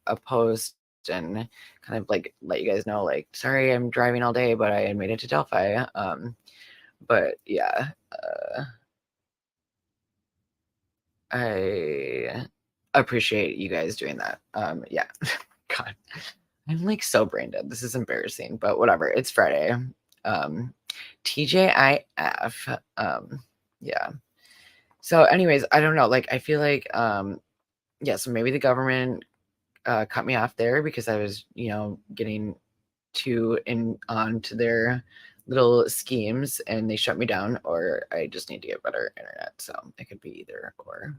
a post and kind of like let you guys know, like, sorry, I'm driving all day, but I made it to Delphi. But yeah, I appreciate you guys doing that. Yeah. God, I'm like so brain dead. This is embarrassing, but whatever. It's Friday. Um, TJIF. Yeah. So, anyways, I don't know. Like, I feel like, yeah. So maybe the government cut me off there because I was, getting too in onto their little schemes, and they shut me down, or I just need to get better internet. So it could be either or.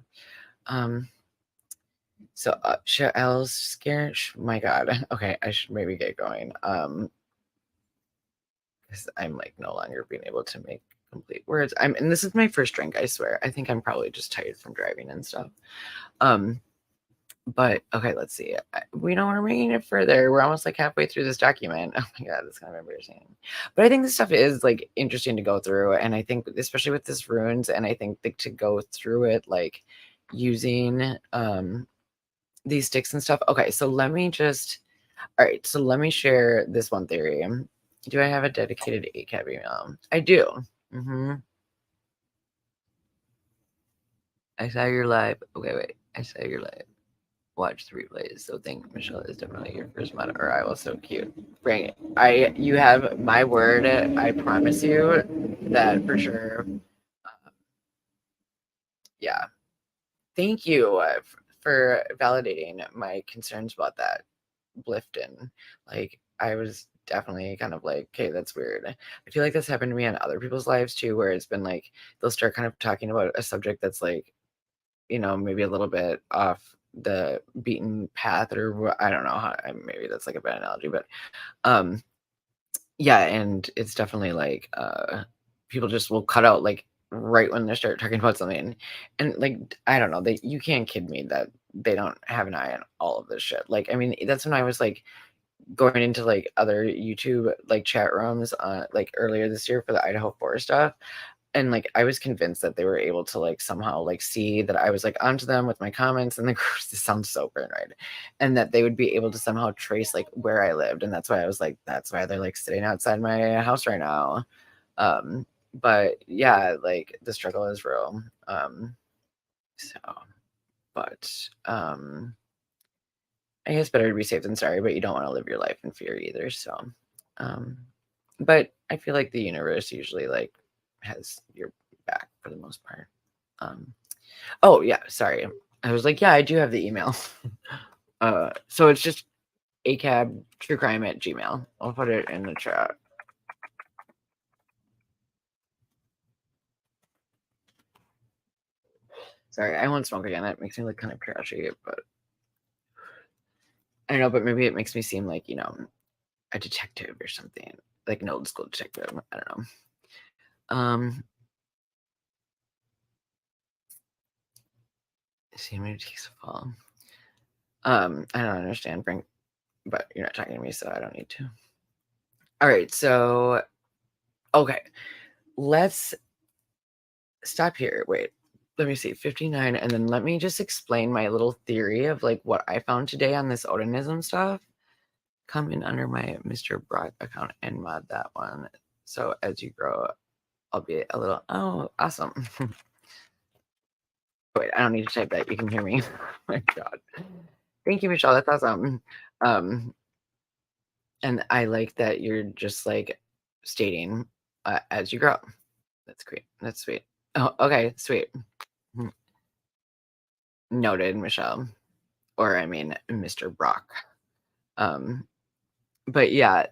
Um, so Sha'el's scared. My God. Okay, I should maybe get going. Because I'm like no longer being able to make complete words. And this is my first drink, I swear. I think I'm probably just tired from driving and stuff. But okay, let's see. We know we're making it further. We're almost like halfway through this document. Oh my God, that's kind of embarrassing. But I think this stuff is like interesting to go through. And I think especially with this runes, and I think like, to go through it, like using these sticks and stuff. Okay, so let me just, all right, so let me share this one theory. Do I have a dedicated ACAB email? I do. I saw your live. Okay, wait. I saw your live. Watch the replays. So think Michelle is definitely your first model, or I was so cute. Bring it. You have my word. I promise you that for sure. Yeah. Thank you for validating my concerns about that. Blifton. Like, I was definitely kind of like, okay, that's weird. I feel like that's happened to me in other people's lives too, where it's been like they'll start kind of talking about a subject that's like, maybe a little bit off the beaten path, or I don't know how, maybe that's like a bad analogy, but um yeah, and it's definitely like people just will cut out like right when they start talking about something. And like I don't know, you can't kid me that they don't have an eye on all of this shit. Like I mean, that's when I was like going into like other YouTube like chat rooms like earlier this year for the Idaho 4 stuff. And like I was convinced that they were able to like somehow like see that I was like onto them with my comments and the this sounds so paranoid. And that they would be able to somehow trace like where I lived. And that's why I was like, that's why they're like sitting outside my house right now. But yeah, like the struggle is real. So but I guess better to be safe than sorry, but you don't want to live your life in fear either. So um but I feel like the universe usually like has your back for the most part. Um oh yeah, sorry. I was like, yeah, I do have the email. So it's just ACAB truecrime at Gmail. I'll put it in the chat. Sorry, I won't smoke again. That makes me look kind of trashy, but I don't know, but maybe it makes me seem like, you know, a detective or something. Like an old school detective. I don't know. See how many takes a fall. I don't understand, Frank, but you're not talking to me, so I don't need to. All right, so okay. Let's stop here. Wait. Let me see. 59, and then let me just explain my little theory of like what I found today on this Odinism stuff. Come in under my Mr. Brock account and mod that one. So as you grow, I'll be a little awesome. Wait, I don't need to type that. You can hear me. Oh my God. Thank you, Michelle. That's awesome. And I like that you're just like stating as you grow. That's great. That's sweet. Oh, okay, sweet. Noted, Michelle. Or I mean, Mr. Brock. But yeah,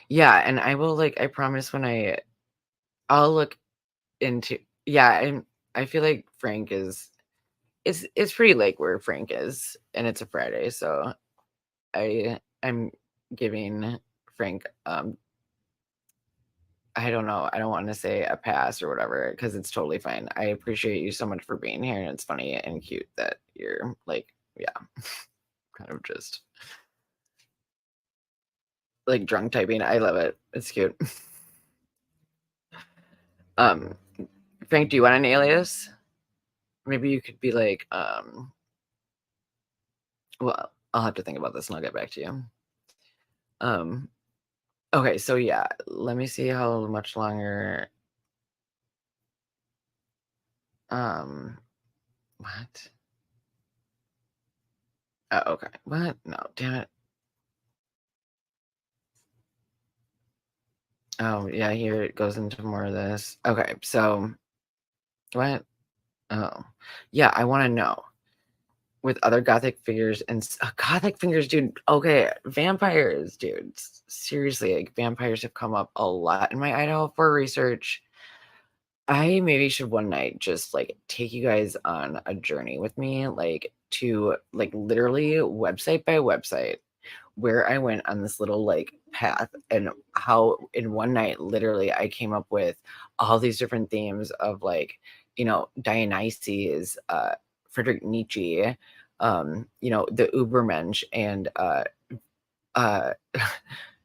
yeah, and I will like, I promise when I'll look into, yeah, and I feel like Frank it's pretty late where Frank is, and it's a Friday, so I'm giving Frank, I don't know, I don't want to say a pass or whatever, because it's totally fine. I appreciate you so much for being here, and it's funny and cute that you're like, yeah, kind of just like drunk typing. I love it. It's cute. Um, Frank, do you want an alias? Maybe you could be like, well, I'll have to think about this and I'll get back to you. Okay, so yeah, let me see how much longer. What? Oh, okay. What? No, damn it. Oh, yeah, here it goes into more of this. Okay, so what? Oh, yeah, I want to know with other gothic figures and gothic figures, dude. Okay, vampires, dude. Seriously, like vampires have come up a lot in my Idaho for research. I maybe should one night just like take you guys on a journey with me, like to like literally website by website where I went on this little like path and how in one night literally I came up with all these different themes of like, you know, Dionysus, Friedrich Nietzsche, you know, the Ubermensch and uh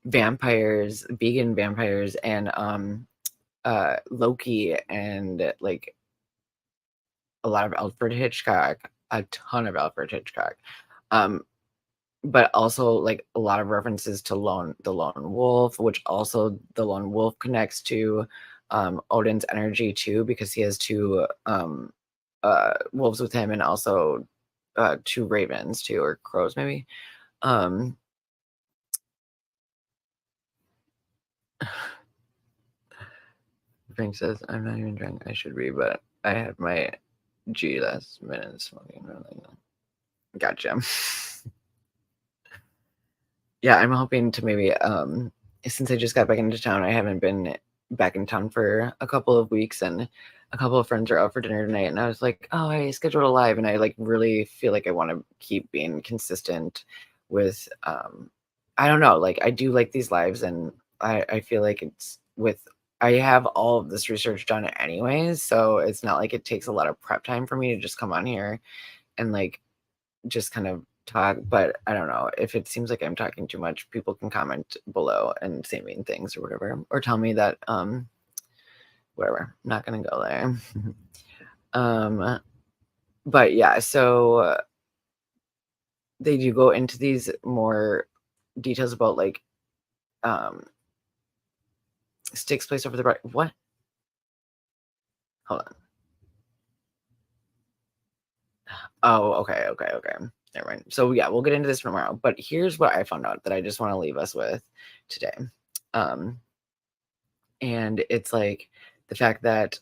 vampires, vegan vampires and Loki and like a lot of Alfred Hitchcock, a ton of Alfred Hitchcock. But also like a lot of references to the lone wolf, which also the lone wolf connects to Odin's energy too, because he has two wolves with him and also two ravens too, or crows maybe. Um Frank says, I'm not even drunk, I should be, but I had my G last minute smoking. Gotcha. Yeah, I'm hoping to maybe since I just got back into town, I haven't been back in town for a couple of weeks and a couple of friends are out for dinner tonight and I was like, oh, I scheduled a live and I like really feel like I want to keep being consistent with I don't know, like I do like these lives and I feel like it's with I have all of this research done anyways, so it's not like it takes a lot of prep time for me to just come on here and like just kind of talk, but I don't know. If it seems like I'm talking too much, people can comment below and say mean things or whatever, or tell me that whatever. I'm not gonna go there. But yeah, so they do go into these more details about like sticks placed over the right. What? Hold on. Oh, okay. Never mind. So yeah, we'll get into this tomorrow. But here's what I found out that I just want to leave us with today. And it's like the fact that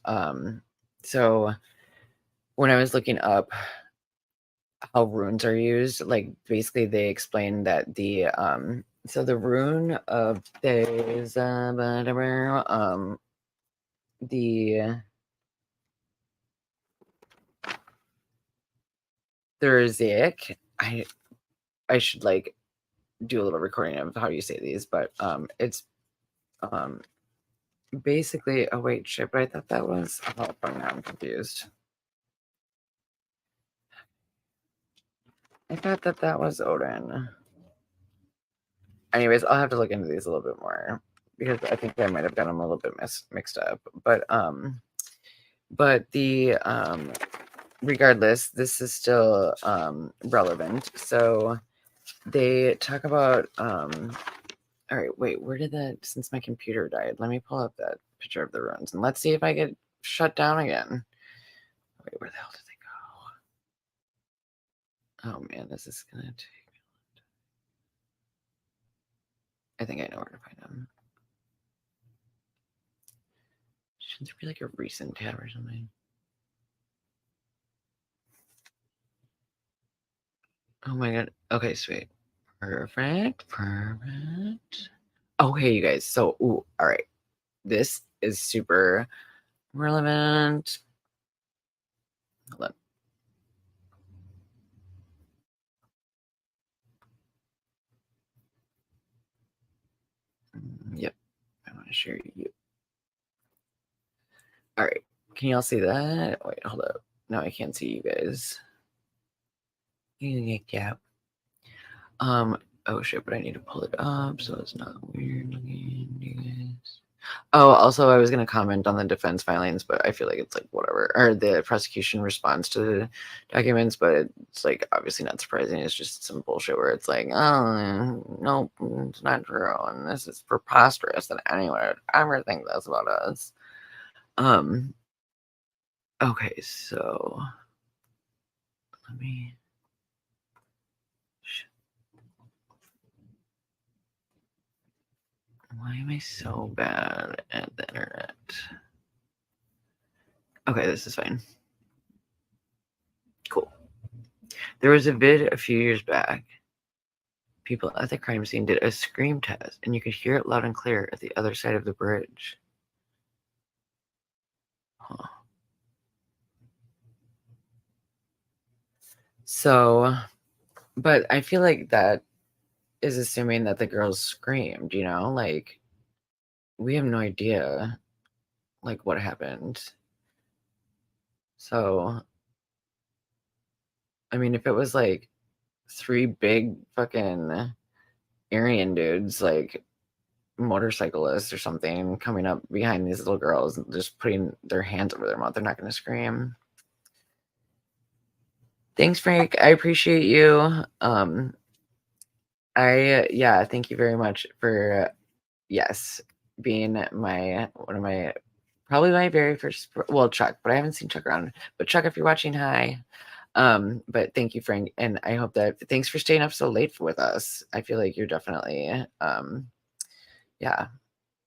so when I was looking up how runes are used, like basically they explain that the so the rune of days the Rizaic, I should like do a little recording of how you say these, but it's basically, oh wait, shit, but I thought that was, oh, now I'm confused. I thought that was Odin. Anyways, I'll have to look into these a little bit more because I think I might have gotten them a little bit mixed up. But the regardless, this is still relevant. So they talk about all right, wait, where did that, since my computer died, let me pull up that picture of the runes and let's see if I get shut down again. Wait, where the hell did they go? Oh man, this is gonna take, I think I know where to find them. Should there be like a recent tab or something? Oh my god. Okay, sweet. Perfect. Okay, you guys. So, all right. This is super relevant. Hold on. Yep. I want to share you. All right. Can y'all see that? Wait, hold up. No, I can't see you guys. Yeah. Oh shit, but I need to pull it up so it's not weird looking, you guys. Oh, also, I was going to comment on the defense filings, but I feel like it's like whatever, or the prosecution response to the documents, but it's like obviously not surprising. It's just some bullshit where it's like, oh, no, it's not true, and this is preposterous that anyone would ever think this about us. Okay, so let me. Why am I so bad at the internet? Okay, this is fine. Cool. There was a vid a few years back. People at the crime scene did a scream test, and you could hear it loud and clear at the other side of the bridge. Huh. So, but I feel like that is assuming that the girls screamed, you know? Like, we have no idea, like, what happened. So, I mean, if it was like 3 big fucking Aryan dudes, like motorcyclists or something, coming up behind these little girls and just putting their hands over their mouth, they're not going to scream. Thanks, Frank. I appreciate you. Yeah, thank you very much for yes, being one of my probably my very first, well, Chuck, but I haven't seen Chuck around. But Chuck, if you're watching, hi. But thank you, Frank, and I hope that thanks for staying up so late with us. I feel like you're definitely yeah.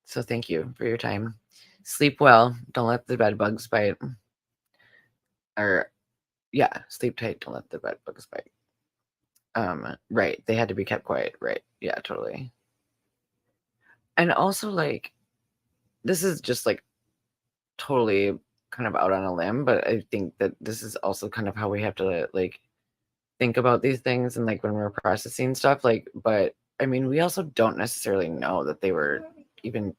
So thank you for your time. Sleep well. Don't let the bed bugs bite. Or yeah, sleep tight. Don't let the bed bugs bite. Right. They had to be kept quiet. Right. Yeah, totally. And also, like, this is just like totally kind of out on a limb, but I think that this is also kind of how we have to like think about these things and like when we're processing stuff. Like, but I mean, we also don't necessarily know that they were even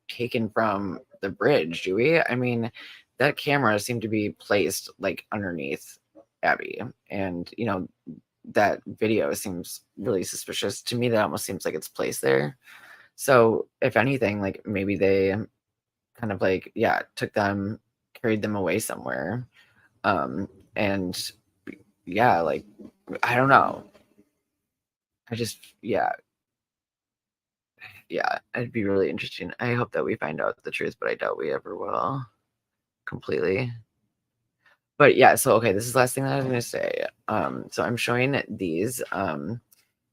taken from the bridge, do we? I mean, that camera seemed to be placed like underneath Abby, and you know, that video seems really suspicious to me. That almost seems like it's placed there. So if anything, like maybe they kind of like, yeah, took them, carried them away somewhere. And yeah, like, I don't know. I just, yeah, it'd be really interesting. I hope that we find out the truth, but I doubt we ever will completely. But yeah, so okay, this is the last thing that I was gonna say. So I'm showing these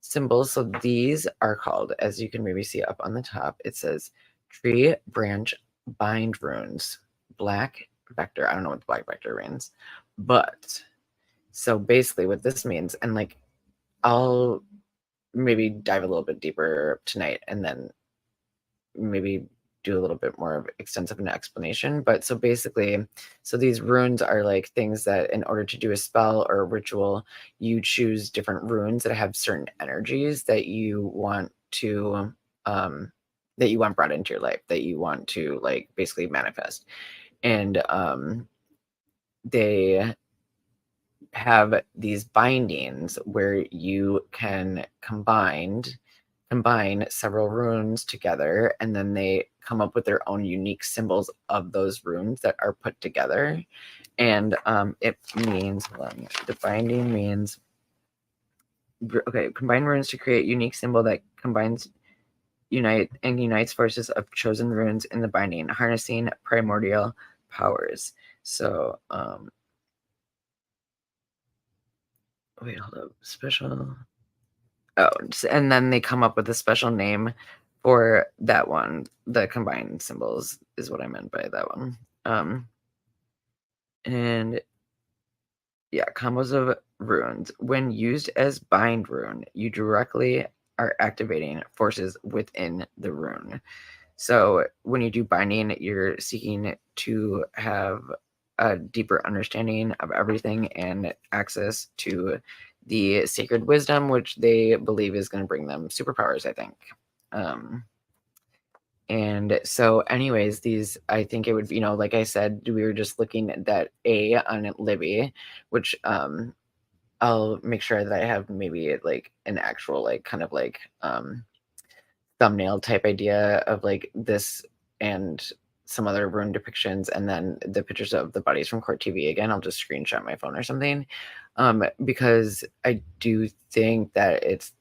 symbols. So these are called, as you can maybe see up on the top, it says tree branch bind runes, black vector. I don't know what the black vector means, but so basically what this means, and like I'll maybe dive a little bit deeper tonight and then maybe do a little bit more of extensive an explanation. But so basically, so these runes are like things that in order to do a spell or a ritual, you choose different runes that have certain energies that you want to that you want brought into your life, that you want to like basically manifest. And they have these bindings where you can combine several runes together, and then they come up with their own unique symbols of those runes that are put together. And it means, hold on, the binding means, okay, combine runes to create unique symbol that unites forces of chosen runes in the binding, harnessing primordial powers. So wait, hold up, special. Oh, and then they come up with a special name for that one. The combined symbols is what I meant by that one. And yeah, combos of runes. When used as bind rune, you directly are activating forces within the rune. So when you do binding, you're seeking to have a deeper understanding of everything and access to the sacred wisdom, which they believe is going to bring them superpowers, I think. And so anyways, these, I think it would, like I said, we were just looking at that A on Libby, which I'll make sure that I have maybe like an actual like kind of like thumbnail type idea of like this and some other rune depictions, and then the pictures of the bodies from Court TV again. I'll just screenshot my phone or something, because I do think that it's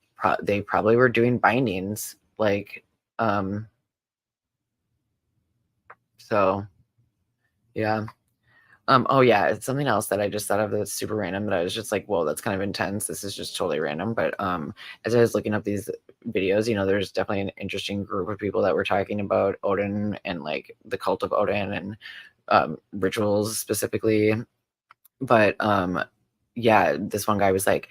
they probably were doing bindings like so yeah. Oh yeah, it's something else that I just thought of that's super random that I was just like, whoa, that's kind of intense. This is just totally random. But as I was looking up these videos, there's definitely an interesting group of people that were talking about Odin and like the cult of Odin and rituals specifically. But yeah, this one guy was like,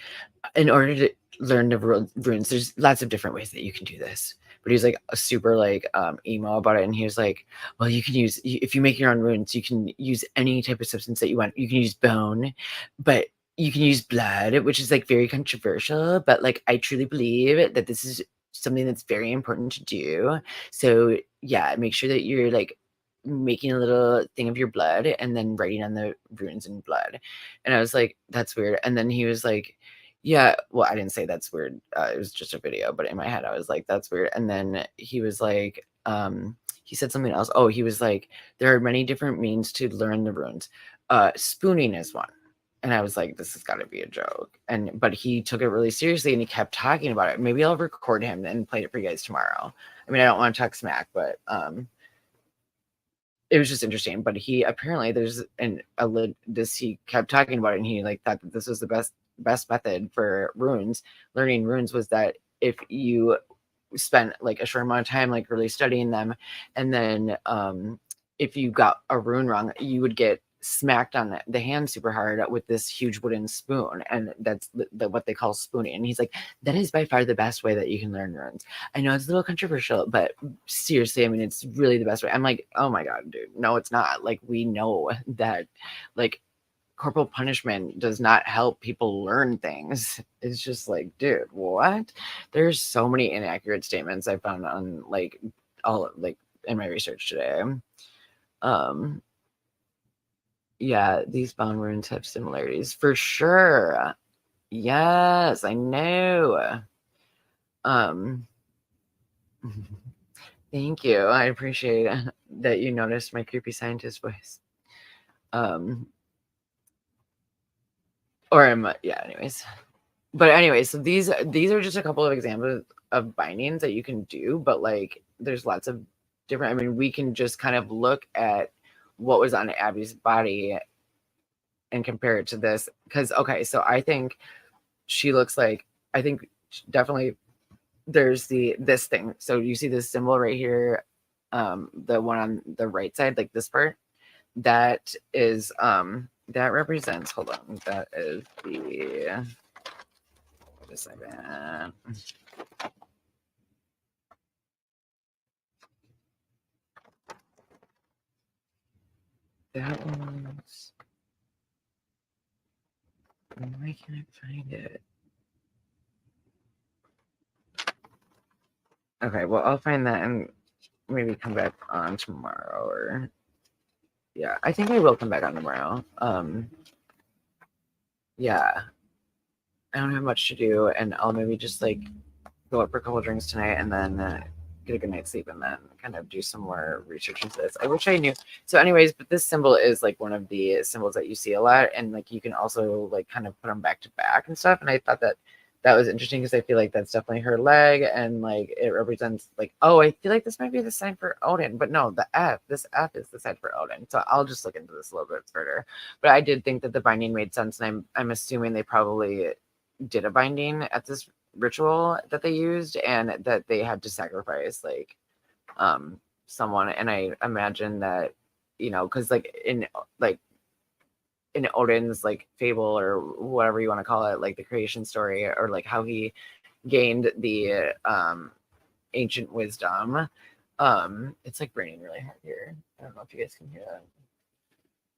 in order to learn the runes, there's lots of different ways that you can do this. But he's like a super like emo about it, and he was like, well, you can use, if you make your own runes, you can use any type of substance that you want. You can use bone, but you can use blood, which is like very controversial, but like I truly believe that this is something that's very important to do. So yeah, make sure that you're like making a little thing of your blood and then writing on the runes in blood. And I was like, that's weird. And then he was like, yeah, well, I didn't say that's weird. It was just a video, but in my head, I was like, that's weird. And then he was like, he said something else. Oh, he was like, there are many different means to learn the runes. Spooning is one. And I was like, this has got to be a joke. But he took it really seriously and he kept talking about it. Maybe I'll record him and play it for you guys tomorrow. I mean, I don't want to talk smack, but it was just interesting. But he apparently he kept talking about it, and he like thought that this was the best method for runes. Learning runes was that if you spent like a short amount of time like really studying them, and then if you got a rune wrong, you would get smacked on the hand super hard with this huge wooden spoon, and that's what they call spooning. And he's like, that is by far the best way that you can learn runes. I know it's a little controversial, but seriously, I mean, it's really the best way. I'm like, oh my god, dude, no, it's not. Like, we know that like corporal punishment does not help people learn things. It's just like, dude, what? There's so many inaccurate statements I found on like all like in my research today. Yeah, these bound runes have similarities for sure. Yes, I know. Um, thank you. I appreciate that you noticed my creepy scientist voice. Or am yeah, anyways. But anyway, so these are just a couple of examples of bindings that you can do, but like there's lots of different. I mean, we can just kind of look at what was on Abby's body and compare it to this because okay, so I think she looks like I think definitely there's this thing. So you see this symbol right here, the one on the right side, like this part, that is that represents. Hold on, that is the. Wait a second. That one's. Why can't I find it? Okay, well, I'll find that and maybe come back on tomorrow or. Yeah, I think I will come back on tomorrow. Yeah, I don't have much to do, and I'll maybe just like go out for a couple of drinks tonight and then get a good night's sleep and then kind of do some more research into this. I wish I knew. So, anyways, but this symbol is like one of the symbols that you see a lot, and like you can also like kind of put them back to back and stuff. And I thought that that was interesting because I feel like that's definitely her leg, and like it represents like oh, I feel like this might be the sign for Odin, but no, this F is the sign for Odin. So I'll just look into this a little bit further. But I did think that the binding made sense, and I'm assuming they probably did a binding at this ritual that they used and that they had to sacrifice like someone, and I imagine that because like in Odin's like fable or whatever you want to call it, like the creation story or like how he gained the ancient wisdom. It's like raining really hard here. I don't know if you guys can hear that.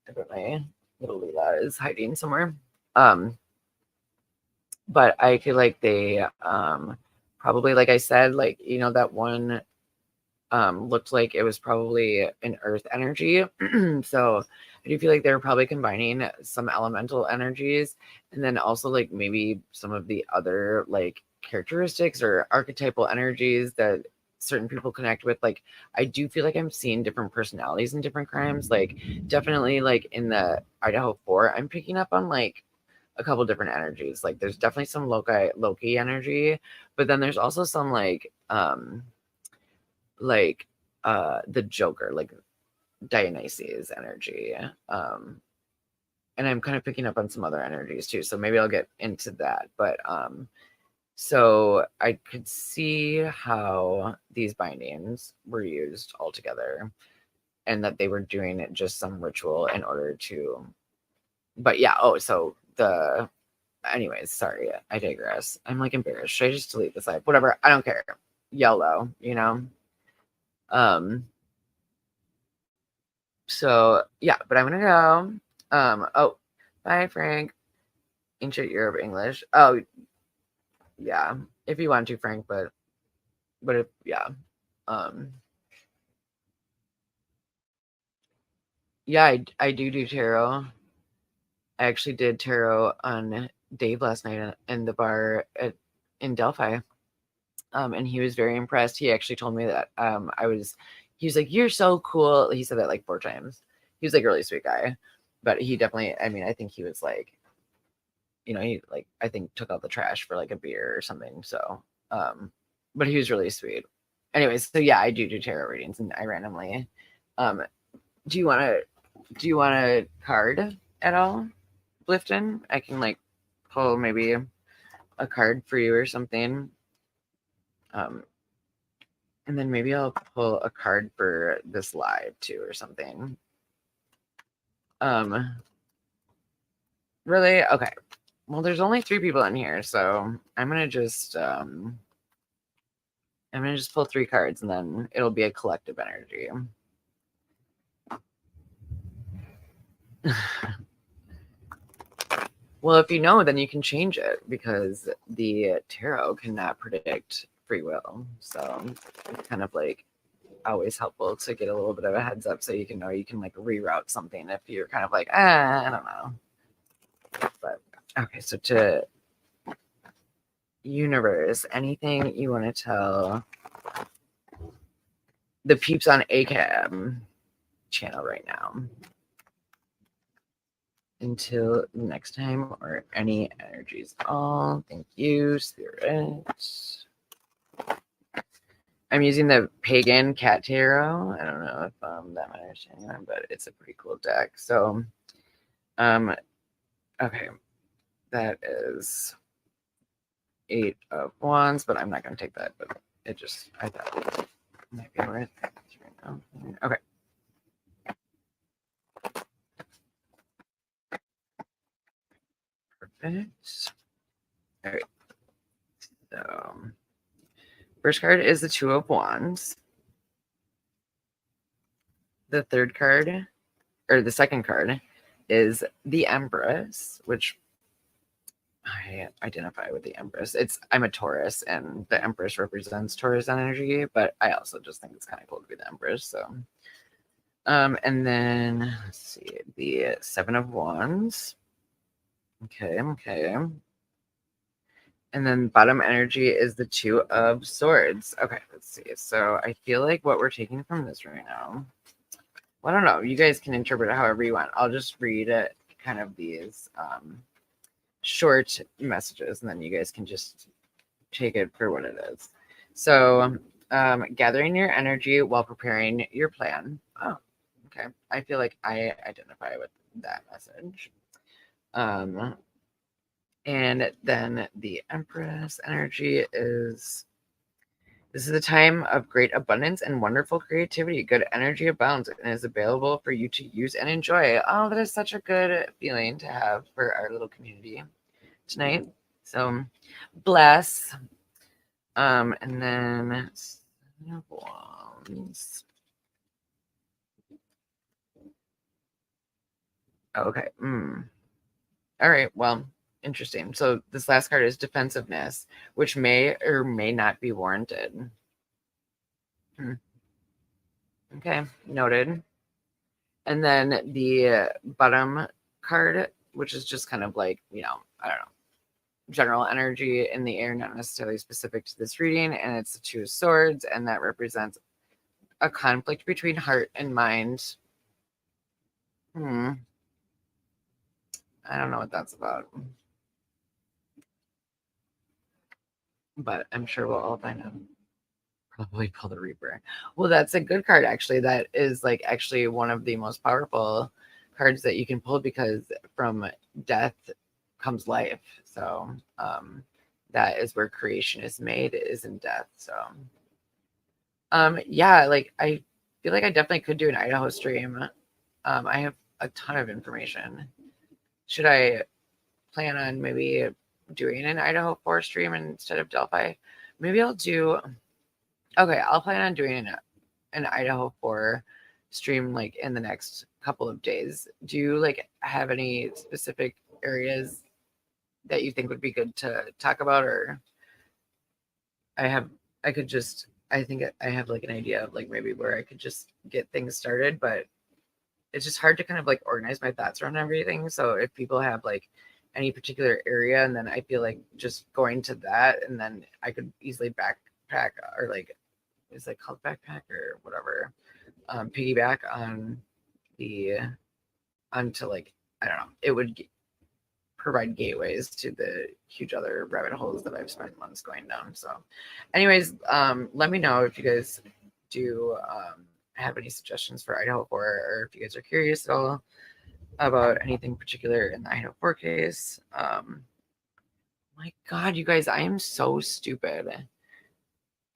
I bet my little Leela is hiding somewhere. But I feel like they probably, like I said, like that one looked like it was probably an earth energy. So I do feel like they're probably combining some elemental energies and then also like maybe some of the other like characteristics or archetypal energies that certain people connect with. Like I do feel like I'm seeing different personalities in different crimes. Like definitely like in the Idaho 4, I'm picking up on like a couple different energies. Like there's definitely some Loki energy, but then there's also some like the Joker, like Dionysus energy. And I'm kind of picking up on some other energies too. So maybe I'll get into that. But so I could see how these bindings were used all together and that they were doing it just some ritual in order to but yeah, so anyways, sorry, I digress. I'm like embarrassed. Should I just delete this live? Whatever, I don't care. YOLO, So yeah, but I'm gonna go. Oh, bye, Frank. Ancient Europe English. Oh, yeah, if you want to, Frank, but if yeah, yeah, I do tarot. I actually did tarot on Dave last night in the bar in Delphi. And he was very impressed. He actually told me that he was like, "You're so cool." He said that like 4 times. He was like a really sweet guy, but he definitely, I mean, I think he was like, he like, I think took out the trash for like a beer or something. So, but he was really sweet. Anyways, so yeah, I do tarot readings and I randomly, do you want a card at all, Blifton? I can like pull maybe a card for you or something. And then maybe I'll pull a card for this live too or something. Really? Okay. Well, there's only 3 people in here, so I'm gonna just pull 3 cards and then it'll be a collective energy. Well, if you know, then you can change it because the tarot cannot predict free will. So it's kind of like always helpful to get a little bit of a heads up so you can know you can like reroute something if you're kind of like, I don't know. But okay, so to universe, anything you want to tell the peeps on ACAB channel right now until next time, or any energies at all. Thank you, Spirit. I'm using the Pagan Cat Tarot. I don't know if that might understand that, but it's a pretty cool deck. So, okay, that is 8 of Wands, but I'm not going to take that. But it just, I thought it might be worth it right now. Okay. Perfect. All right. So, first card is the 2 of Wands. The third card, or the second card, is the Empress, which I identify with the Empress. I'm a Taurus, and the Empress represents Taurus energy, but I also just think it's kind of cool to be the Empress. So, and then let's see, the 7 of Wands. Okay. And then bottom energy is the 2 of Swords. Okay, let's see. So I feel like what we're taking from this right now, well, I don't know. You guys can interpret it however you want. I'll just read it, kind of these short messages, and then you guys can just take it for what it is. So, gathering your energy while preparing your plan. Oh, okay. I feel like I identify with that message. And then the Empress energy is, this is a time of great abundance and wonderful creativity. Good energy abounds and is available for you to use and enjoy. Oh, that is such a good feeling to have for our little community tonight. So bless. And then Wands. Okay. All right. Well, interesting. So this last card is defensiveness, which may or may not be warranted. Okay, noted. And then the bottom card, which is just kind of like, I don't know, general energy in the air, not necessarily specific to this reading. And it's the 2 of Swords, and that represents a conflict between heart and mind. I don't know what that's about, but I'm sure we'll all find out. Probably pull the Reaper. Well, that's a good card, actually. That is like actually one of the most powerful cards that you can pull, because from death comes life. So that is where creation is made, is in death. So yeah, like I feel like I definitely could do an Idaho stream. I have a ton of information. Should I plan on maybe doing an Idaho 4 stream instead of Delphi? Maybe I'll do, okay, I'll plan on doing an Idaho 4 stream like in the next couple of days. Do you like have any specific areas that you think would be good to talk about? Or I think I have like an idea of like maybe where I could just get things started, but it's just hard to kind of like organize my thoughts around everything. So if people have like any particular area, and then I feel like just going to that, and then I could easily backpack, or like, is it called backpack or whatever, piggyback onto like, I don't know, it would provide gateways to the huge other rabbit holes that I've spent months going down. So anyways, let me know if you guys do have any suggestions for Idaho 4, or if you guys are curious at all about anything particular in the Idaho 4 case. My God, you guys, I am so stupid.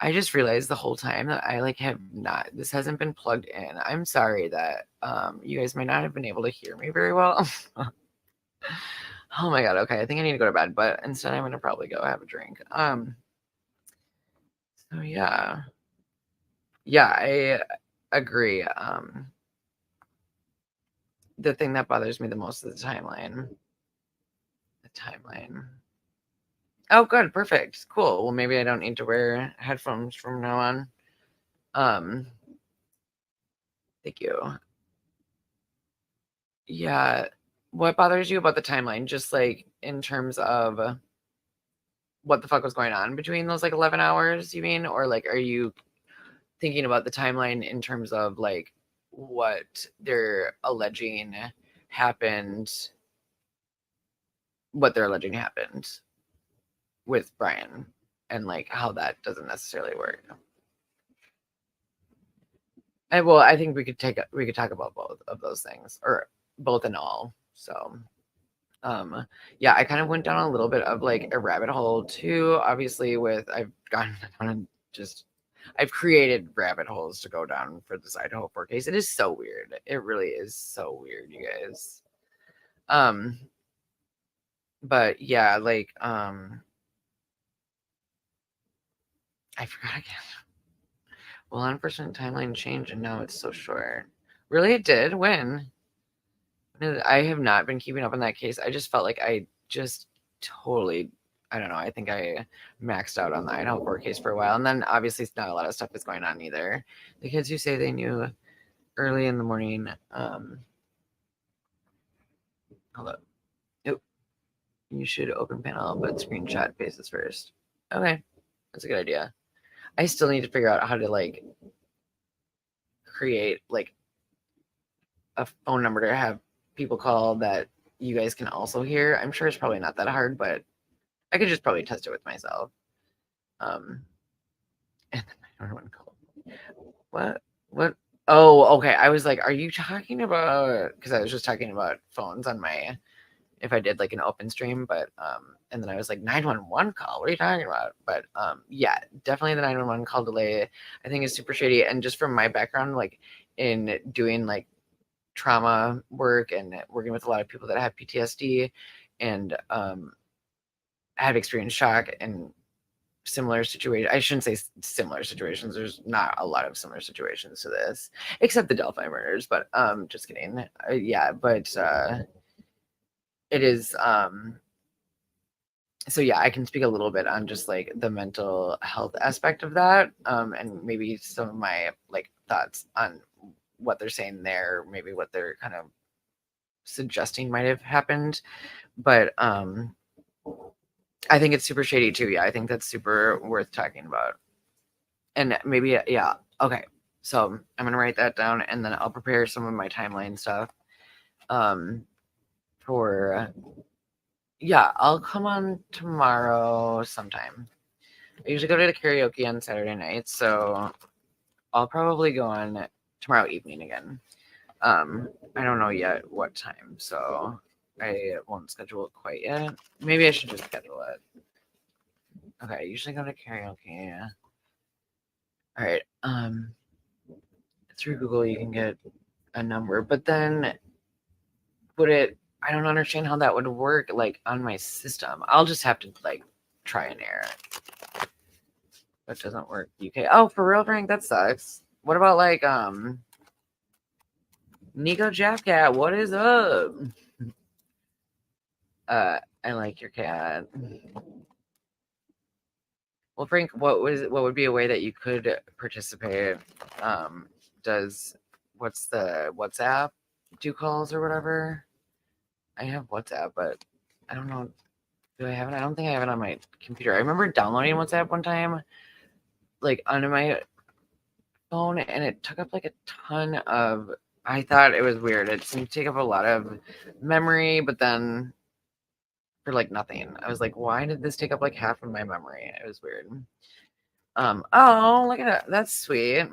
I just realized the whole time that I like have not, this hasn't been plugged in. I'm sorry that you guys might not have been able to hear me very well. Oh my God. Okay. I think I need to go to bed, but instead I'm going to probably go have a drink. So yeah. Yeah, I agree. The thing that bothers me the most is the timeline. Oh, good. Perfect. Cool. Well, maybe I don't need to wear headphones from now on. Thank you. Yeah. What bothers you about the timeline? Just like in terms of what the fuck was going on between those like 11 hours, you mean? Or like, are you thinking about the timeline in terms of like what they're alleging happened, what they're alleging happened with Brian, and like how that doesn't necessarily work? Well, I think we could talk about both of those things, or both and all. So yeah, I kind of went down a little bit of like a rabbit hole too, obviously. With I've gone on just I've created rabbit holes to go down for this Idaho 4 case. It is so weird. It really is so weird, you guys. But yeah, like I forgot again. Well, unfortunate timeline changed and now it's so short. Really, it did? When? I have not been keeping up on that case. I just felt like I just totally, I don't know. I think I maxed out on the Idaho court case for a while. And then obviously not a lot of stuff is going on either. The kids who say they knew early in the morning. Hold up. Yep. You should open panel, but screenshot faces first. Okay. That's a good idea. I still need to figure out how to like create like a phone number to have people call that you guys can also hear. I'm sure it's probably not that hard, but I could just probably test it with myself. And then everyone called. What? Oh, okay. I was like, are you talking about, because I was just talking about phones on my, if I did like an open stream, but and then I was like 911 call. What are you talking about? But yeah, definitely the 911 call delay I think is super shady. And just from my background, like in doing like trauma work and working with a lot of people that have PTSD and have experienced shock and similar situations. I shouldn't say similar situations. There's not a lot of similar situations to this, except the Delphi murders. But just kidding. Yeah, but it is. So yeah, I can speak a little bit on just like the mental health aspect of that, and maybe some of my like thoughts on what they're saying there, maybe what they're kind of suggesting might have happened. But I think it's super shady too. Yeah, I think that's super worth talking about. And maybe, yeah, okay. So I'm gonna write that down, and then I'll prepare some of my timeline stuff. For yeah, I'll come on tomorrow sometime. I usually go to the karaoke on Saturday night, so I'll probably go on tomorrow evening again. I don't know yet what time, so I won't schedule it quite yet. Maybe I should just schedule it. Okay, I usually go to karaoke. All right. Through Google you can get a number, but then would it? I don't understand how that would work like on my system. I'll just have to like try and error. That doesn't work. UK. Oh, for real, Frank? That sucks. What about like Nico Japcat? What is up? I like your cat. Well, Frank, what would be a way that you could participate? What's the WhatsApp do calls or whatever? I have WhatsApp, but I don't know. Do I have it? I don't think I have it on my computer. I remember downloading WhatsApp one time, like onto my phone, and it took up like a ton of. I thought it was weird. It seemed to take up a lot of memory, but then for like nothing. I was like, why did this take up like half of my memory? It was weird. Oh, look at that. That's sweet.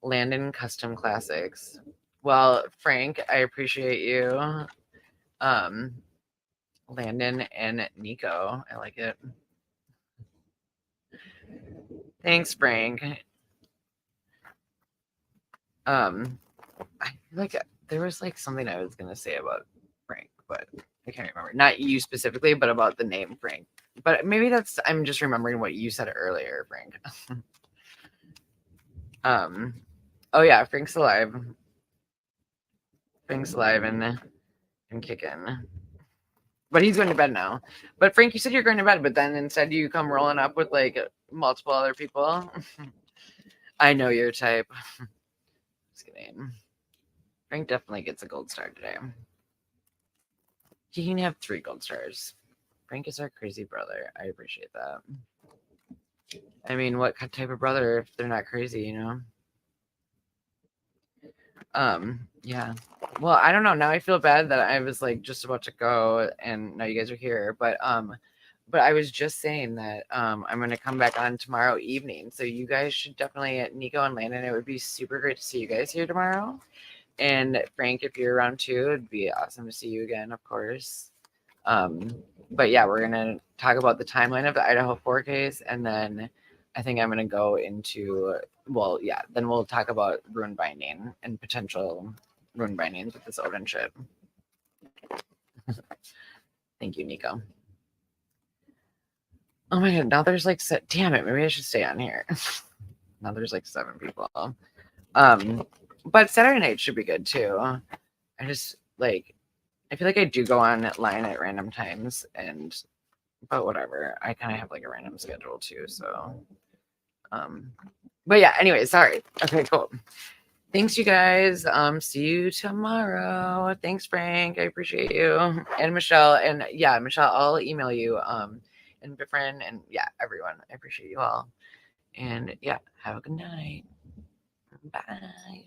Landon Custom Classics. Well, Frank, I appreciate you. Landon and Nico. I like it. Thanks, Frank. I feel like there was like something I was gonna say about Frank, but I can't remember. Not you specifically, but about the name Frank. But maybe I'm just remembering what you said earlier, Frank. Oh yeah, Frank's alive. Frank's alive and kicking. But he's going to bed now. But Frank, you said you're going to bed, but then instead you come rolling up with like multiple other people. I know your type. Just kidding. Frank definitely gets a gold star today. He can have 3 gold stars. Frank is our crazy brother. I appreciate that. I mean, what type of brother if they're not crazy, you know? Yeah. Well, I don't know. Now I feel bad that I was like just about to go and now you guys are here. But I was just saying that I'm gonna come back on tomorrow evening. So you guys should definitely, Nico and Landon, it would be super great to see you guys here tomorrow. And Frank, if you're around too, it'd be awesome to see you again, of course. But yeah, we're gonna talk about the timeline of the Idaho 4 case, and then I think I'm gonna go into, well, yeah, then we'll talk about rune binding and potential rune bindings with this Odin shit. Thank you, Nico. Oh my god, now there's like, damn it, maybe I should stay on here. Now there's like 7 people. But Saturday night should be good too. I just like, I feel like I do go online at random times, but whatever. I kind of have like a random schedule too. So, but yeah, anyway, sorry. Okay, cool. Thanks, you guys. See you tomorrow. Thanks, Frank. I appreciate you. And Michelle. And yeah, Michelle, I'll email you. And Befriend, and yeah, everyone. I appreciate you all. And yeah, have a good night. Bye.